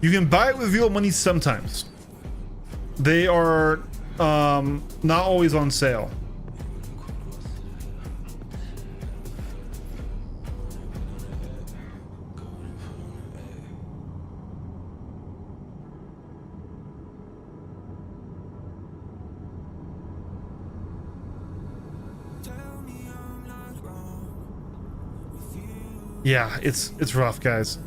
You can buy it with real money sometimes. They are not always on sale. Yeah, it's rough, guys.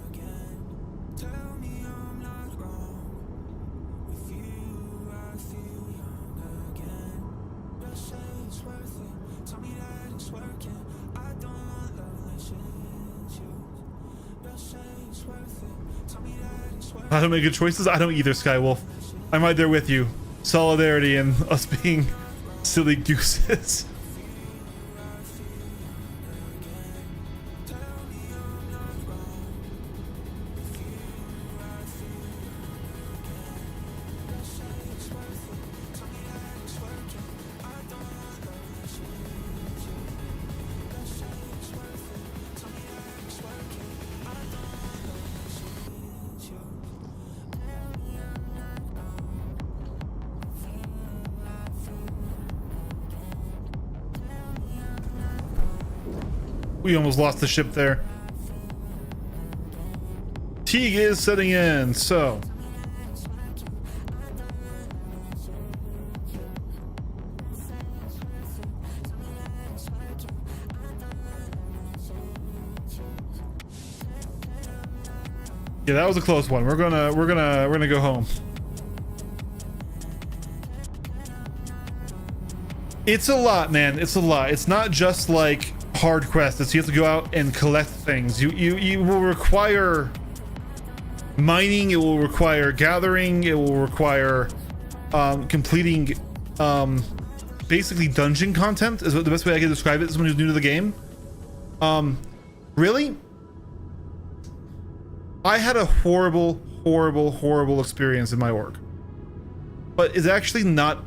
I don't make good choices. I don't either, Skywolf. I'm right there with you. Solidarity and us being silly gooses. We almost lost the ship there. Teague is setting in, so. Yeah, that was a close one. We're gonna go home. It's a lot, man. It's a lot. It's not just like hard quests. It's you have to go out and collect things. You will require mining. It will require gathering. It will require completing basically dungeon content is what the best way I can describe it. Someone who's new to the game. Really? I had a horrible experience in my org, but it's actually not.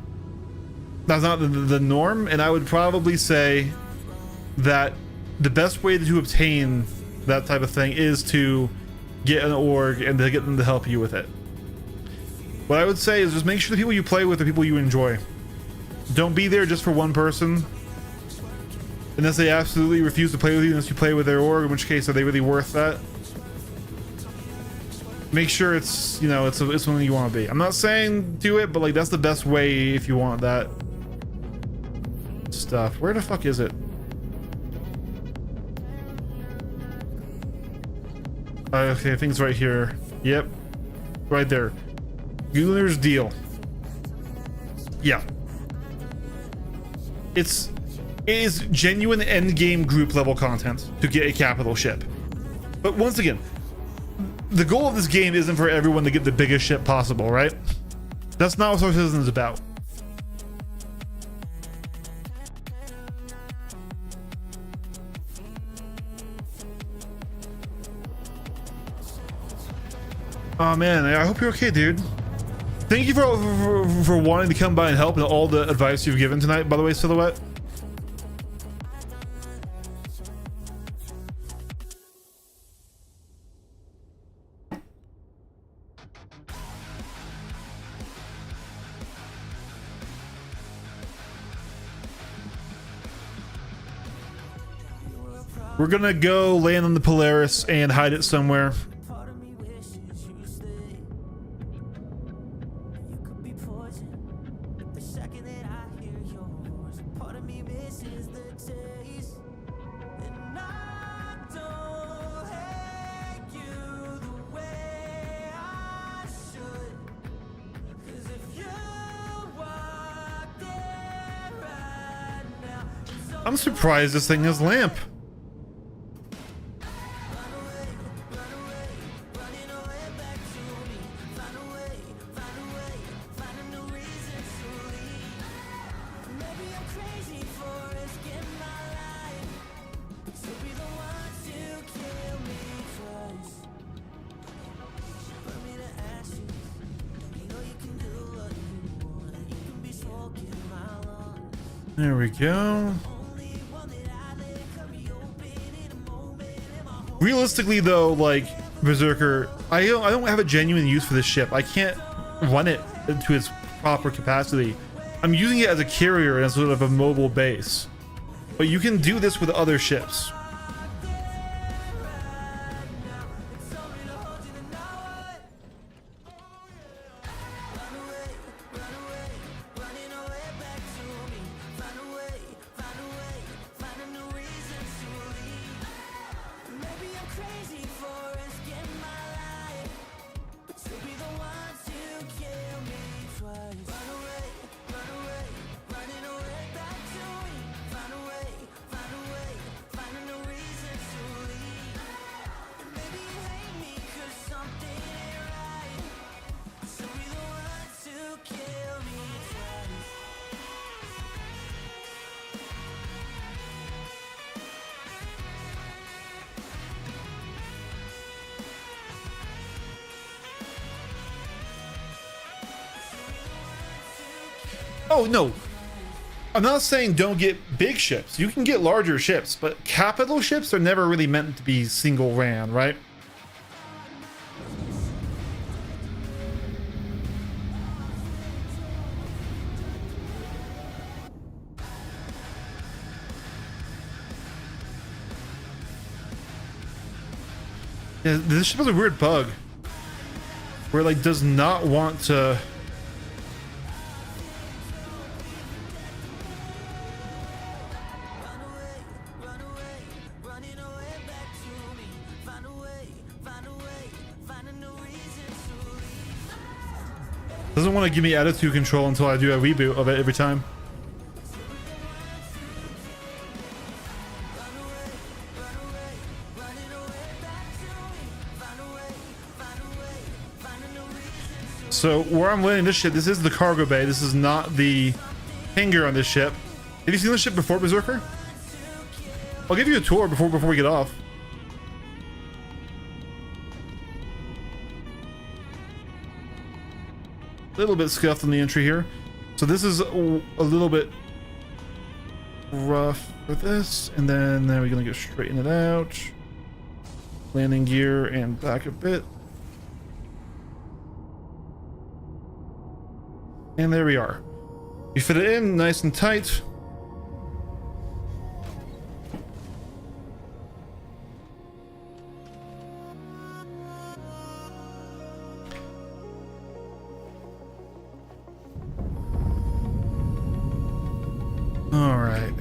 That's not the norm, and I would probably say that the best way to obtain that type of thing is to get an org and to get them to help you with it. What I would say is just make sure the people you play with are people you enjoy. Don't be there just for one person, unless they absolutely refuse to play with you, unless you play with their org, in which case are they really worth that? Make sure it's, you know, it's something you want to be. I'm not saying do it, but like that's the best way if you want that stuff. Where the fuck is it? Okay, I think it's right here. Yep, right there. Gunner's deal. Yeah, it is genuine end game group level content to get a capital ship. But once again, the goal of this game isn't for everyone to get the biggest ship possible, right? That's not what Star Citizen is about. Oh man, I hope you're okay, dude. Thank you for wanting to come by and help and all the advice you've given tonight, by the way, Silhouette. We're gonna go land on the Polaris and hide it somewhere. I'm surprised this thing has lamp. There we go. Realistically though, like Berserker, I don't have a genuine use for this ship. I can't run it to its proper capacity. I'm using it as a carrier and as sort of a mobile base. But you can do this with other ships. Oh no, I'm not saying don't get big ships. You can get larger ships, but capital ships are never really meant to be single ran, right? Yeah, this ship has a weird bug where it like does not want to. Doesn't want to give me attitude control until I do a reboot of it every time. So where I'm landing this ship, this is the cargo bay. This is not the hangar on this ship. Have you seen this ship before, Berserker? I'll give you a tour before we get off. A little bit scuffed on the entry here. So this is a little bit rough for this. And then we're gonna get straighten it out. Landing gear and back a bit. And there we are. You fit it in nice and tight. All right.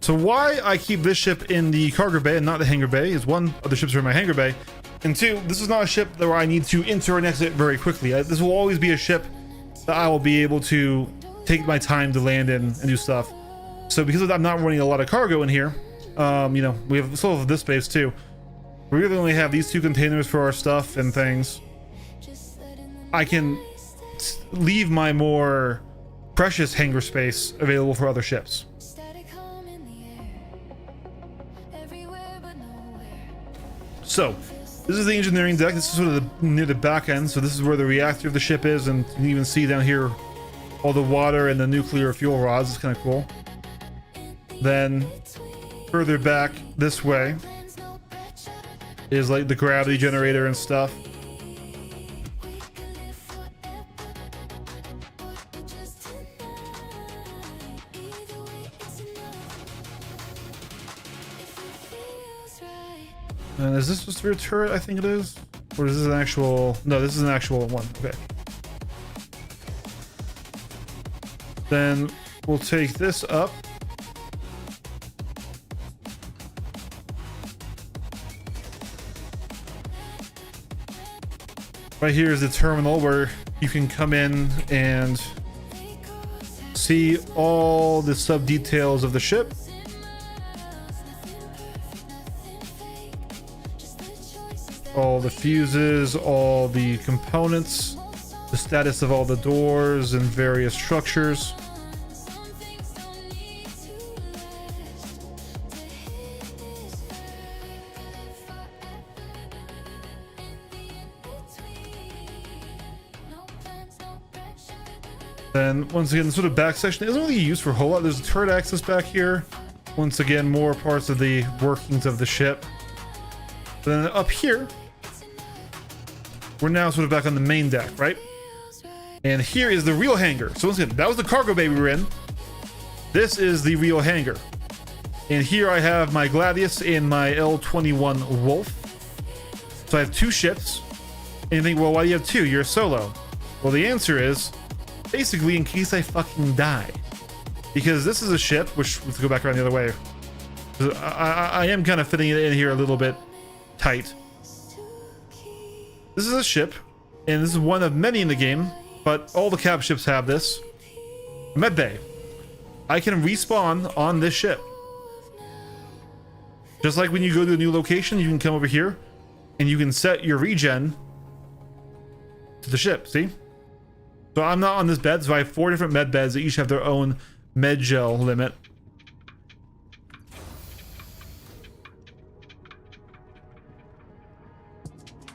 So why I keep this ship in the cargo bay and not the hangar bay is one, other ships are in my hangar bay, and two, this is not a ship where I need to enter and exit very quickly. This will always be a ship that I will be able to take my time to land in and do stuff. So because I'm not running a lot of cargo in here, you know, we have still have this space too. We really only have these two containers for our stuff and things. I can leave my more precious hangar space available for other ships. So this is the engineering deck. This is sort of near the back end. So this is where the reactor of the ship is, and you can even see down here all the water and the nuclear fuel rods. It's kind of cool. Then further back this way is like the gravity generator and stuff. And is this supposed to be a turret? I think it is. Or is this an actual? No, this is an actual one. Okay. Then we'll take this up. Right here is the terminal where you can come in and see all the sub details of the ship. All the fuses, all the components, the status of all the doors and various structures. Then once again, the sort of back section isn't really used for a whole lot. There's a turret access back here. Once again, more parts of the workings of the ship. Then up here, we're now sort of back on the main deck, right? And here is the real hangar. So once again, that was the cargo bay we were in. This is the real hangar. And here I have my Gladius and my L-21 Wolf. So I have two ships. And you think, well, why do you have two? You're a solo. Well, the answer is basically in case I fucking die. Because this is a ship, which let's go back around the other way. I am kind of fitting it in here a little bit tight. This is a ship, and this is one of many in the game, but all the cap ships have this. Medbay. I can respawn on this ship. Just like when you go to a new location, you can come over here, and you can set your regen to the ship, see? So I'm not on this bed, so I have 4 different med beds that each have their own med gel limit.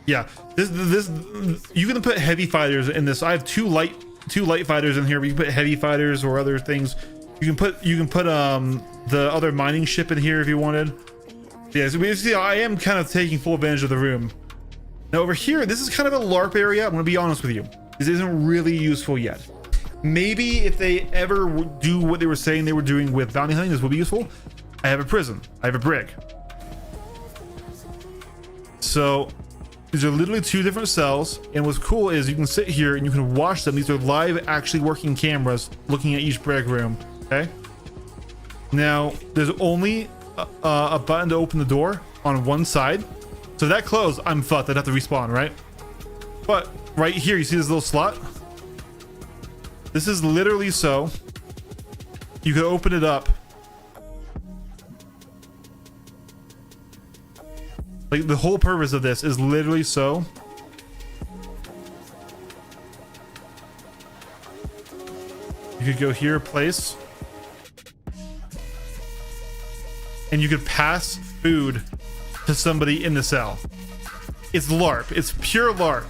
Yeah, this you can put heavy fighters in this. I have two light fighters in here, but you can put heavy fighters or other things. You can put the other mining ship in here if you wanted. Yeah, so basically I am kind of taking full advantage of the room. Now over here, this is kind of a LARP area. I'm gonna be honest with you. This isn't really useful yet. Maybe if they ever do what they were saying they were doing with bounty hunting, this will be useful. I have a prison. I have a brig. So these are literally two different cells. And what's cool is you can sit here and you can watch them. These are live, actually working cameras looking at each brig room. Okay. Now there's only a button to open the door on one side. So if that closed, I'm fucked. I'd have to respawn, right? But right here, you see this little slot? This is literally so you can open it up. Like the whole purpose of this is literally so you could go here, place, and you could pass food to somebody in the cell. It's LARP. It's pure LARP.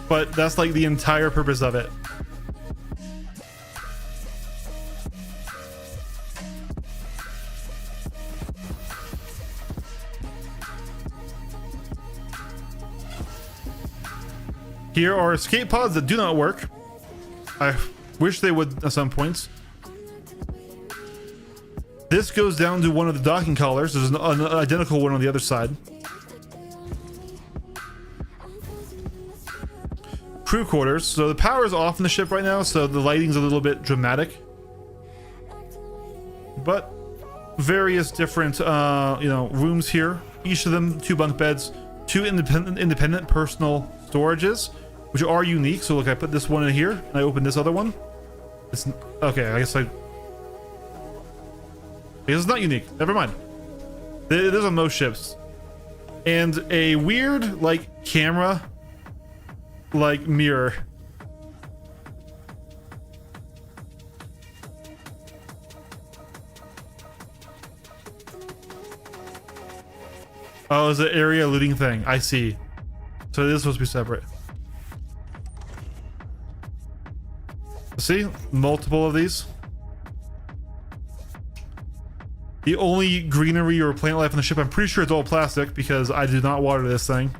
But that's like the entire purpose of it. Here are escape pods that do not work. I wish they would at some points. This goes down to one of the docking collars. There's an identical one on the other side. Crew quarters. So the power is off in the ship right now, so the lighting's a little bit dramatic. But various different, rooms here. Each of them 2 bunk beds, 2 independent personal storages, which are unique. So look, I put this one in here, and I open this other one. It's okay. I guess it's not unique. Never mind. It is on most ships. And a weird, like, camera, like, mirror. Oh, it's an area looting thing. I see. So it is supposed to be separate. See? Multiple of these. The only greenery or plant life on the ship, I'm pretty sure it's all plastic because I do not water this thing.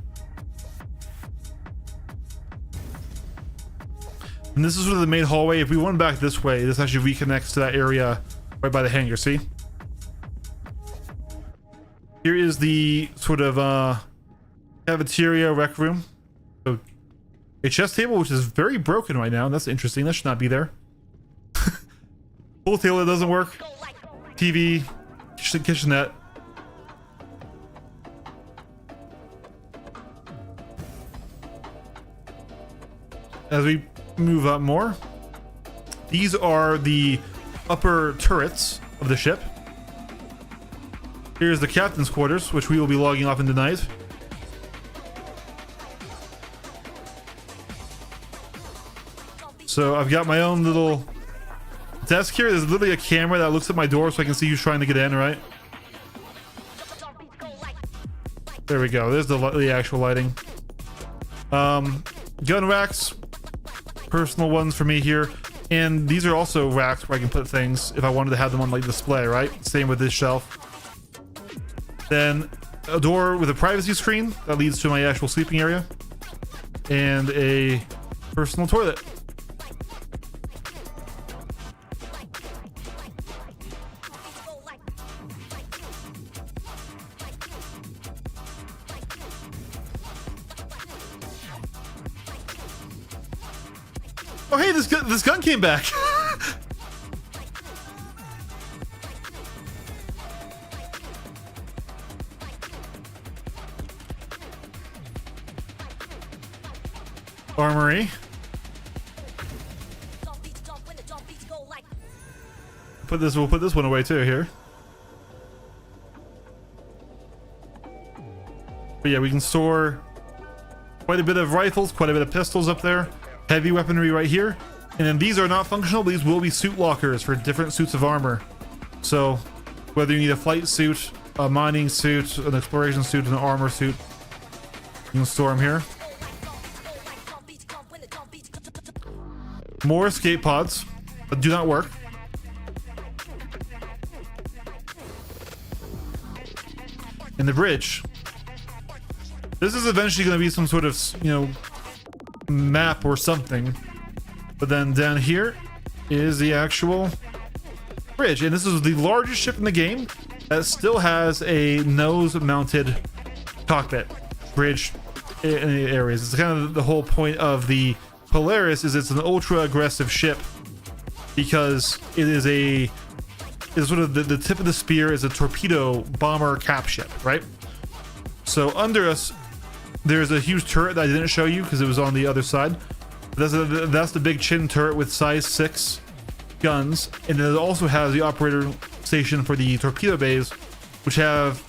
And this is sort of the main hallway. If we went back this way, this actually reconnects to that area right by the hangar, see? Here is the sort of cafeteria rec room. So a chess table, which is very broken right now. That's interesting. That should not be there. Pool table that doesn't work. TV, kitchenette. As we move up more, these are the upper turrets of the ship. Here's the captain's quarters, which we will be logging off in tonight. So I've got my own little desk here. There's literally a camera that looks at my door so I can see who's trying to get in, right? There we go. There's the actual lighting. Gun racks. Personal ones for me here. And these are also racks where I can put things if I wanted to have them on like display, right? Same with this shelf. Then a door with a privacy screen that leads to my actual sleeping area. And a personal toilet. Oh hey, this gun came back. Armory. We'll put this one away too here. But yeah, we can store quite a bit of rifles, quite a bit of pistols up there. Heavy weaponry right here. And then these are not functional, but these will be suit lockers for different suits of armor. So whether you need a flight suit, a mining suit, an exploration suit, an armor suit, you can store them here. More escape pods that do not work. And the bridge. This is eventually going to be some sort of, map or something. But then down here is the actual bridge, and this is the largest ship in the game that still has a nose-mounted cockpit bridge in the areas. It's kind of the whole point of the Polaris, is it's an ultra-aggressive ship because it is is sort of the tip of the spear is a torpedo bomber cap ship, right? So under us, there's a huge turret that I didn't show you because it was on the other side. That's the big chin turret with size 6 guns, and then it also has the operator station for the torpedo bays, which have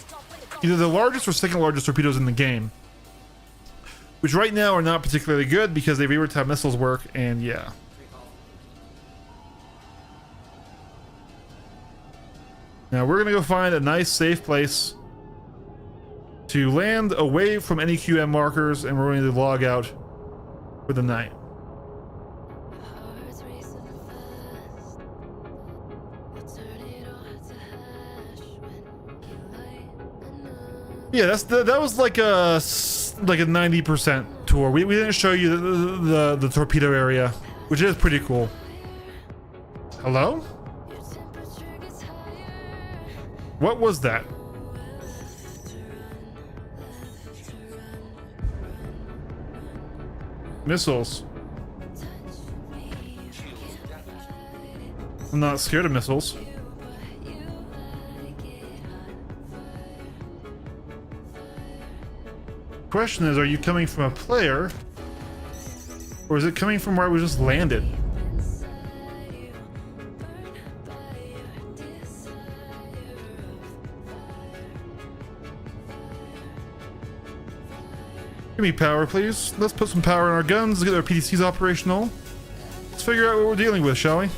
either the largest or second largest torpedoes in the game, which right now are not particularly good because they rewrote how missiles work, and yeah. Now we're gonna go find a nice safe place to land away from any QM markers, and we're going to log out for the night. Yeah, that was like a 90% tour. We didn't show you the torpedo area, which is pretty cool. Hello? What was that? Missiles. I'm not scared of missiles. Question is, are you coming from a player, or is it coming from where we just landed? Give me power, please. Let's put some power in our guns, get our PDCs operational. Let's figure out what we're dealing with, shall we?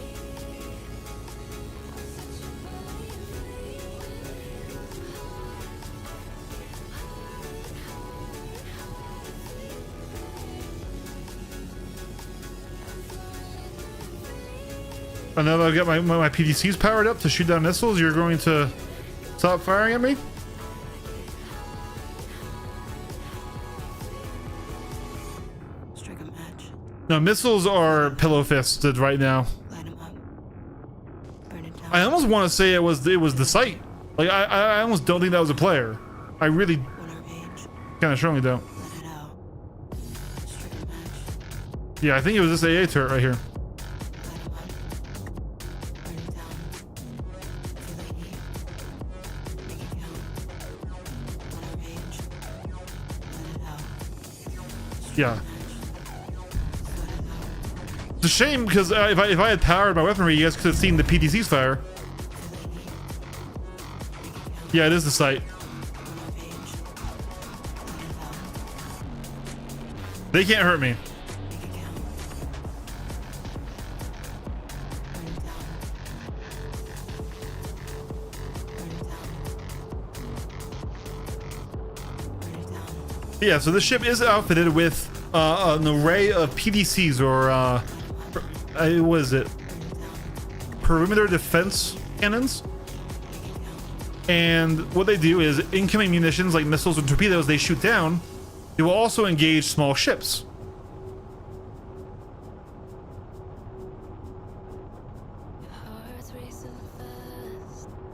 And now that I've got my PDCs powered up to shoot down missiles, you're going to stop firing at me? Strike a match. No, missiles are pillow fisted right now. Light 'em up. Burn it down. I almost want to say it was the site. Like I almost don't think that was a player. I really kind of strongly don't. Let it out. Strike a match. Yeah, I think it was this AA turret right here. Yeah. It's a shame because if I had powered my weaponry, you guys could have seen the PDCs fire. Yeah, it is the site. They can't hurt me. Yeah, so this ship is outfitted with an array of PDCs, or what is it? Perimeter defense cannons. And what they do is incoming munitions like missiles and torpedoes they shoot down, they will also engage small ships.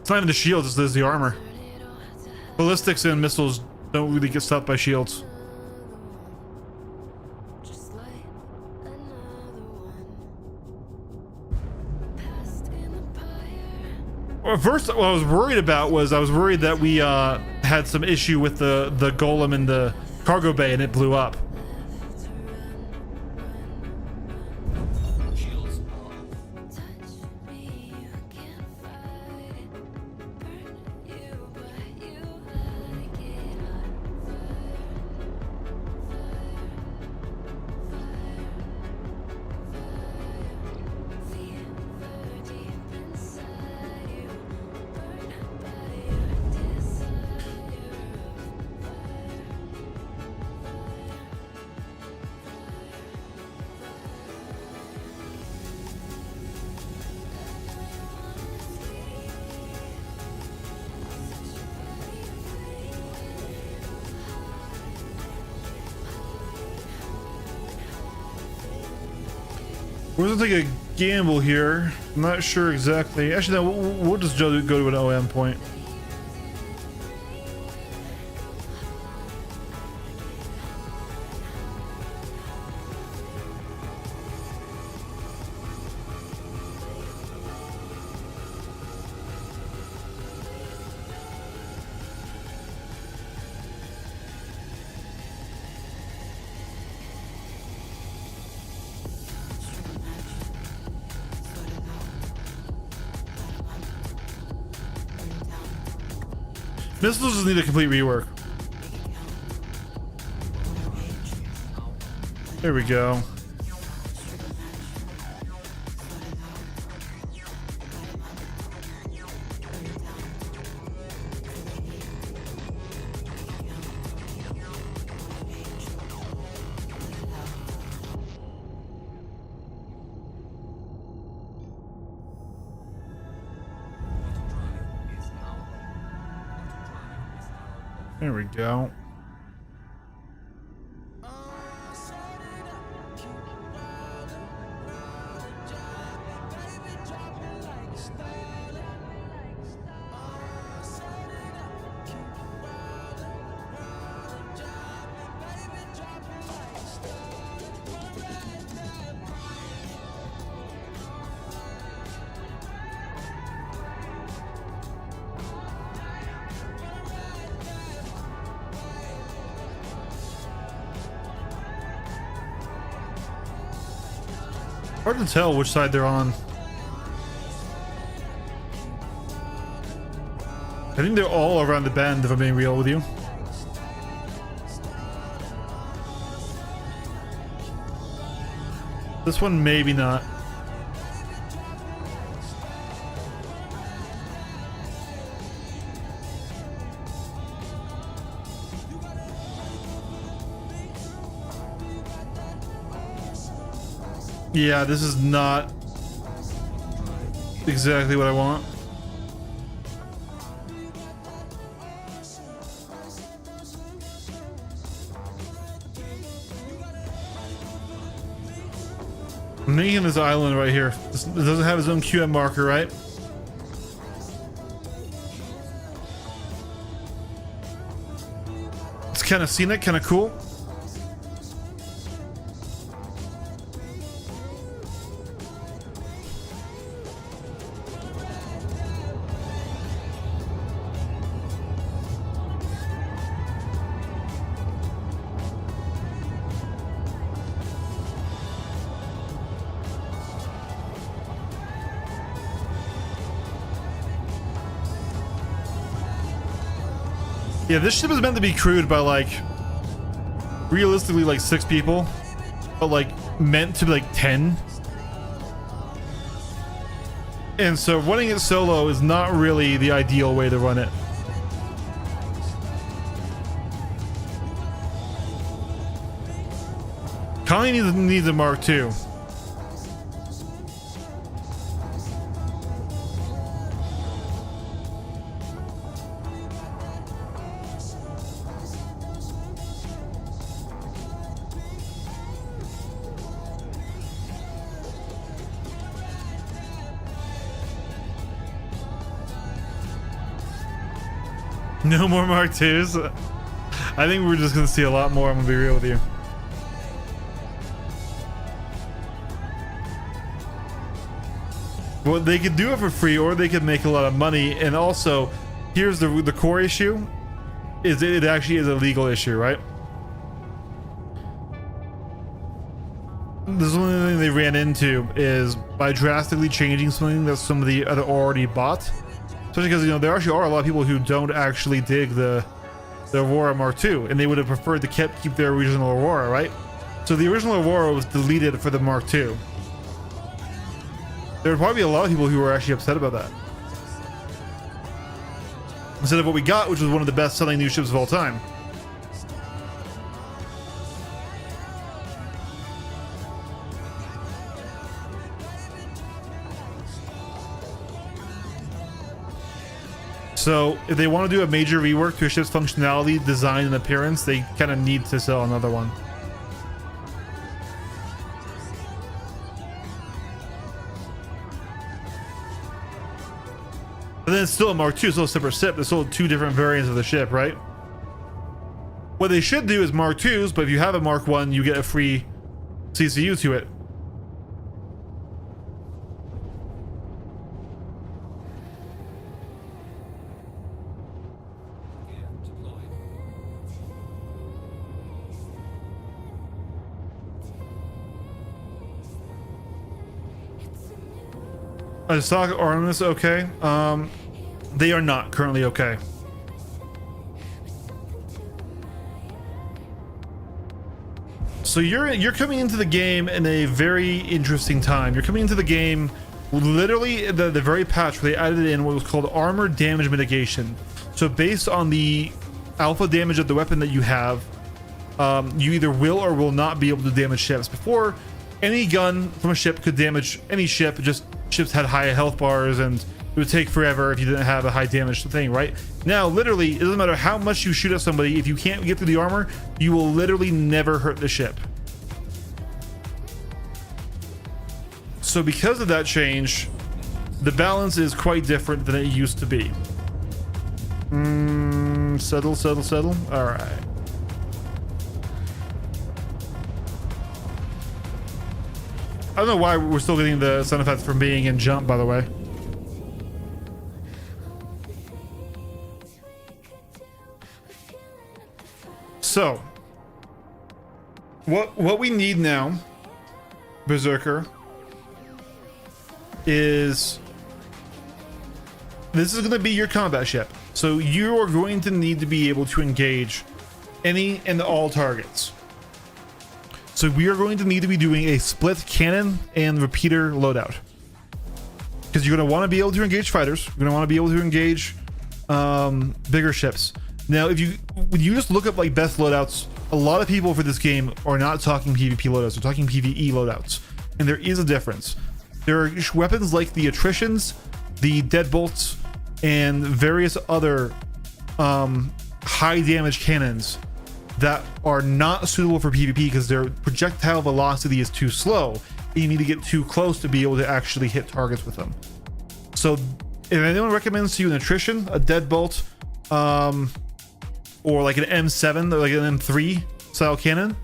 It's not even the shields, it's the armor. Ballistics and missiles don't really get stopped by shields. Well, first, what I was worried about was that we had some issue with the golem in the cargo bay and it blew up. We're gonna take a gamble here. I'm not sure exactly. Actually, no, we'll just go to an OM point. Missiles just need a complete rework. There we go. There we go. Hard to tell which side they're on. I think they're all around the bend, if I'm being real with you. This one, maybe not. Yeah, this is not exactly what I want. I'm making this island right here. This doesn't have its own QM marker, right? It's kind of scenic, kind of cool. Yeah, this ship is meant to be crewed by like realistically like 6 people, but like meant to be like 10. And so running it solo is not really the ideal way to run it. Connie needs a Mark II. No more Mark IIs. I think we're just gonna see a lot more. I'm gonna be real with you. Well, they could do it for free, or they could make a lot of money. And also, here's the core issue: is it actually is a legal issue, right? This is one thing they ran into is by drastically changing something that somebody had already bought. Especially because, you know, there actually are a lot of people who don't actually dig the Aurora Mark II, and they would have preferred to keep their original Aurora, right? So the original Aurora was deleted for the Mark II. There would probably be a lot of people who were actually upset about that. Instead of what we got, which was one of the best-selling new ships of all time. So if they want to do a major rework to a ship's functionality, design, and appearance, they kind of need to sell another one. But then it's still a Mark II, still a separate ship. There's still two different variants of the ship, right? What they should do is Mark IIs, but if you have a Mark I, you get a free CCU to it. Are stock armaments okay? They are not currently okay. So you're coming into the game in a very interesting time. You're coming into the game literally the very patch where they added in what was called armor damage mitigation. So based on the alpha damage of the weapon that you have, you either will or will not be able to damage ships. Before, any gun from a ship could damage any ship, just ships had high health bars and it would take forever if you didn't have a high damage thing, right? Now, literally, it doesn't matter how much you shoot at somebody, if you can't get through the armor, you will literally never hurt the ship. So because of that change, the balance is quite different than it used to be. Settle. All right. I don't know why we're still getting the sound effects from being in jump, by the way. So, what we need now, Berserker, is this is going to be your combat ship. So you are going to need to be able to engage any and all targets. So we are going to need to be doing a split cannon and repeater loadout, because you're going to want to be able to engage fighters. You're going to want to be able to engage bigger ships. Now, when you just look up like best loadouts, a lot of people for this game are not talking PvP loadouts. They're talking PvE loadouts, and there is a difference. There are weapons like the attritions, the deadbolts, and various other high damage cannons that are not suitable for PvP because their projectile velocity is too slow and you need to get too close to be able to actually hit targets with them. So if anyone recommends to you an attrition, a deadbolt, or like an M7 or like an M3 style cannon,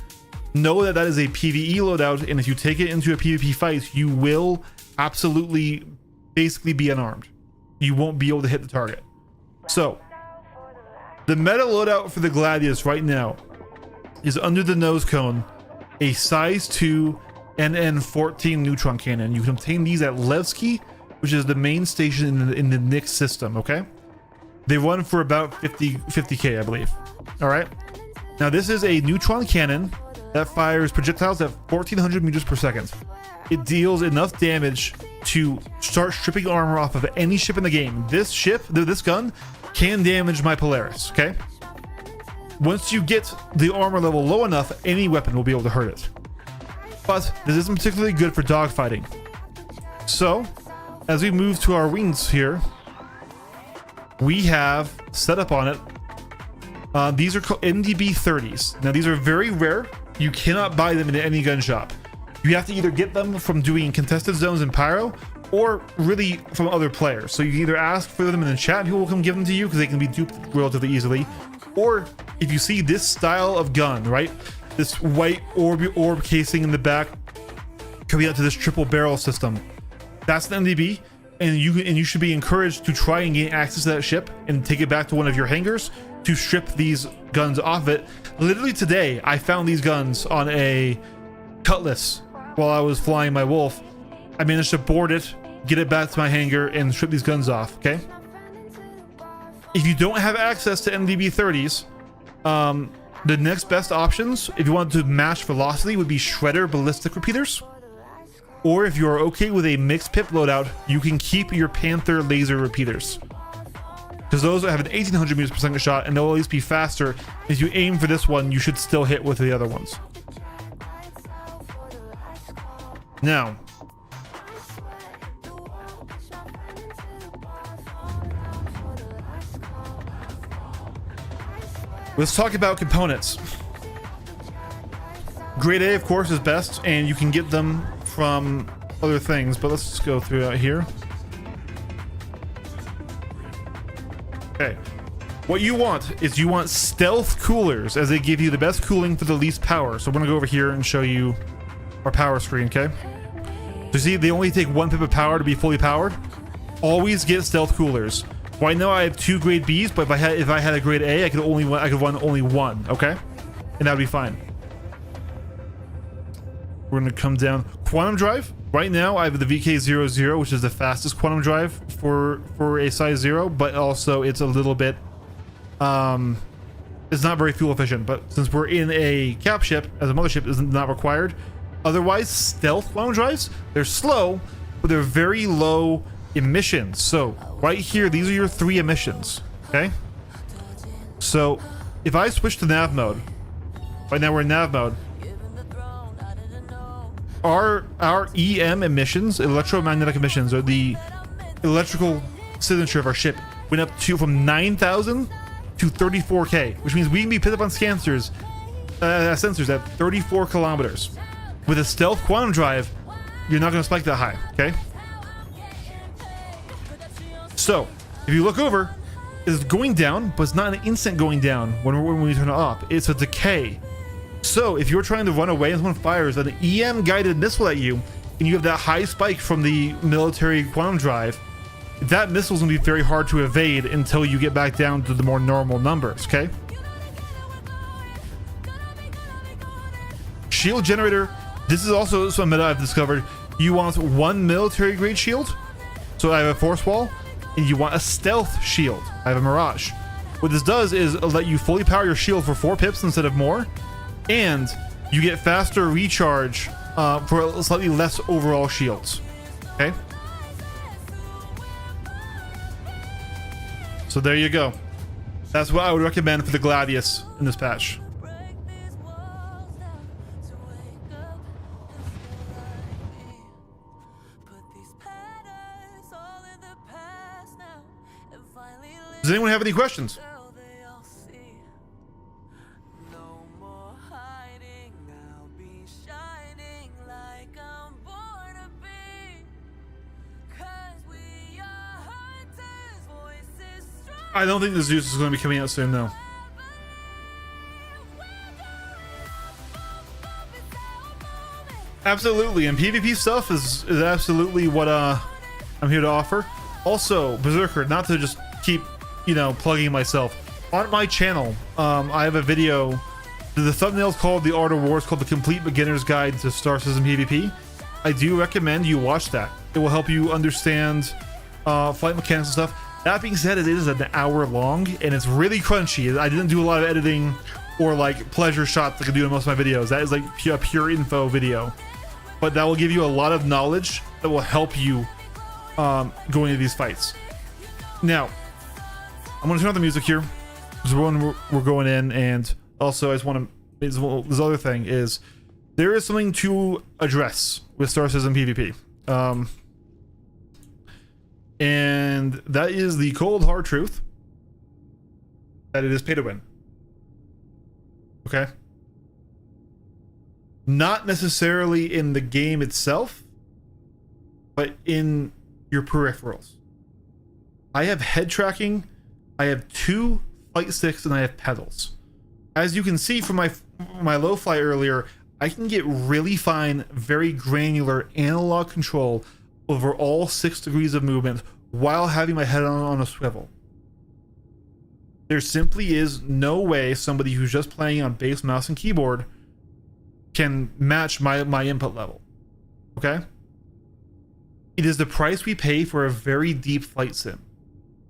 know that that is a PvE loadout, and if you take it into a PvP fight, you will absolutely basically be unarmed. You won't be able to hit the target. So the meta loadout for the Gladius right now is under the nose cone a size 2 NN14 neutron cannon. You can obtain these at Levski, which is the main station in the Nyx system. Okay, they run for about 50k, I believe. All right, now this is a neutron cannon that fires projectiles at 1400 meters per second. It deals enough damage to start stripping armor off of any ship in the game. This ship, this gun, can damage my Polaris, okay? Once you get the armor level low enough, any weapon will be able to hurt it. But this isn't particularly good for dogfighting. So, as we move to our wings here, we have set up on it. These are called NDB 30s. Now, these are very rare. You cannot buy them in any gun shop. You have to either get them from doing contested zones in Pyro, or really from other players. So you can either ask for them in the chat, who will come give them to you because they can be duped relatively easily, or if you see this style of gun, right, this white orb casing in the back coming out to this triple barrel system, that's an MDB, and you should be encouraged to try and gain access to that ship and take it back to one of your hangars to strip these guns off it. Literally today, I found these guns on a Cutlass while I was flying my Wolf. I managed to board it, get it back to my hangar, and strip these guns off, okay? If you don't have access to MDB 30s, the next best options, if you want to match velocity, would be Shredder ballistic repeaters. Or if you're okay with a mixed pip loadout, you can keep your Panther laser repeaters, because those have an 1800 meters per second shot, and they'll at least be faster. If you aim for this one, you should still hit with the other ones. Now, let's talk about components. Grade A, of course, is best, and you can get them from other things, but let's just go through that here. Okay. What you want is you want stealth coolers, as they give you the best cooling for the least power. So we're gonna go over here and show you our power screen, okay? So you see, they only take 1 pip of power to be fully powered. Always get stealth coolers. Right now I have 2 grade Bs, but if I had a grade A, I could run only 1, okay? And that would be fine. We're gonna come down. Quantum drive. Right now I have the VK00, which is the fastest quantum drive for a size 0, but also it's a little bit it's not very fuel efficient, but since we're in a cap ship, as a mothership is not required. Otherwise, stealth quantum drives, they're slow, but they're very low emissions. So right here, these are your 3 emissions, okay? So if I switch to nav mode, right now we're in nav mode, our EM emissions, electromagnetic emissions, or the electrical signature of our ship, went up from 9,000 to 34K, which means we can be picked up on sensors at 34 kilometers. With a stealth quantum drive, you're not going to spike that high, okay? So if you look over, it's going down, but it's not an instant going down when we turn it off. It's a decay. So if you're trying to run away and someone fires an EM guided missile at you, and you have that high spike from the military quantum drive, that missile's gonna be very hard to evade until you get back down to the more normal numbers, okay? Shield generator. This is also some meta I've discovered. You want 1 military grade shield. So I have a force wall, and you want a stealth shield. I have a Mirage. What this does is let you fully power your shield for 4 pips instead of more, and you get faster recharge for slightly less overall shields. Okay. So there you go. That's what I would recommend for the Gladius in this patch. Does anyone have any questions? I don't think the Zeus is going to be coming out soon, though. Absolutely, and PvP stuff is absolutely what I'm here to offer. Also, Berserker, not to just keep, you know, plugging myself. On my channel, I have a video. The thumbnail is called The Art of War. It's called The Complete Beginner's Guide to Star System PvP. I do recommend you watch that. It will help you understand flight mechanics and stuff. That being said, it is an hour long and it's really crunchy. I didn't do a lot of editing or like pleasure shots like I do in most of my videos. That is like pure info video, but that will give you a lot of knowledge that will help you go into these fights. Now, I'm going to turn on the music here because we're going in, and also I just want to. This other thing is there is something to address with Star System PvP. And that is the cold hard truth that it is pay to win. Okay? Not necessarily in the game itself, but in your peripherals. I have head tracking, I have 2 flight sticks, and I have pedals. As you can see from my low fly earlier, I can get really fine, very granular analog control over all 6 degrees of movement while having my head on a swivel. There simply is no way somebody who's just playing on base mouse and keyboard can match my input level. Okay? It is the price we pay for a very deep flight sim.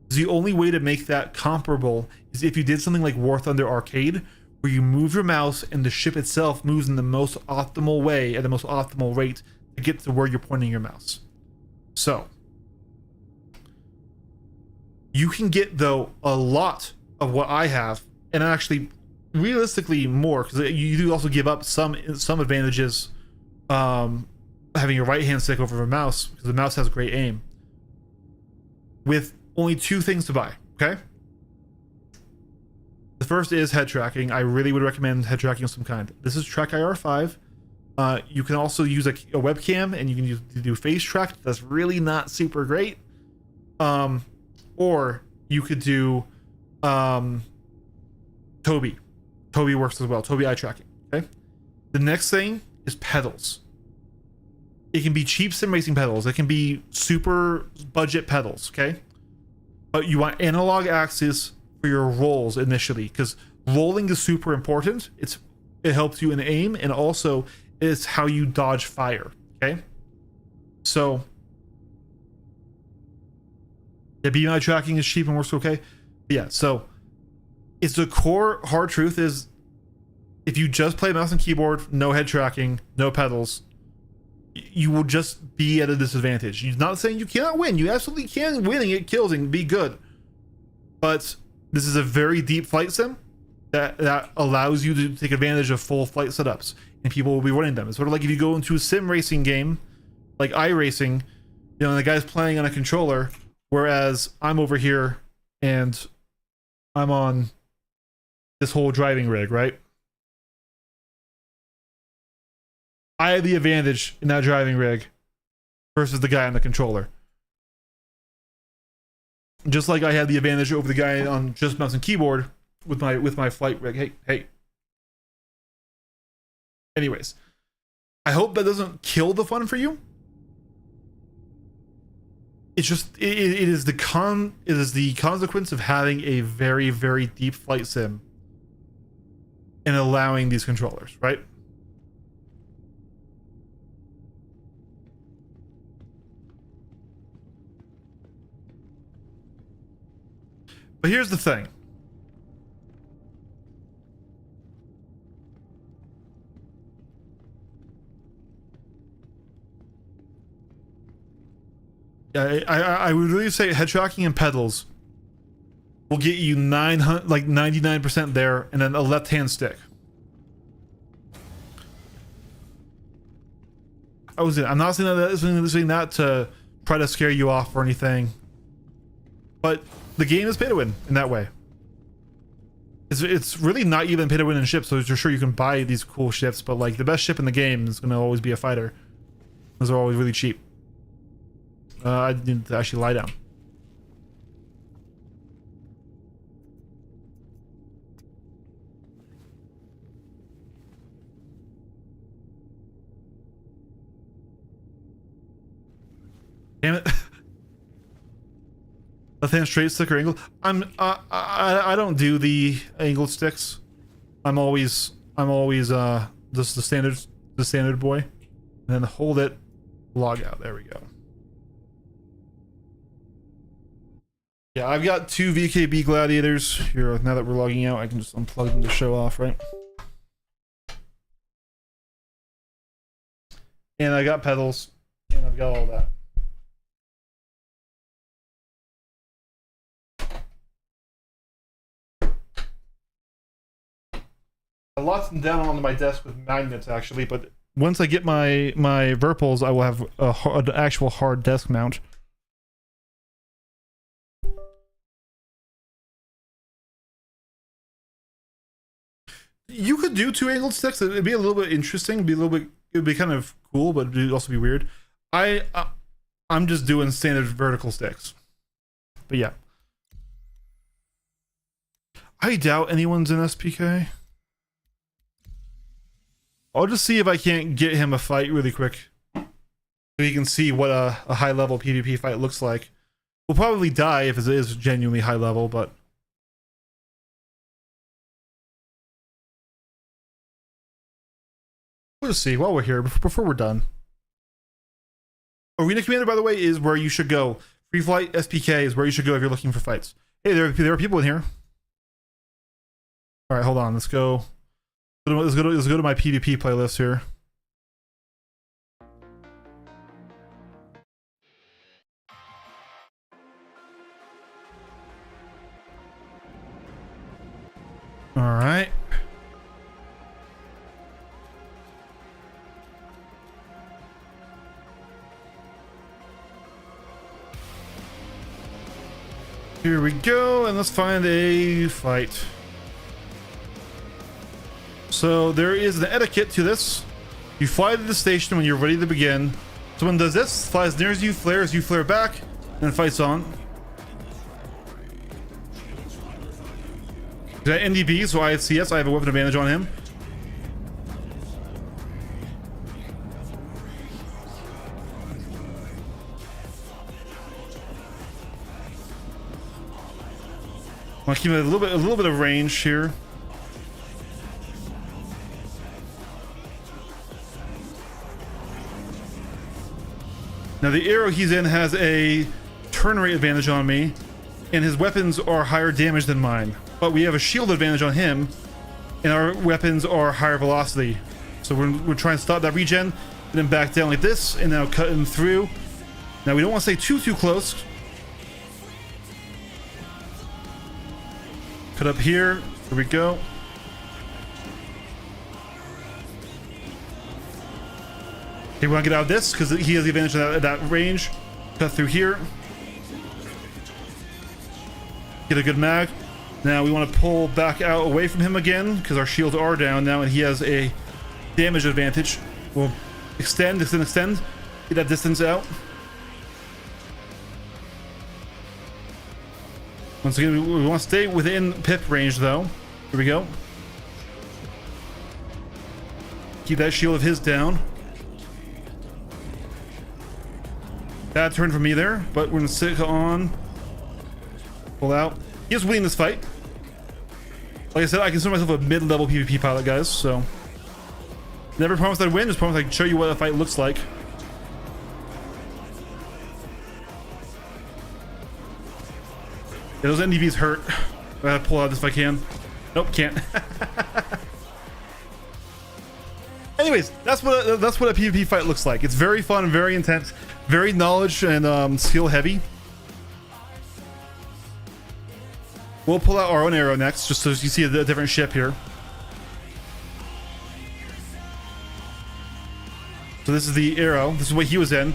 The only way to make that comparable is if you did something like War Thunder Arcade, where you move your mouse and the ship itself moves in the most optimal way at the most optimal rate to get to where you're pointing your mouse. So you can get, though, a lot of what I have, and actually realistically more, because you do also give up some advantages having your right hand stick over a mouse, because the mouse has great aim, with only 2 things to buy. Okay, the first is head tracking. I really would recommend head tracking of some kind. This is Track IR5. You can also use a webcam, and you can do face track. That's really not super great. Or you could do Toby works as well. Toby eye tracking. Okay. The next thing is pedals. It can be cheap sim racing pedals. It can be super budget pedals. Okay. But you want analog axis for your rolls initially, because rolling is super important. It helps you in aim, and also it's how you dodge fire. Okay. So the beam eye tracking is cheap and works okay. But yeah, so it's the core hard truth is if you just play mouse and keyboard, no head tracking, no pedals, you will just be at a disadvantage. You're not saying you cannot win. You absolutely can win and get kills and be good. But this is a very deep flight sim that allows you to take advantage of full flight setups, and people will be running them. It's sort of like if you go into a sim racing game like iRacing, you know, the guy's playing on a controller, whereas I'm over here and I'm on this whole driving rig, right? I have the advantage in that driving rig versus the guy on the controller. Just like I had the advantage over the guy on just mouse and keyboard with my flight rig. Hey. Anyways, I hope that doesn't kill the fun for you. It's just it is the consequence of having a very, very deep flight sim and allowing these controllers, right? But here's the thing. I would really say head tracking and pedals will get you 99% there, and then a left-hand stick. I'm not saying that to try to scare you off or anything, but the game is pay to win in that way. It's really not even pay to win in ships, so you're sure you can buy these cool ships, but like the best ship in the game is going to always be a fighter. Those are always really cheap. I didn't actually lie down. Damn it. Left hand straight stick or angle. I don't do the angled sticks. I'm always just the standard boy. And then hold it, log out. There we go. Yeah, I've got 2 VKB gladiators here. Now that we're logging out, I can just unplug them to show off, right? And I got pedals, and I've got all that. I locked them down onto my desk with magnets, actually, but once I get my Virpils, I will have an actual hard desk mount. You could do 2 angled sticks. It'd be a little bit interesting. It'd be kind of cool, but it'd also be weird. I'm just doing standard vertical sticks. But yeah. I doubt anyone's in SPK. I'll just see if I can't get him a fight really quick, so you can see what a high level PvP fight looks like. We'll probably die if it is genuinely high level, but we'll just see while we're here before we're done. Arena Commander, by the way, is where you should go. Free Flight SPK is where you should go if you're looking for fights. Hey, there are people in here. All right, hold on. Let's go. Let's go to my PvP playlist here. All right. Here we go, and let's find a fight. So there is an etiquette to this. You fly to the station when you're ready to begin. Someone does this, flies near you flare back, and fights on. That NDB, so I have CS. I have a weapon advantage on him. I'll keep it a little bit of range here. Now the arrow he's in has a turn rate advantage on me, and his weapons are higher damage than mine. But we have a shield advantage on him, and our weapons are higher velocity. So we're trying to stop that regen, and then back down like this, and now cut him through. Now we don't want to stay too close. Cut up here. Here we go. Okay, we want to get out of this because he has the advantage of that range. Cut through here. Get a good mag. Now we want to pull back out away from him again because our shields are down now and he has a damage advantage. We'll extend. Get that distance out. Once again, we want to stay within pip range though. Here we go. Keep that shield of his down. Bad turn for me there, but we're gonna stick on. Pull out. He is winning this fight. Like I said, I consider myself a mid-level PvP pilot, guys, so never promised I'd win, just promised I could show you what a fight looks like. Yeah, those NDVs hurt. I gotta pull out this if I can. Nope, can't. Anyways, that's what a PvP fight looks like. It's very fun and very intense, very knowledge and skill heavy. We'll pull out our own arrow next, just so you see a different ship here. So this is the arrow. This is what he was in.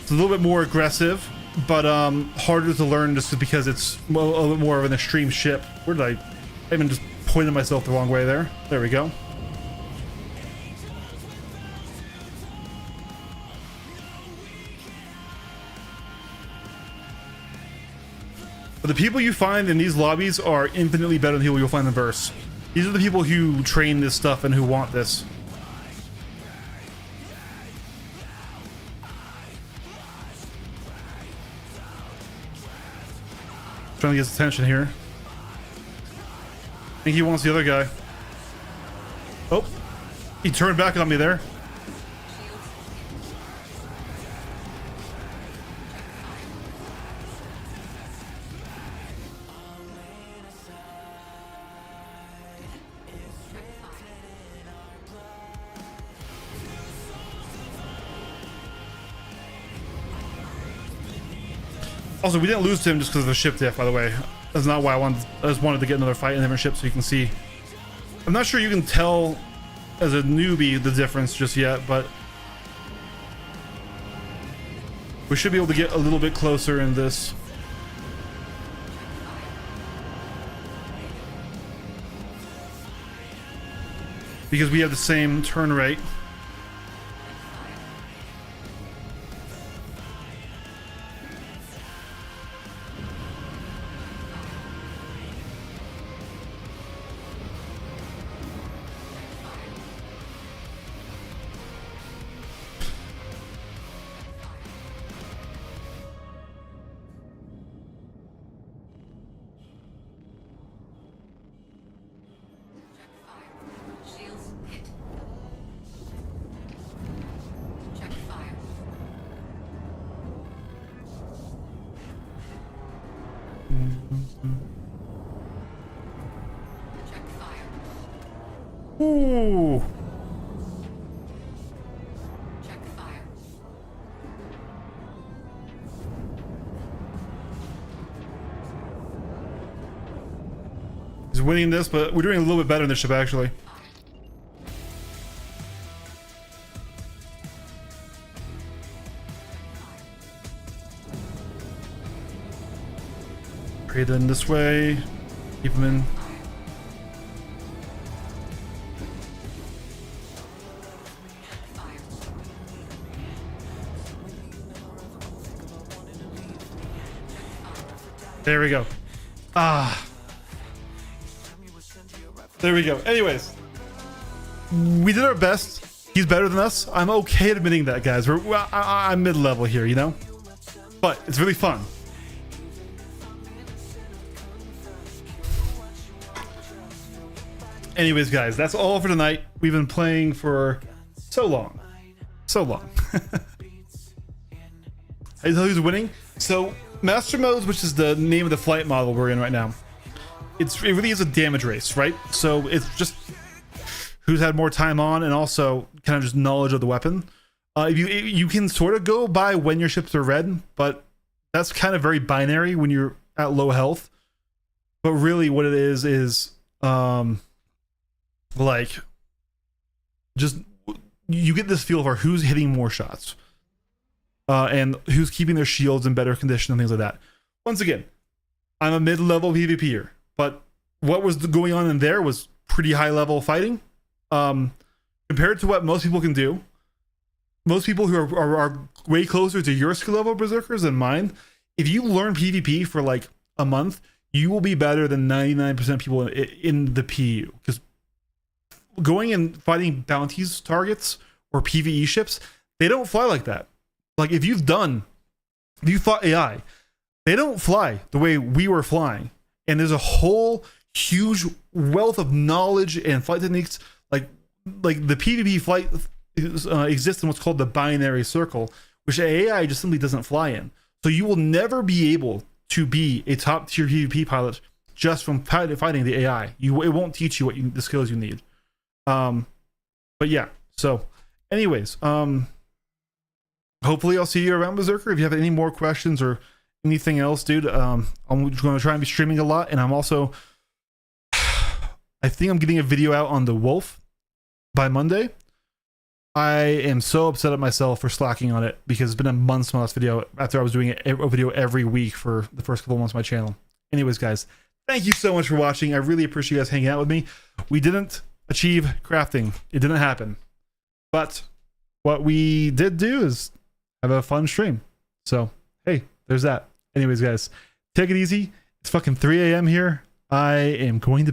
It's a little bit more aggressive, but harder to learn just because it's a little bit more of an extreme ship. Where did I even just pointed myself the wrong way there? There we go. But the people you find in these lobbies are infinitely better than the people you'll find in Verse. These are the people who train this stuff and who want this. Trying to get his attention here. I think he wants the other guy. Oh, he turned back on me there. Also, we didn't lose to him just because of the ship diff, by the way. That's not why I wanted. I just wanted to get another fight in a different ship so you can see. I'm not sure you can tell as a newbie the difference just yet, but we should be able to get a little bit closer in this. Because we have the same turn rate. Ooh. Check fire. He's winning this, but we're doing a little bit better in this ship actually. Trade in this way. Keep him in. There we go. Ah. There we go. Anyways, we did our best. He's better than us. I'm okay admitting that, guys. I'm mid-level here, you know? But it's really fun. Anyways, guys, that's all for tonight. We've been playing for so long. So long. I tell who's winning. So, Master Modes, which is the name of the flight model we're in right now, it really is a damage race, right? So it's just who's had more time on, and also kind of just knowledge of the weapon. You can sort of go by when your ships are red, but that's kind of very binary when you're at low health. But really, what it is like, just you get this feel for who's hitting more shots, and who's keeping their shields in better condition and things like that. Once again, I'm a mid-level PvPer, but what was going on in there was pretty high-level fighting. Compared to what most people can do, most people who are way closer to your skill level berserkers than mine, if you learn PvP for like a month, you will be better than 99% of people in the PU. Because going and fighting bounties targets or PvE ships, they don't fly like that. Like if you fought AI, they don't fly the way we were flying. And there's a whole huge wealth of knowledge and flight techniques. Like the PvP flight exists in what's called the binary circle, which AI just simply doesn't fly in. So you will never be able to be a top tier PvP pilot just from fighting the AI. It won't teach you the skills you need. But yeah. So, anyways, hopefully I'll see you around, Berserker. If you have any more questions or anything else, dude, I'm going to try and be streaming a lot, and I'm also, I think I'm getting a video out on the Wolf by Monday. I am so upset at myself for slacking on it because it's been a month since my last video after I was doing a video every week for the first couple of months of my channel. Anyways, guys, thank you so much for watching. I really appreciate you guys hanging out with me. We didn't achieve crafting. It didn't happen. But what we did do is have a fun stream. So, hey, there's that. Anyways, guys, take it easy. It's fucking 3 a.m. here. I am going to bed.